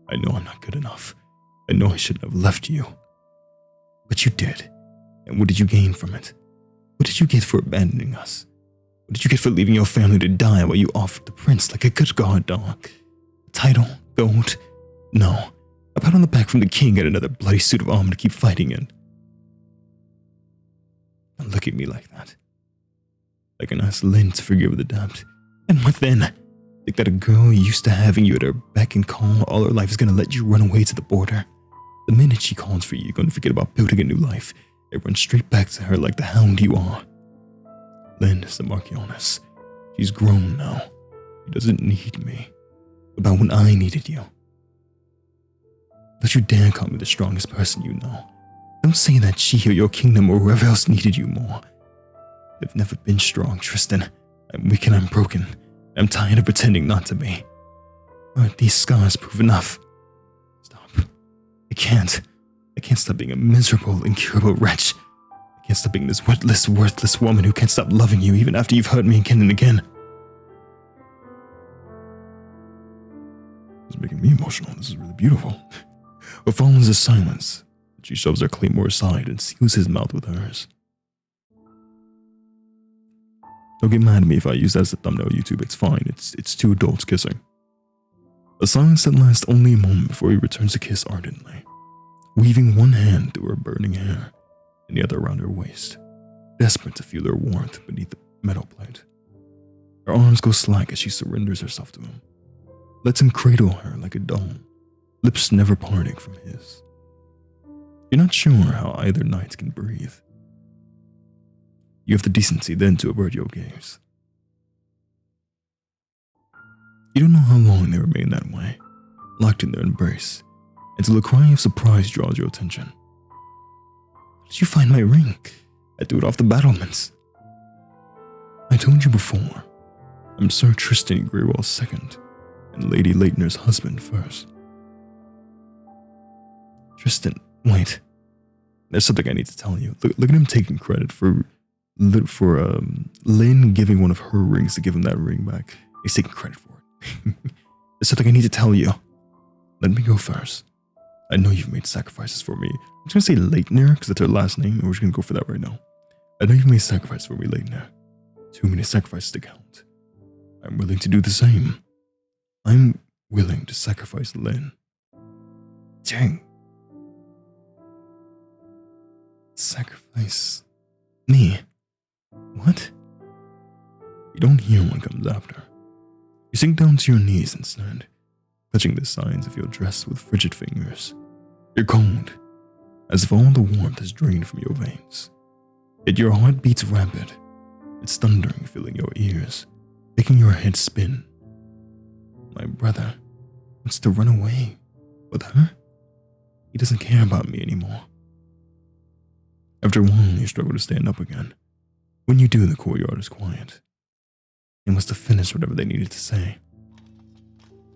I know I'm not good enough. I know I shouldn't have left you. But you did. And what did you gain from it? What did you get for abandoning us? What did you get for leaving your family to die while you offered the prince like a good guard dog? A title? Gold? No. A pat on the back from the king and another bloody suit of armor to keep fighting in. Don't look at me like that. Like an ass Lynn to forgive the debt. And what then? Think that a girl used to having you at her beck and call all her life is gonna let you run away to the border? The minute she calls for you, you're gonna forget about building a new life and run straight back to her like the hound you are. Lynn is the Marchioness. She's grown now. She doesn't need me. About when I needed you. Don't you dare call me the strongest person you know. Don't say that she or your kingdom or whoever else needed you more. I've never been strong, Tristan. I'm weak and I'm broken. I'm tired of pretending not to be. Aren't these scars proof enough? Stop. I can't stop being a miserable, incurable wretch. I can't stop being this witless, worthless woman who can't stop loving you even after you've hurt me again and again. This is making me emotional. This is really beautiful. What follows is silence. She shoves her claymore aside and seals his mouth with hers. Don't get mad at me if I use that as a thumbnail, YouTube. It's fine. It's two adults kissing. A silence that lasts only a moment before he returns to kiss ardently, weaving one hand through her burning hair and the other around her waist, desperate to feel her warmth beneath the metal plate. Her arms go slack as she surrenders herself to him, lets him cradle her like a doll, lips never parting from his. You're not sure how either knight can breathe. You have the decency then to avert your gaze. You don't know how long they remain that way, locked in their embrace, until a cry of surprise draws your attention. How did you find my ring? I threw it off the battlements. I told you before, I'm Sir Tristan Greywell's second, and Lady Leitner's husband first. Tristan, wait. There's something I need to tell you. Look at him taking credit for Lynn giving one of her rings to give him that ring back. He's taking credit for it. There's something I need to tell you. Let me go first. I know you've made sacrifices for me. I'm just gonna say Leitner, because that's her last name, and we're just gonna go for that right now. I know you've made sacrifices for me, Leitner. Too many sacrifices to count. I'm willing to do the same. I'm willing to sacrifice Lynn. Dang. Sacrifice me? What? You don't hear what comes after. You sink down to your knees instead, clutching the sides of your dress with frigid fingers. You're cold, as if all the warmth has drained from your veins. Yet your heart beats rapid. It's thundering, filling your ears, making your head spin. My brother wants to run away with her. He doesn't care about me anymore. After a while, you struggle to stand up again. When you do, the courtyard is quiet. They must have finished whatever they needed to say.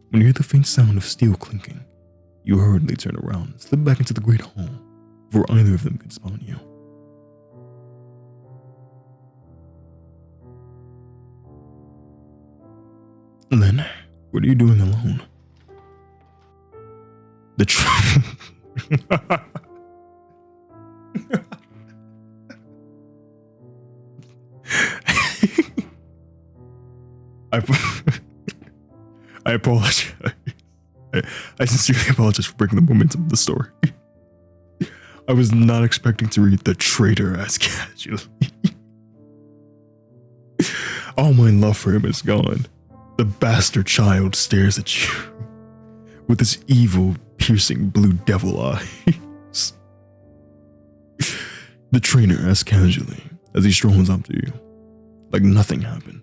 When you hear the faint sound of steel clinking, you hurriedly turn around and slip back into the great hall before either of them could spot you. Lynn, what are you doing alone? I apologize. I sincerely apologize for breaking the momentum of the story. I was not expecting to read the traitor as casually. All my love for him is gone. The bastard child stares at you with his evil, piercing blue devil eyes. The trainer asks casually as he strolls up to you, like nothing happened.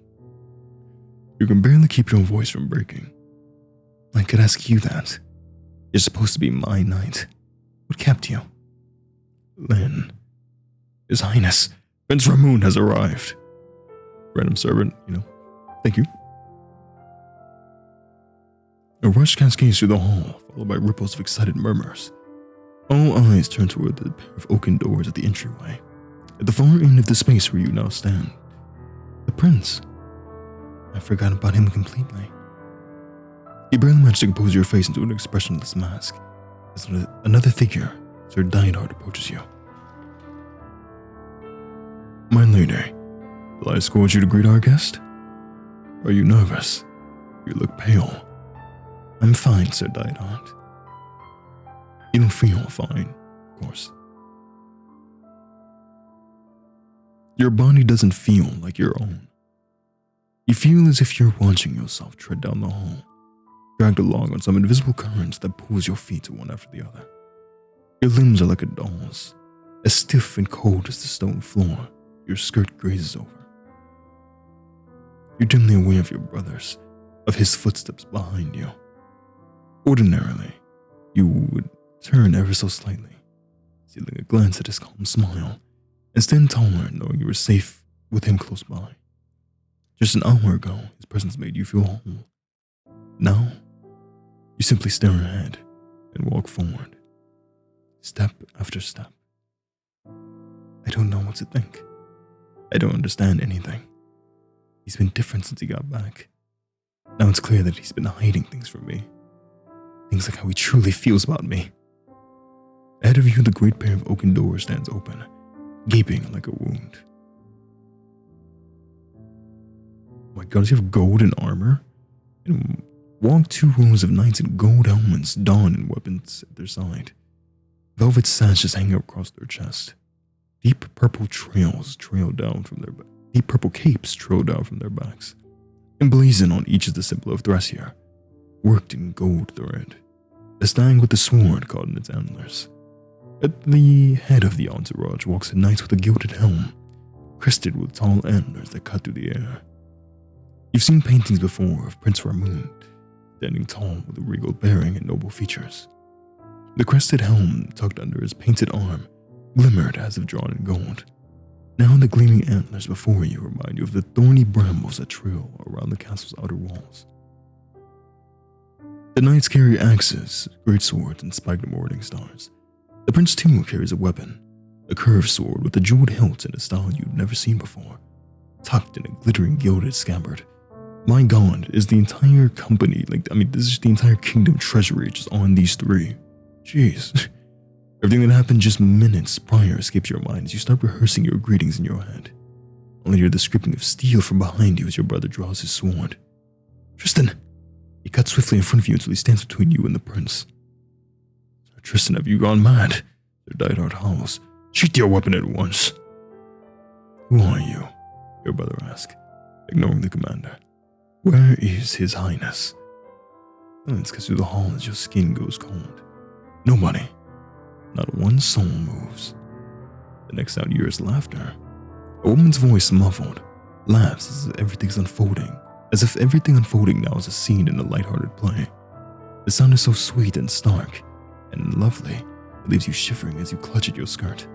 You can barely keep your voice from breaking. I could ask you that. You're supposed to be my knight. What kept you? Lynn, His Highness, Prince Ramoon has arrived. Random servant, Thank you. A rush cascades through the hall, followed by ripples of excited murmurs. All eyes turn toward the pair of oaken doors at the entryway, at the far end of the space where you now stand. The prince. I forgot about him completely. You barely manage to compose your face into an expressionless mask as another figure, Sir Diehard, approaches you. My lady, will I escort you to greet our guest? Are you nervous? You look pale. I'm fine, Sir Diehard. You don't feel fine, of course. Your body doesn't feel like your own. You feel as if you're watching yourself tread down the hall, dragged along on some invisible current that pulls your feet one after the other. Your limbs are like a doll's, as stiff and cold as the stone floor your skirt grazes over. You're dimly aware of your brother's, of his footsteps behind you. Ordinarily, you would turn ever so slightly, stealing a glance at his calm smile, and stand taller knowing you were safe with him close by. Just an hour ago, his presence made you feel whole. Now, you simply stare ahead and walk forward, step after step. I don't know what to think. I don't understand anything. He's been different since he got back. Now it's clear that he's been hiding things from me. Things like how he truly feels about me. Ahead of you, the great pair of oaken doors stands open, gaping like a wound. Oh my god, does he have golden armor? And walk two rows of knights in gold helmets, dawn and weapons at their side. Velvet sashes hang across their chest. Deep purple capes trail down from their backs. Emblazoned on each is the symbol of Thracia, worked in gold thread. A stag with a sword caught in its antlers. At the head of the entourage walks a knight with a gilded helm, crested with tall antlers that cut through the air. You've seen paintings before of Prince Ramoon, standing tall with a regal bearing and noble features. The crested helm tucked under his painted arm glimmered as if drawn in gold. Now the gleaming antlers before you remind you of the thorny brambles that trail around the castle's outer walls. The knights carry axes, great swords, and spiked morning stars. The prince too carries a weapon, a curved sword with a jeweled hilt in a style you've never seen before, tucked in a glittering gilded scabbard, My God, is the entire company, this is the entire kingdom treasury just on these three. Jeez. Everything that happened just minutes prior escapes your mind as you start rehearsing your greetings in your head. Only hear the scraping of steel from behind you as your brother draws his sword. Tristan! He cuts swiftly in front of you until he stands between you and the prince. Sir Tristan, have you gone mad? Their diehard howls. Sheath your weapon at once. Who are you? Your brother asks, ignoring the commander. Where is his highness? Silence cuts through the hall as your skin goes cold. Nobody, not one soul moves. The next sound you hear is laughter. A woman's voice, muffled, laughs as if everything's unfolding, as if everything unfolding now is a scene in a lighthearted play. The sound is so sweet and stark and lovely, it leaves you shivering as you clutch at your skirt.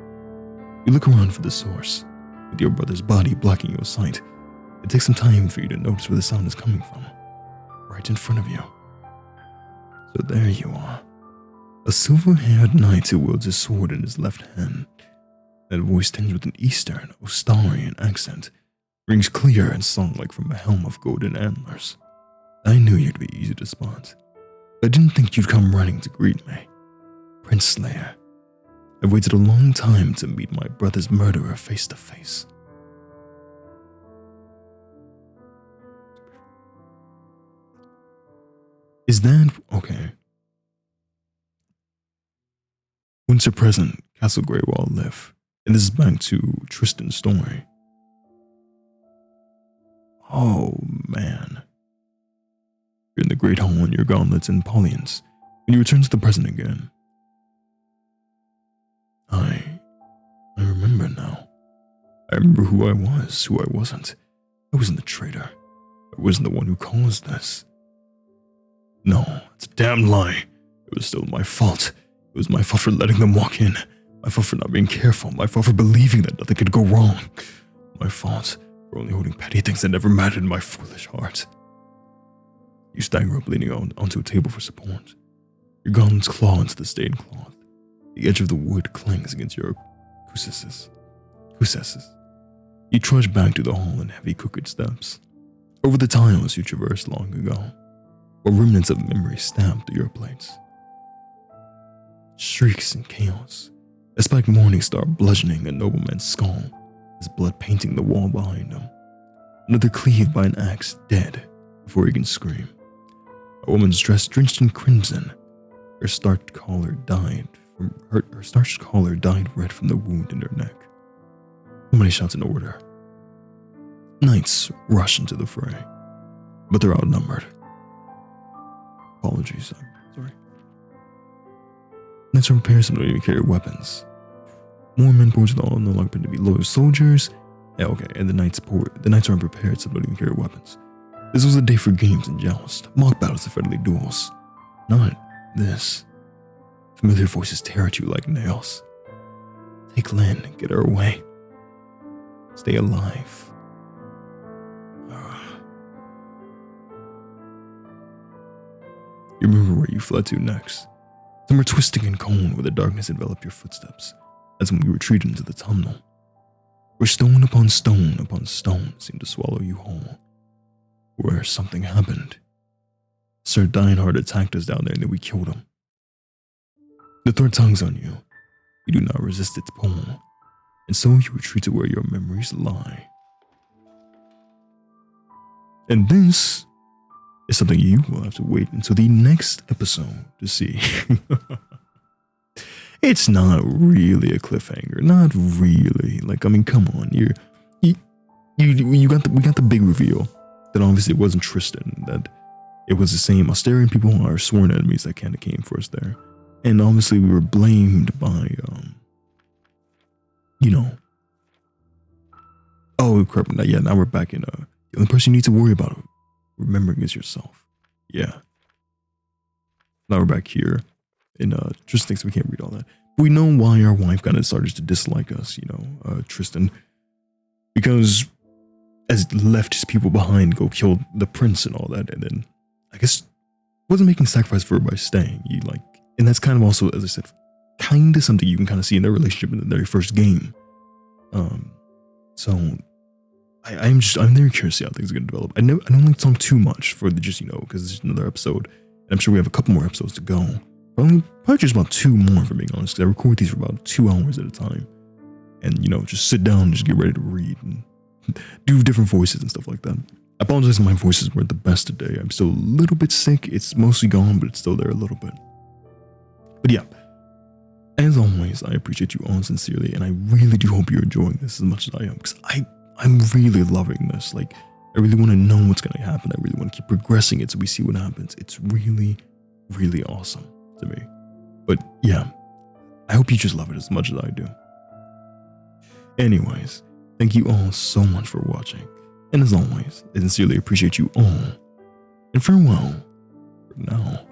You look around for the source, with your brother's body blocking your sight. It takes some time for you to notice where the sound is coming from, right in front of you. So there you are, a silver-haired knight who wields his sword in his left hand. That voice tinged with an Eastern, Ostarian accent, rings clear and song-like from a helm of golden antlers. I knew you'd be easy to spot. I didn't think you'd come running to greet me. Prince Slayer, I've waited a long time to meet my brother's murderer face to face. Is that okay? Winter present, Castle Greywall live, and this is back to Tristan's story. Oh man. You're in the Great Hall in your gauntlets and pallions when you return to the present again. I remember now. I remember who I was, who I wasn't. I wasn't the traitor. I wasn't the one who caused this. No, it's a damn lie. It was still my fault. It was my fault for letting them walk in. My fault for not being careful. My fault for believing that nothing could go wrong. My fault for only holding petty things that never mattered in my foolish heart. You stagger up, leaning onto a table for support. Your gauntlets claw into the stained cloth. The edge of the wood clangs against your cuisses. You trudge back to the hall in heavy crooked steps. Over the tiles you traversed long ago, or remnants of memory stamped through your plates. Shrieks and chaos. A spiked morning star bludgeoning a nobleman's skull, his blood painting the wall behind him. Another cleaved by an axe, dead before he can scream. A woman's dress drenched in crimson. Her starched collar dyed red from the wound in her neck. Somebody shouts an order. Knights rush into the fray, but they're outnumbered. Apologies, I'm sorry. Knights are prepared, some don't even carry weapons. More men pour to the hall, no longer to be loyal soldiers. Yeah, okay, and the knights are unprepared, some don't even carry weapons. This was a day for games and jousts, mock battles and friendly duels. Not this. Familiar voices tear at you like nails. Take Lynn and get her away. Stay alive. You remember where you fled to next. Somewhere twisting and cold where the darkness enveloped your footsteps. That's when we retreated into the tunnel, where stone upon stone seemed to swallow you whole. Where something happened. Sir Dienhard attacked us down there and then we killed him. The third tongue's on you. You do not resist its pull, and so you retreat to where your memories lie. And this is something you will have to wait until the next episode to see. It's not really a cliffhanger, not really. Come on, we got the big reveal that obviously it wasn't Tristan, that it was the same Astarian people, our sworn enemies that kind of came for us there. And obviously we were blamed by, oh crap, now we're back in, the only person you need to worry about remembering is yourself. Yeah. Now we're back here in, Tristan thinks we can't read all that. But we know why our wife kind of started to dislike us, Tristan. Because as left his people behind, go kill the prince and all that, and then I guess wasn't making sacrifice for her by staying. And that's kind of also, as I said, kind of something you can kind of see in their relationship in the very first game. So I'm very curious to see how things are going to develop. I don't like to talk too much for the because it's just another episode. And I'm sure we have a couple more episodes to go. Probably just about 2 more, for being honest, because I record these for about 2 hours at a time. And, just sit down and just get ready to read and do different voices and stuff like that. I apologize if my voices weren't the best today. I'm still a little bit sick. It's mostly gone, but it's still there a little bit. But yeah, as always, I appreciate you all sincerely, and I really do hope you're enjoying this as much as I am, because I'm really loving this. Like, I really want to know what's going to happen. I really want to keep progressing it so we see what happens. It's really, really awesome to me. But yeah, I hope you just love it as much as I do. Anyways, thank you all so much for watching. And as always, I sincerely appreciate you all. And farewell for now.